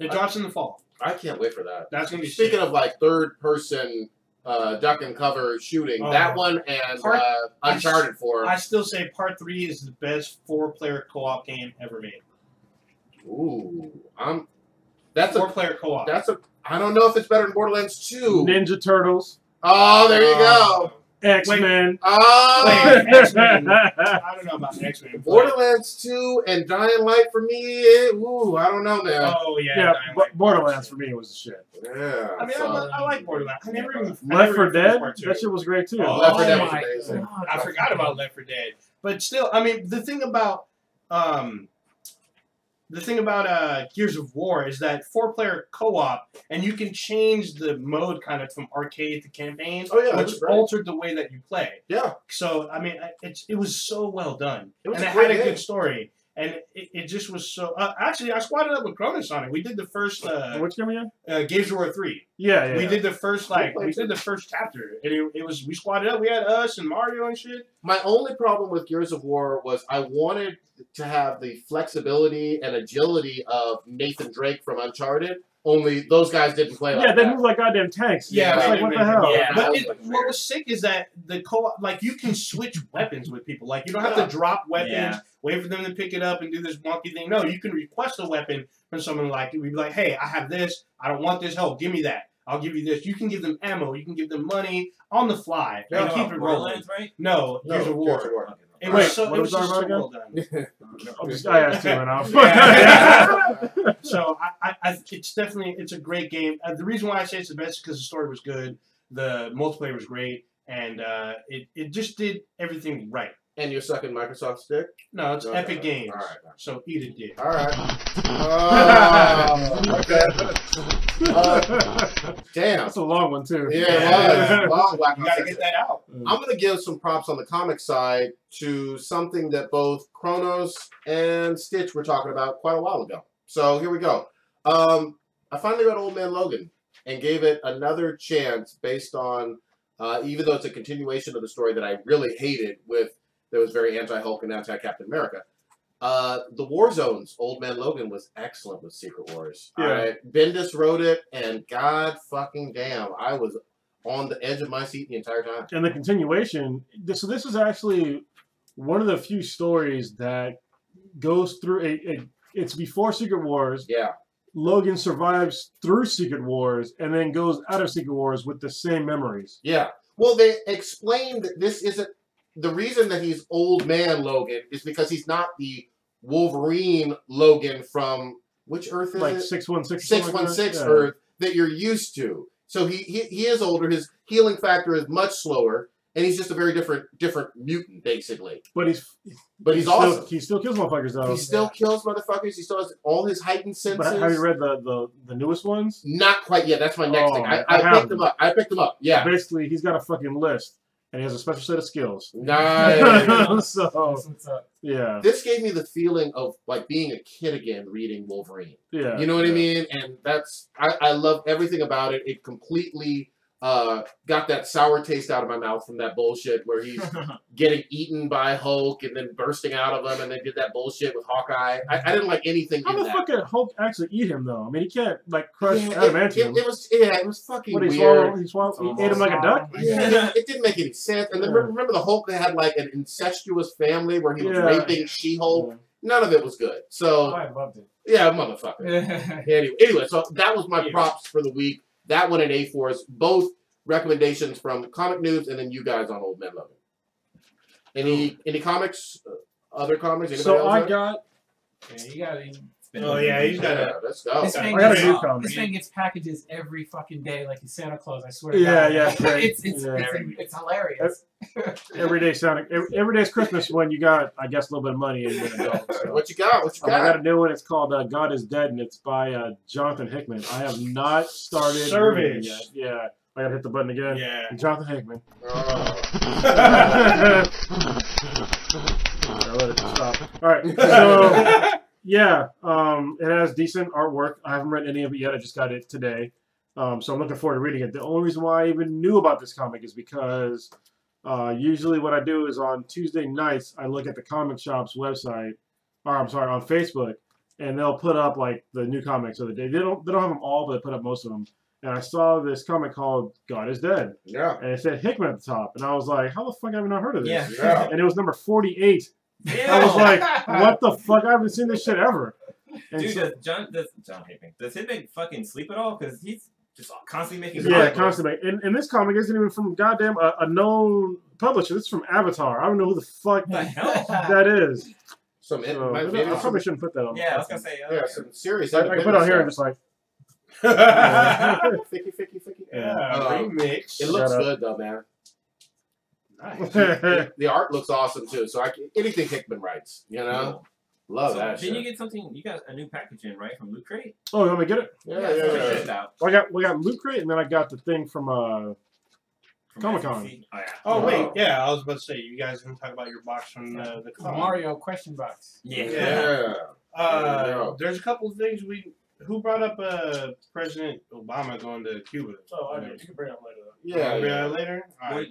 It drops in the fall. I can't wait for that. That's gonna be Speaking sick. of like third-person duck and cover shooting, Oh. that one and Uncharted 4. I still say Part 3 is the best 4-player co-op game ever made. Ooh, that's a 4-player co-op. I don't know if it's better than Borderlands 2. Ninja Turtles. Oh, there you go. X-Men. Oh, Wait, X-Men. I don't know about X-Men. Borderlands 2 and Dying Light for me. I don't know, man. Oh yeah, Yeah, Dying Light. Borderlands for me was the shit. Yeah. I mean, I like Borderlands. Left 4 Dead, that shit was great too. Oh, Left 4 Dead my was amazing. God. I forgot about Left 4 Dead, but still, I mean, the thing about Gears of War is that 4-player co-op, and you can change the mode kind of from arcade to campaign, Oh, yeah, which that's great. altered the way that you play. Yeah. So I mean, it was so well done, It was and a it great had a game. good story, and it just was so. Actually, I squatted up with Cronus on it. We did the first Which game again? Gears of War 3. Yeah. We did the first chapter, and we squatted up. We had us and Mario and shit. My only problem with Gears of War was I wanted to have the flexibility and agility of Nathan Drake from Uncharted. Only those guys didn't play like Yeah, they that. move like goddamn tanks. Yeah, It's they like, do what the make it- hell? yeah. But was what was sick is that the co-op, like, you can switch weapons with people. Like, you don't have to drop weapons, Yeah. wait for them to pick it up and do this wonky thing. No, you can request a weapon from someone like, we'd be like, hey, I have this. I don't want this. Help. Give me that. I'll give you this. You can give them ammo. You can give them money on the fly. Yeah, And keep it rolling. Borderlands, right? No, Gears of War. Gears of War. It Wait, was so, what it was was just our so about well done. I asked you and I'll. Yeah. So it's definitely a great game. The reason why I say it's the best is because the story was good, the multiplayer was great, and it just did everything right. And you're sucking Microsoft stick? No, it's Okay. Epic Games. All right. So eat it, dick. All right. Okay. Damn. That's a long one too. Yeah, it was. Long Black You Ops gotta 6. get that out. I'm going to give some props on the comic side to something that both Kronos and Stitch were talking about quite a while ago. So here we go. I finally read Old Man Logan and gave it another chance based on, even though it's a continuation of the story that I really hated that was very anti-Hulk and anti-Captain America. The War Zones, Old Man Logan was excellent with Secret Wars. Yeah. Bendis wrote it, and god fucking damn, I was on the edge of my seat the entire time. And the continuation. So this is actually one of the few stories that goes through it's before Secret Wars. Yeah. Logan survives through Secret Wars and then goes out of Secret Wars with the same memories. Yeah. Well, they explained that this isn't the reason that he's Old Man Logan is because he's not the Wolverine Logan from which Earth is Like it? 616. 616 Earth that you're used to. So he is older. His healing factor is much slower, and he's just a very different mutant basically. But he's awesome. He still kills motherfuckers though. He still kills motherfuckers. He still has all his heightened senses. But have you read the newest ones? Not quite yet. That's my next Oh, thing. I I picked haven't. them up. I picked them up. Yeah. Basically, he's got a fucking list, and he has a special set of skills. Nice. So That's what's up. yeah, This gave me the feeling of like being a kid again reading Wolverine. yeah. You know what I mean? And I love everything about it. It completely got that sour taste out of my mouth from that bullshit where he's getting eaten by Hulk and then bursting out of him, and then did that bullshit with Hawkeye. I didn't like anything How in the that. fuck did Hulk actually eat him though? I mean, he can't like crush Yeah, adamantium. it was fucking What, he weird. swallowed, he ate him like a duck? Yeah, it didn't make any sense. And then remember the Hulk that had like an incestuous family where he was Yeah. raping She-Hulk? Yeah. None of it was good. Oh, So, I loved it. yeah, motherfucker. Anyway, so that was my props for the week. That one and A4's both recommendations from Comic News and then you guys on Old Man Logan. Any comics? Other comics? Anybody So else I have? got. Yeah, you got it. Oh yeah, he's got Yeah, a. let's go. This man, I got a gets, new comic. this man gets packages every fucking day, like he's Santa Claus. I swear. To Yeah, God. yeah, great. It's hilarious. Every day sounding. Every day's Christmas when you got, I guess, a little bit of money and you're an adult. So. What you got? What you I got got? a new one. It's called God is Dead, and it's by Jonathan Hickman. I have not started Service. reading it yet. Yeah, I gotta hit the button again. Yeah. Jonathan Hickman. Oh. I'll let it stop. All right. So yeah, it has decent artwork. I haven't read any of it yet. I just got it today, so I'm looking forward to reading it. The only reason why I even knew about this comic is because usually what I do is on Tuesday nights I look at the comic shop's website, or I'm sorry, on Facebook, and they'll put up like the new comics of the day. They don't have them all, but they put up most of them. And I saw this comic called God is Dead, Yeah. and it said Hickman at the top, and I was like, how the fuck have I not heard of this? Yeah. Yeah. And it was number 48. I was like, what the fuck? I haven't seen this shit ever. And Dude, so- does John Hickman fucking sleep at all? Because just constantly making. Yeah, comic constantly. And this comic isn't even from goddamn a known publisher. This is from Avatar. I don't know who the fuck the hell? that is. Some So, maybe I probably shouldn't put that on. Yeah, I was gonna say. some serious. I can put it on here and just like. Ficky. Yeah, remix. It looks good though, man. Nice. The art looks awesome too. So anything Hickman writes, you know, love So, that. didn't shit. you get something? You got a new package in, right, from Loot Crate? Oh, you want me to get it? Yeah. Well, we got Loot Crate, and then I got the thing from From Comic-Con. SEC? Oh yeah. Oh wait, yeah, I was about to say you guys didn't talk about your box from the con. Mario question box. Yeah. There's a couple of things who brought up President Obama going to Cuba. Oh, I did. You can bring it up later. Yeah. Later. All right.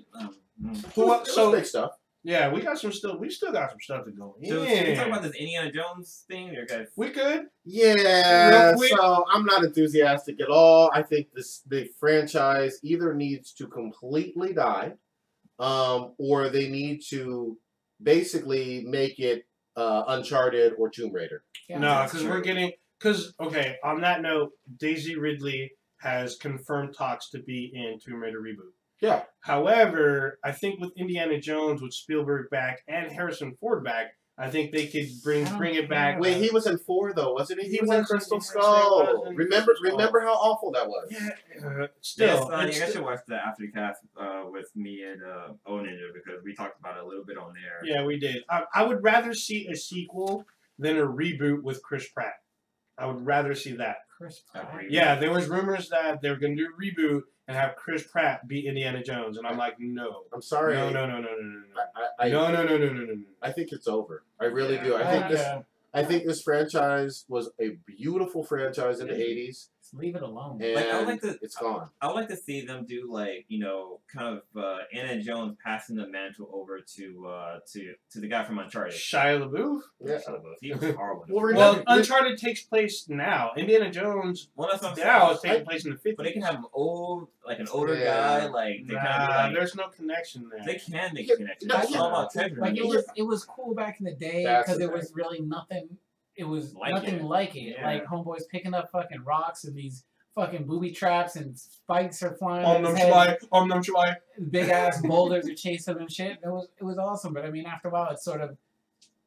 So So big stuff. yeah, we still got some stuff to go. So can we talk about this Indiana Jones thing, or guys? We could. Yeah, Real quick. so I'm not enthusiastic at all. I think the franchise either needs to completely die, or they need to basically make it Uncharted or Tomb Raider. Yeah, No, because okay. On that note, Daisy Ridley has confirmed talks to be in Tomb Raider reboot. Yeah. However, I think with Indiana Jones, with Spielberg back and Harrison Ford back, I think they could bring it back. Wait, he was in 4 though, wasn't he? He was in was Crystal in Skull. Crystal Skull. Remember how awful that was. Yeah, Still, still, you it's guys still- should watch the After Cast with me and O Ninja, because we talked about it a little bit on there. yeah, we did. I would rather see a sequel than a reboot with Chris Pratt. I would rather see that. Chris Pratt. Yeah, there was rumors that they were going to do a reboot and have Chris Pratt be Indiana Jones, and I'm like, no. I'm sorry. No. I think it's over. I really do. Yeah. I think this franchise was a beautiful franchise in the 80s, Just leave it alone. and Like, I would like to- it's gone. I would like to see them do, like, kind of Indiana Jones passing the mantle over to the guy from Uncharted. Shia LaBeouf? Yeah. He was horrible. Well, Well, remember- Uncharted takes place now. Indiana Jones Well, that's what I'm now saying. is taking place in the 50s. But they can have an older Yeah. guy, like they Nah, kind of there's no connection there. they can make Yeah, a connection. no, It's yeah. all about treasure. Like hunting. it was cool back in the day That's because the it was really nothing. It was Like nothing it. like it. Yeah. Like homeboys picking up fucking rocks and these fucking booby traps and spikes are flying. Om at Nam his head. Shivai. Big ass boulders are chasing him and shit. It was awesome, but I mean, after a while, it's sort of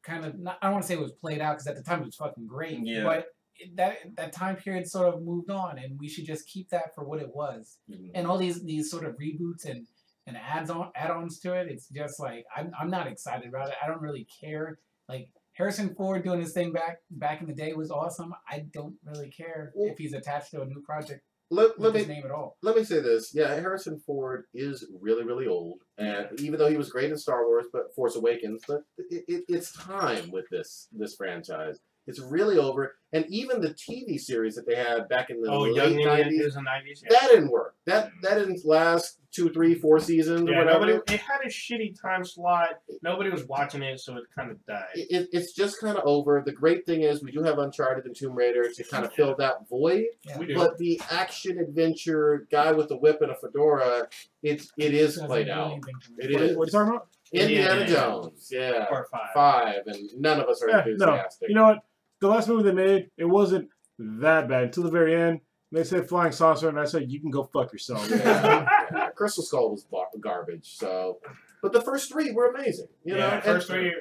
kind of not, I don't want to say it was played out because at the time it was fucking great. Yeah. But that time period sort of moved on, and we should just keep that for what it was. Mhm. And all these sort of reboots and add-ons to it, it's just like I'm not excited about it. I don't really care. Like Harrison Ford doing his thing back in the day was awesome. I don't really care if he's attached to a new project Let with me his name at all. let me say this. Yeah, Harrison Ford is really, really old, and even though he was great in Star Wars, but Force Awakens, but it's time with this franchise. It's really over, and even the TV series that they had back in the late Young Indiana 90s, is the 90s. Yeah. that didn't work. That didn't last 2, 3, 4 seasons or Yeah, whatever. it had a shitty time slot. Nobody was watching it, so it kind of died. It's just kind of over. The great thing is we do have Uncharted and Tomb Raider to kind of fill that void. Yeah. We do. But the action adventure guy with the whip and a fedora, it is Doesn't played do out. anything for me. It What is. are you talking about? Indiana Indiana Jones, yeah, Part 5. 5, and none of us are Yeah, no. enthusiastic. You know what? The last movie they made, it wasn't that bad until the very end. They said flying saucer, and I said you can go fuck yourself. Yeah. Crystal Skull was garbage. So, but the first 3 were amazing. You know, first 3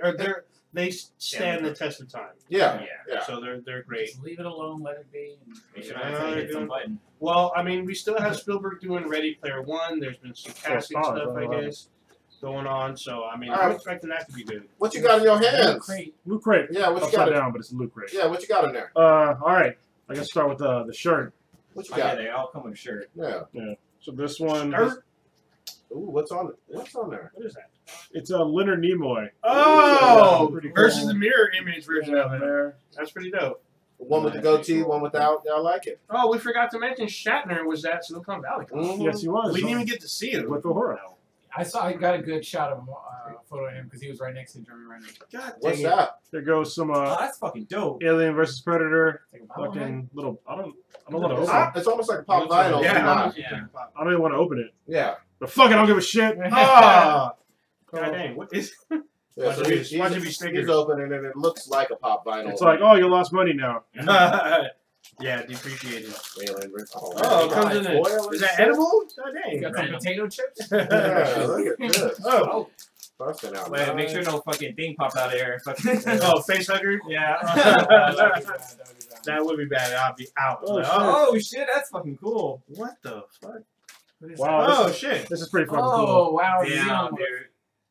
they stand the test of time. Yeah, Yeah. yeah. So they're great. Just leave it alone. Let it be. They should have hit some button. Well, I mean, we still have Spielberg doing Ready Player One. There's been some casting Star, stuff, I right. guess, going on. So I mean, All I'm right. expecting that to be good. What you got in your hands? Great. Loot Crate. Yeah, what you Upside got? down, but it's a Loot Crate. Yeah, what you got in there? All right. I guess start with the shirt. What you Oh, yeah, got? they all come with a shirt. Yeah. So this one, Skirt? Ooh, what's on there? What is that? it's a Leonard Nimoy. Oh, Pretty cool. versus the mirror image version of it. There. That's pretty dope. One with the goatee, one without. I like it. Oh, we forgot to mention Shatner was at Silicon Valley. Mhm. Yes, he was. We didn't even get to see him. With the horror. I got a good shot of him, photo of him because he was right next to Jeremy Renner. God What's dang it. that? There goes some Oh, that's fucking dope. Alien versus Predator. It's like, wow, man. Fucking little. I don't want to It's, open it. it's almost like a pop vinyl. Yeah. I don't even want to open it. Yeah. But fuck it, I don't give a shit. Ah! God dang. What is Yeah, so Watch it he's be Snickers. opening and it looks like a pop vinyl. It's like, oh, you lost money now. Yeah, depreciated. Alien versus. Oh, it comes in a. Is that edible? Oh, You dang. got some potato chips? Yeah, look at this. Oh. Busting out. Wait, make sure no fucking thing pops out of there. Fucking- Oh, face hugger? yeah. That would be bad. I'll be out. Oh, Oh shit, that's fucking cool. What the fuck? What is Wow. Oh, this shit. This is pretty fucking Oh, cool. wow. Damn, Xenomorph. dude.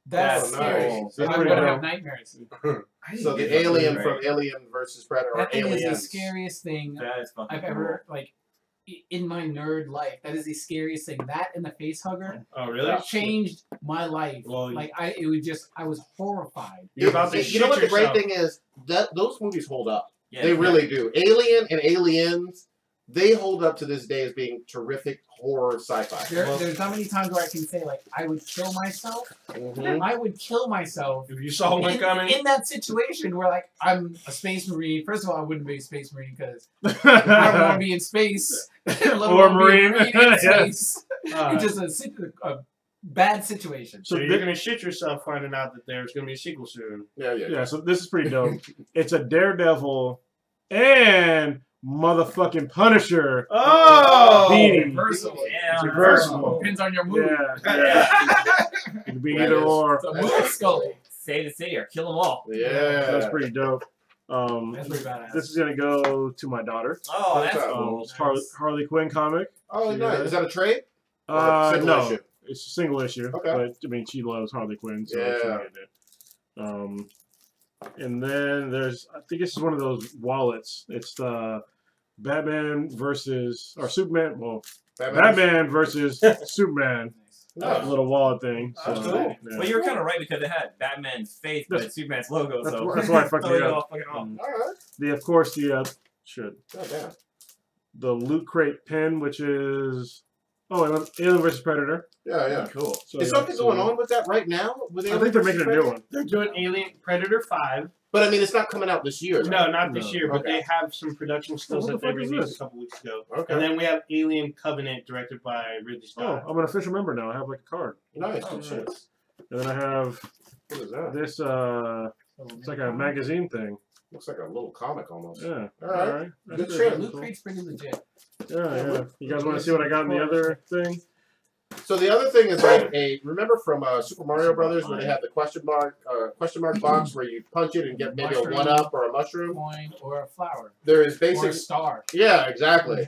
That's Oh, scary. nice. I'm That's going pretty to have dope. nightmares. So the alien from Alien versus Predator. That thing is the Aliens. scariest thing That is fucking I've cool. ever, like, in my nerd life. That is the scariest thing. That and the face hugger Oh, really? that changed my life. Well, Like, I was horrified. You're about to You know shit what the great yourself. thing is? That those movies hold up. Yeah, They really do. Alien and Aliens, they hold up to this day as being terrific horror sci-fi. There's not many times where I can say, like, I would kill myself. Mhm. I would kill myself If you saw one coming. in that situation where, like, I'm a space marine. First of all, I wouldn't be a space marine because I don't want to be in space. Let Or alone be a marine. in Yeah. space. It's just a bad situation. So So you're thi- going to shit yourself finding out that there's going to be a sequel soon. Yeah. Yeah, so this is pretty dope. It's a Daredevil and motherfucking Punisher. Oh! Beanie. Reversal. Yeah. It's reversible. Depends on your mood. Yeah. It could be That either is- or. It's a mood Scully. Save the city or kill them all. Yeah. That's pretty dope. That's pretty badass. This is gonna go to my daughter. Oh, that's What's up? cool. It's Harley Quinn comic. Oh, Yeah. nice. Is that a trade? Or single No, issue? it's a single issue. Okay. But I mean, she loves Harley Quinn, so Yeah. she'll get it. And then there's, I think this is one of those wallets. It's the Batman versus or Superman. Well, Batman versus Superman. Nice. Little wallet thing. So, That's cool. yeah. Well, you were kind of right because it had Batman's face, but Superman's logo. That's So why- that's why I fucked totally it up. off, fucking off. All right. Of course, shit. Goddamn. The Loot Crate pin, which is Alien versus Predator. Yeah. Cool. So, Is yeah, something going on with that right now? With I Alien think they're versus making a new Predator? one. They're doing Alien Predator 5. But I mean, it's not coming out this year. Right? No, not this No. year, but Okay. they have some production stills What that the they fuck is released this? a couple weeks ago. Okay. And then we have Alien Covenant, directed by Ridley Oh, Scott. I'm an official member now. I have like a card. Nice. Oh, Shit. And then I have What is that? this. It's like a magazine thing. Looks like a little comic almost. Yeah. All right. That's Good pretty shit. cool. Loot Crate's pretty legit. Yeah. You guys want to see what I got in the other thing? So the other thing is like remember from Super Mario Brothers where they had the question mark box where you punch it and get maybe Mushroom. a 1-up or a mushroom. Coin or a flower. There is Or a basically star. yeah, exactly.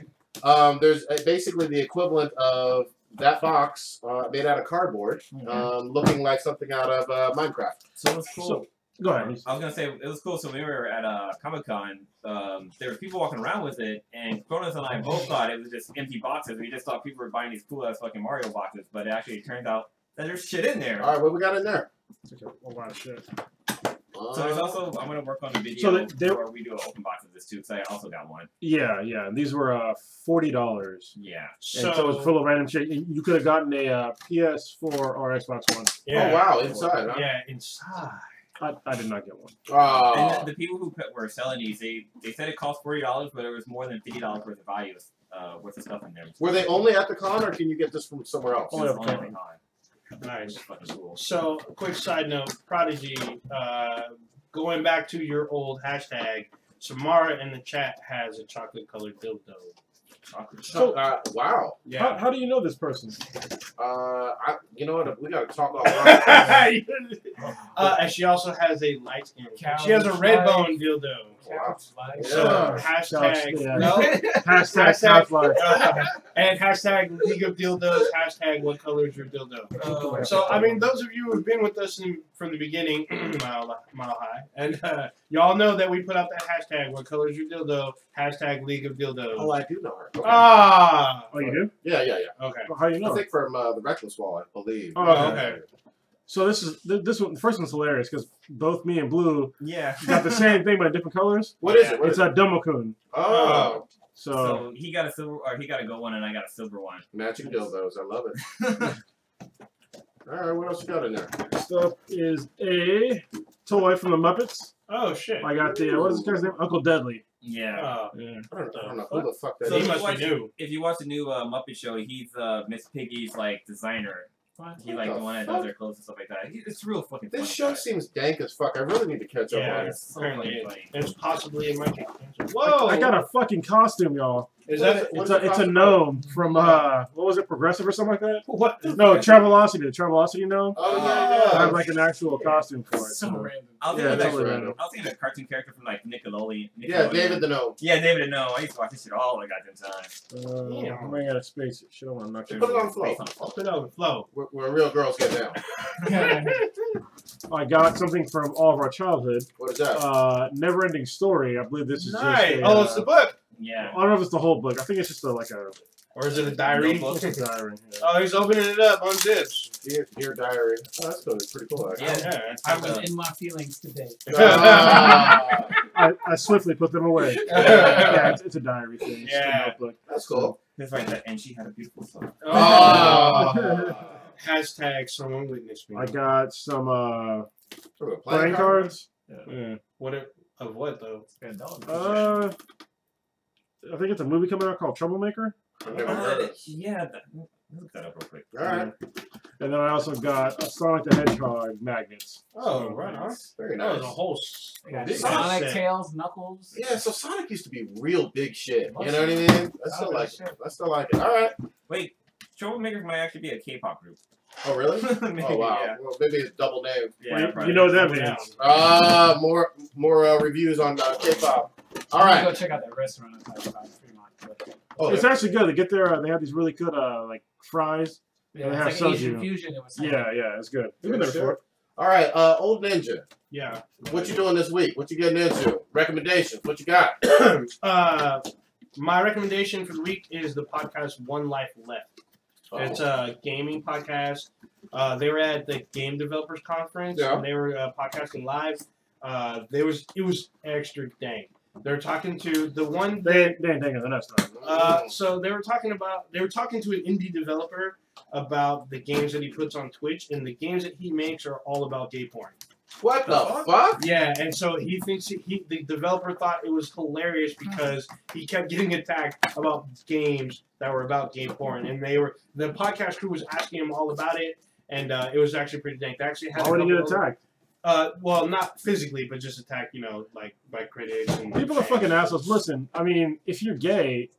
There's basically the equivalent of that box made out of cardboard, looking like something out of Minecraft. So it was cool. So, go ahead. I was gonna say it was cool. So we were at Comic-Con. There were people walking around with it, and Cronus and I both thought it was just empty boxes. We just thought people were buying these cool ass fucking Mario boxes, but it actually turned out that there's shit in there. All right, what we got in there? A lot of shit. So there's also I'm gonna work on the video So they- where we do an open box of this too, because I also got one. Yeah. These were $40. Yeah. And so it's full of random shit. You could have gotten a PS4 or Xbox One. Oh wow, inside, huh? Yeah, inside. I did not get one. Oh. And the people who were selling these, they said it cost $40, but there was more than $50 worth of value, worth of stuff in there. Were they only at the con, or can you get this from somewhere else? Only It at was the only con. at the con. Nice. Fucking cool. So, quick side note, Prodigy, going back to your old hashtag, Samara in the chat has a chocolate-colored dildo. So, wow. Yeah. How do you know this person? You know what? We gotta talk offline. And she also has a light skin. Couch She has a red life. bone dildo. Couch life. So, Yeah. hashtag. Yeah. No? Hashtag South Life. And hashtag League of Dildos, hashtag what color is your dildo? So, I mean, those of you who have been with us from the beginning, mile high, and y'all know that we put out that hashtag, what color is your dildo, hashtag League of Dildos. Oh, I do know her. Okay. Ah! Oh, you do? Yeah. Okay. Well, how do you I know? think from the Reckless Wall, I believe. Oh, okay. So this one, the first one's hilarious because both me and Blue Yeah. got the same thing but different colors. What is it? What It's is a it? Dumbo-kun. Oh, So So he got a silver, or he got a gold one, and I got a silver one. matching dildos. I love it. All right, what else you got in there? next up is a toy from the Muppets. Oh, shit. I got the what is this guy's name? Uncle Deadly. Yeah. Yeah. I don't know who the fuck that So is. he if you must be new. If you watch the new Muppet Show, he's Miss Piggy's like designer. He like the one that does her clothes and stuff like that. It's real fucking. This funny, show guys. seems dank as fuck. I really need to catch up Yeah, on it. It's so apparently fucking it- funny. There's possibly it might get cancer. Whoa! I got a fucking costume, y'all. Is that It's a gnome from what was it, Progressive or something like that? what? No, Travelocity, the Travelocity gnome. Oh I have yeah. like an actual costume for it. So random. I was Yeah, thinking, totally like, random. I was thinking a cartoon character from like Nickelodeon. Yeah, David the Gnome. Yeah, David the Gnome. I used to watch this shit all the goddamn time. Damn. I'm running out of space. Shit, I want to knock Just put it on it. flow. Put it over flow. Where real girls get down. I got something from all of our childhood. What is that? Never Ending Story. I believe this is Nice. just. Oh, it's the book. Yeah. I don't know if it's the whole book. I think it's just like a Or is it a diary? Notebook. it's a diary. Yeah. Oh, he's opening it up on zips. Dear diary. Oh, that's good. It's pretty cool. Actually. Yeah. I was in my feelings today. Ah, I swiftly put them away. Yeah, it's a diary thing. It's Yeah. a notebook. that's cool. It's like that, and she had a beautiful soul. Oh. Hashtag someone witness me. I got some Playing playing cards. Yeah. Yeah. Of what though? I think it's a movie coming out called Troublemaker. I've never heard of it. Yeah. Look that up real quick. All right. And then I also got a Sonic the Hedgehog magnets. Oh, right on. Very That was nice. a whole. Yeah, Big Sonic, set. Tails, Knuckles. Yeah, so Sonic used to be real big shit. You know what I mean? I still like it. I still like it. All right. Wait, Troublemakers might actually be a K-pop group. Oh, really? Maybe, Oh, wow. Yeah. Well, maybe it's double name. Yeah, You know what that Yeah. means. More reviews on K-pop. All I'm gonna right. go check out that restaurant I talked about pretty much. Oh, It's actually good. They get there. They have these really good like fries. Yeah, They it's have like soju. Asian fusion. It was like, Yeah, it's good. We've been there Sure. before. all right. Old Ninja. Yeah. What you doing this week? What you getting into? Recommendations. What you got? My recommendation for the week is the podcast One Life Left. It's a gaming podcast. They were at the Game Developers Conference. Yeah. And they were podcasting live. It was extra dang. They're talking to the one. They ain't taking the next time. So they were talking to an indie developer about the games that he puts on Twitch, and the games that he makes are all about gay porn. What the fuck? Yeah, and so he thinks the developer thought it was hilarious because he kept getting attacked about games that were about gay porn, and the podcast crew was asking him all about it, and it was actually pretty dank. They actually had Why would he get attacked? well, not physically, but just attacked, like by critics. And People are fucking assholes. Listen, I mean, if you're gay,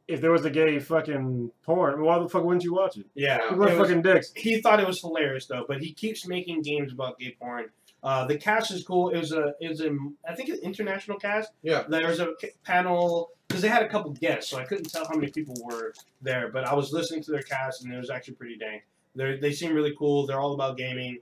if there was a gay fucking porn, why the fuck wouldn't you watch it? Yeah, People are fucking dicks. he thought it was hilarious though, but he keeps making games about gay porn. The cast is cool. It was I think an international cast. Yeah. There was a panel because they had a couple guests, so I couldn't tell how many people were there. But I was listening to their cast, and it was actually pretty dang. They seem really cool. They're all about gaming.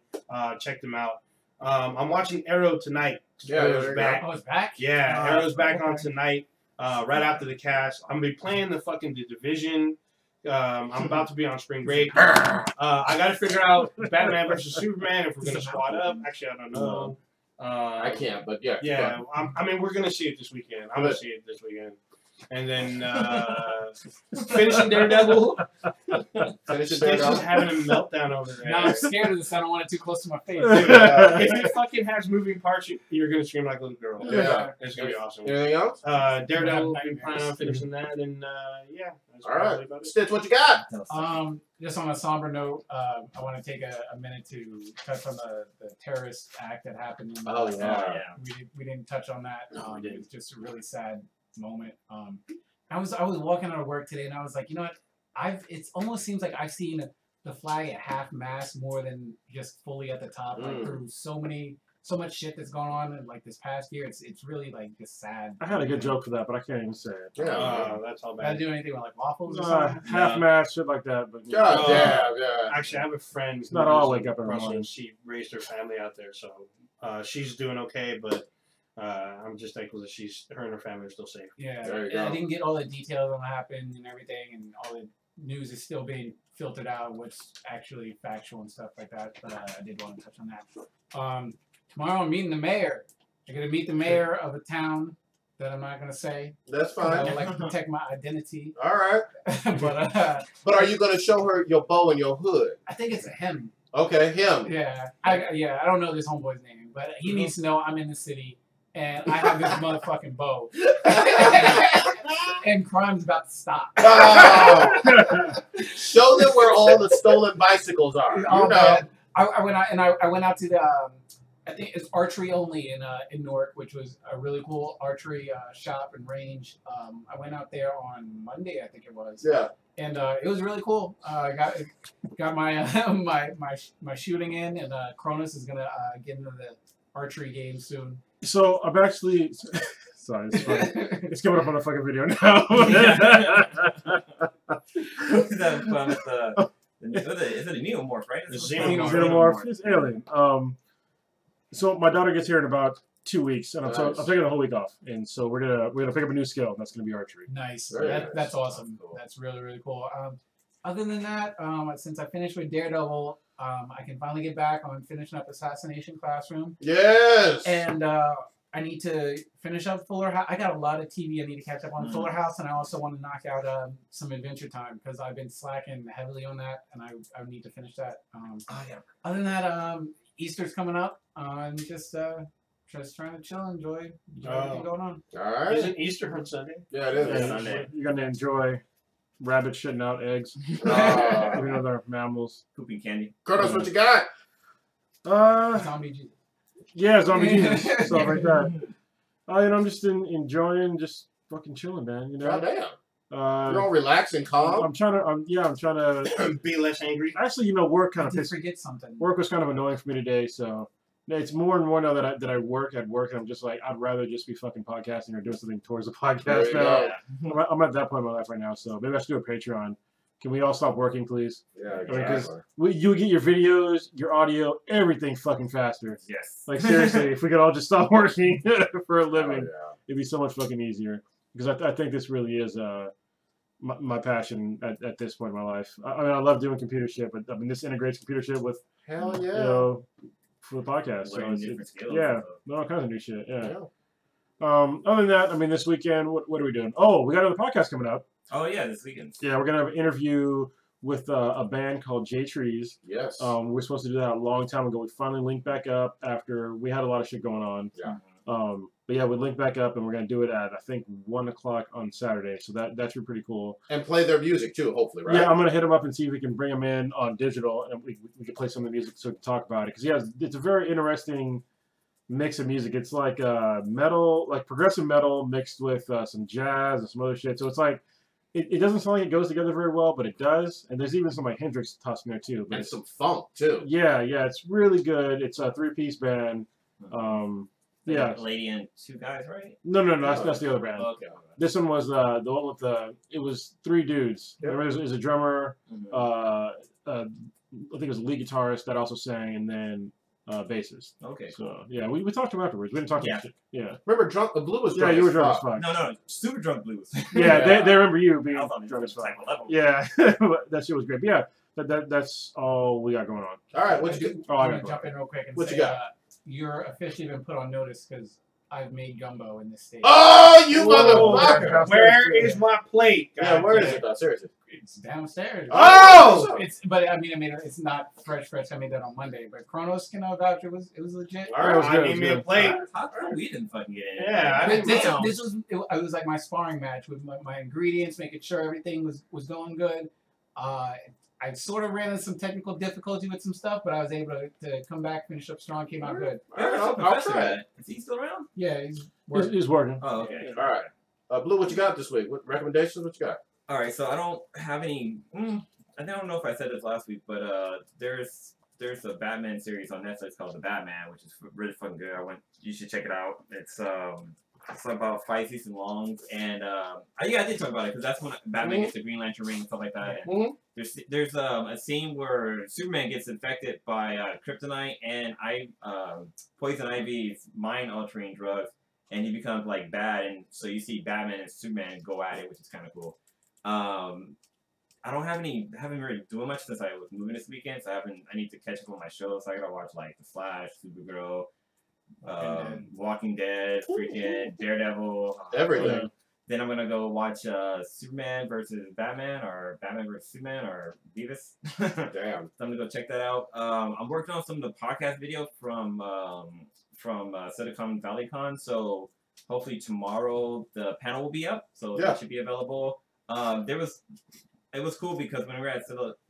Check them out. I'm watching Arrow tonight. Yeah, Arrow's back. Oh, it's back? Yeah, Oh, Arrow's back on okay. tonight. Right after the cast, I'm gonna be playing the Division. I'm about to be on spring break. I gotta figure out Batman versus Superman if we're gonna squad up. Actually, I don't know. I can't, but yeah. Yeah, I mean we're gonna see it this weekend. I'm gonna see it this weekend, and then finishing Daredevil. Finish it Stitch is having a meltdown over there. Now I'm scared of this. I don't want it too close to my face. If it fucking has moving parts, you're gonna scream like a little girl. Yeah. It's gonna be awesome. Anything else? Daredevil, I'm planning on finishing that, and yeah. That's All right. probably about it. Stitch, what you got? Just on a somber note, I want to take a minute to touch on the terrorist act that happened. In Oh, yeah. We didn't touch on that. It was just a really sad moment. I was walking out of work today, and I was like, you know what? It almost seems like I've seen the flag at half mast more than just fully at the top. Like through so much shit that's going on in like this past year, it's really like just sad. I had a good joke for that, but I can't even say it. Yeah. That's all Did I bad. do anything with like waffles or something? Half match, shit like that. But God damn, yeah. Actually, I have a friend. It's not who all lives wake in up every Brussels. morning. She raised her family out there, so she's doing okay. But I'm just thankful that her and her family are still safe. Yeah, There you and I go. didn't get all the details on what happened and everything, and all the news is still being filtered out, what's actually factual and stuff like that. But I did want to touch on that. Tomorrow I'm meeting the mayor. I'm gonna meet the mayor of a town that I'm not gonna say. That's I fine. would like to protect my identity. All right. But But are you going to show her your bow and your hood? I think it's a him. Okay, him. Yeah, I don't know this homeboy's name, but he needs to know I'm in the city and I have this motherfucking bow. And crime's about to stop. Oh. Show them where all the stolen bicycles are. You Oh, know. man. I went out and I went out to the I think it's archery only in Newark, which was a really cool archery shop and range. I went out there on Monday, I think it was. Yeah. And it was really cool. I got my my shooting in, and Cronus is gonna get into the archery game soon. So I'm actually sorry, it's funny. It's coming up on the fucking video now. Is it a neomorph, right? It's Xenomorph. It's alien. So my daughter gets here in about 2 weeks, and I'm taking a whole week off, and so we're gonna pick up a new skill, and that's gonna be archery. Nice. Nice. That's awesome. Cool. That's really cool. Other than that, since I finished with Daredevil, I can finally get back on finishing up Assassination Classroom. Yes. And I need to finish up Fuller House. I got a lot of TV I need to catch up on Fuller House, and I also want to knock out some Adventure Time because I've been slacking heavily on that, and I need to finish that. Other than that, Easter's coming up. I'm just trying to chill, enjoy everything going on. All right. Isn't Easter on Sunday? Yeah, it is. Yeah, Sunday. you're gonna enjoy rabbits shitting out eggs, even though they're mammals. Pooping candy. Kronos, what you got? Zombie Jesus. Yeah, zombie Jesus, stuff like that. I'm just enjoying, just fucking chilling, man. You know. Goddamn. You're all relaxed and calm. I'm trying to. Be less angry. Actually, work kind of I did forget something. Work was kind of annoying for me today, so it's more and more now that I work at work, and I'm just like, I'd rather just be fucking podcasting or doing something towards the podcast now. I'm at that point in my life right now, so maybe I should do a Patreon. Can we all stop working, please? Yeah, Because exactly. you get your videos, your audio, everything fucking faster. Yes. Like seriously, if we could all just stop working for a living, Oh, it'd be so much fucking easier. Because I think this really is my passion at this point in my life. I mean, I love doing computer shit, but I mean, this integrates computer shit with Hell yeah. for the podcast. So Learning different skills. yeah, all kinds of new shit. Yeah. Other than that, I mean, this weekend, what are we doing? Oh, we got another podcast coming up. Oh yeah, this weekend. Yeah, we're gonna have an interview with a band called J Trees. Yes. We were supposed to do that a long time ago. We finally linked back up after we had a lot of shit going on. Yeah. But yeah, we linked back up, and we're gonna do it at I think 1 o'clock on Saturday. So that should be pretty cool. And play their music too, hopefully, right? Yeah, I'm gonna hit them up and see if we can bring them in on digital, and we can play some of the music so we can talk about it. Because yeah, it's a very interesting mix of music. It's like metal, like progressive metal mixed with some jazz and some other shit. So it's like it doesn't sound like it goes together very well, but it does. And there's even some like Hendrix tossed in there too. But And some funk too. yeah, it's really good. It's a 3-piece band. Yeah. Lady and two guys, right? No, that's the other band. Okay. This one was the one with it was 3 dudes. Yep. There was a drummer, Mhm. I think it was a lead guitarist that also sang, and then bassist. Okay. So yeah, we talked to him afterwards. We didn't talk to him. Yeah. Remember, Blue was Yeah, drunk you were as drunk as fuck. fuck. No, super drunk blues. Yeah, Yeah. they remember you being I was on drunk as fuck. type of level. Yeah, that shit was great. But yeah, that's all we got going on. All right, what you Oh, I'm I gonna got jump in real quick and What say you got? You're officially been put on notice because I've made gumbo in this state. Oh, you Whoa. motherfucker! Where is my plate? Yeah, God where is damn. it though? Seriously. It's downstairs. Oh! But I mean, it's not fresh. I made that on Monday. But Kronos can vouch it was legit. All right, It was I good, need it me a was plate. How come we didn't fucking get in? Yeah, I didn't This know. it was like my sparring match with my ingredients, making sure everything was going good. I sort of ran into some technical difficulty with some stuff, but I was able to come back, finish up strong, came out good. All right, I'll I'll try it. Is he still around? Yeah, he's He's, working. he's working. Oh, okay. All right. Blue, what you got this week? What recommendations? What you got? All right, so I don't have any. I don't know if I said this last week, but there's a Batman series on Netflix called The Batman, which is really fucking good. You should check it out. It's about 5 seasons long, and I did talk about it because that's when Batman gets the Green Lantern ring and stuff like that. And there's a scene where Superman gets infected by kryptonite and poison ivy's mind altering drugs, and he becomes like bad, and so you see Batman and Superman go at it, which is kind of cool. I haven't really doing much since I was moving this weekend, so I need to catch up on my shows. So I gotta watch like The Flash, Supergirl, Walking Dead, freaking Daredevil, Everything. Then I'm gonna go watch Superman versus Batman, or Batman versus Superman, or Beavis. Damn. So I'm gonna go check that out. I'm working on some of the podcast video from Silicon Valley Con, so hopefully tomorrow the panel will be up, so that should be available. It was cool because when we were at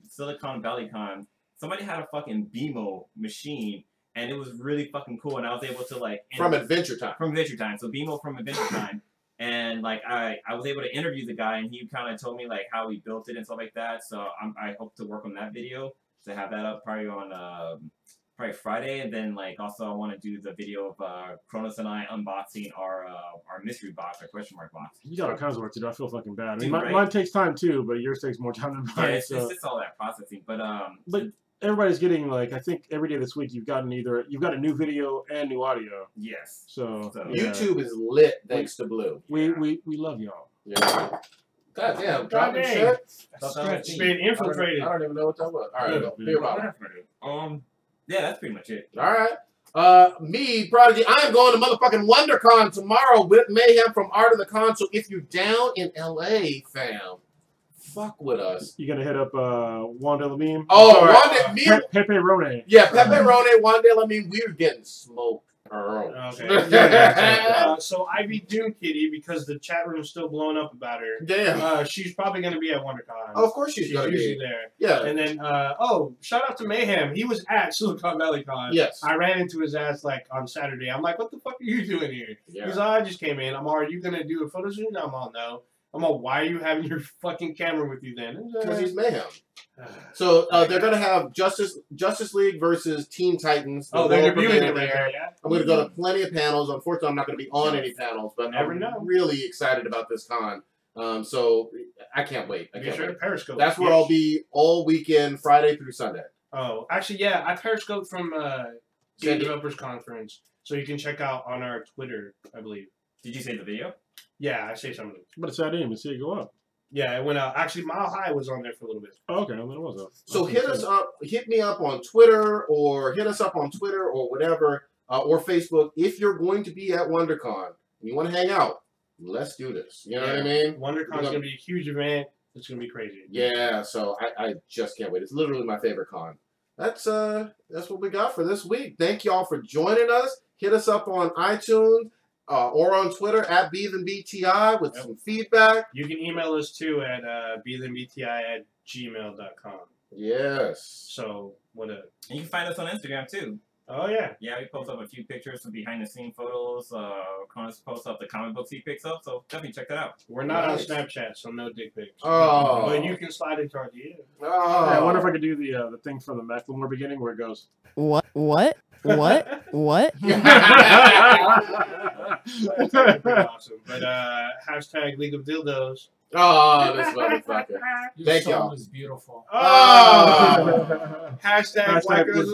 Silicon Valley Con, somebody had a fucking BMO machine, and it was really fucking cool. And I was able to like from Adventure Time. From Adventure Time, so BMO from Adventure Time, and like I was able to interview the guy, and he kind of told me like how he built it and stuff like that. So I hope to work on that video to have that up probably on probably Friday, and then like also I want to do the video of Cronus and I unboxing our mystery box, our question mark box. You got all kinds of work to do. I feel fucking bad. I mean, Dude, right? mine takes time too, but yours takes more time than Yeah, mine. it's just all that processing, but everybody's getting like I think every day this week you've got a new video and new audio. yes. So Yeah. YouTube is lit thanks to Blue. We love y'all. Yeah. God damn, dropping dang. shit. It's been infiltrated. I don't even know what that was. All right, go. Beer bottle. Yeah, that's pretty much it. All right. Me, Prodigy, I am going to motherfucking WonderCon tomorrow with Mayhem from Art of the Con. So if you're down in LA, fam, fuck with us. You gonna hit up Wanda Lamine? Oh, Wanda, Pepe Rone. Yeah, Pepe Rone, Wanda Lamine, we're getting smoked. Okay. So Ivy Doom Kitty, because the chat room is still blowing up about her. Damn. She's probably going to be at WonderCon. Oh, of course she's going to usually be there. Yeah. And then, shout out to Mayhem. He was at Silicon Valley Con. Yes. I ran into his ass like on Saturday. I'm like, what the fuck are you doing here? Yeah. He's like, I just came in. I'm all, are you going to do a photo shoot? I'm all, no. I'm all, why are you having your fucking camera with you then? Because he's Mayhem. So they're going to have Justice League versus Teen Titans. Oh, they're debuting it there. Yeah. I'm going to go to plenty of panels. Unfortunately, I'm not going to be on any panels, but I'm really excited about this con. So I can't wait. I can't wait. Periscope. That's where I'll be all weekend, Friday through Sunday. Oh, actually, yeah, I Periscope from Game Developers Conference, so you can check out on our Twitter, I believe. Did you say the video? Yeah, I say something. But it's that in and see it go up. Yeah, it went out. Actually, Mile High was on there for a little bit. Oh, okay, well, it was up. So hit me up on Twitter, or hit us up on Twitter or whatever, or Facebook. If you're going to be at WonderCon and you want to hang out, let's do this. You know what I mean? WonderCon's going to be a huge event. It's going to be crazy. Yeah, so I just can't wait. It's literally my favorite con. That's what we got for this week. Thank y'all for joining us. Hit us up on iTunes. Or on Twitter at BeathenBTI with some feedback. You can email us too at BeathenBTI@gmail.com. Yes. So what a. And you can find us on Instagram too. Oh yeah. Yeah, we post up a few pictures, some behind the scene photos. Connors posts up the comic books he picks up, so definitely check that out. We're not on Snapchat, so no dick pics. Oh. But you can slide into our DM. Oh. Yeah, I wonder if I could do the thing from the Macklemore beginning where it goes. What? That's pretty awesome. But hashtag League of Dildos. Oh, this motherfucker. Your Thank soul y'all. is beautiful. Oh. Hashtag White Girls.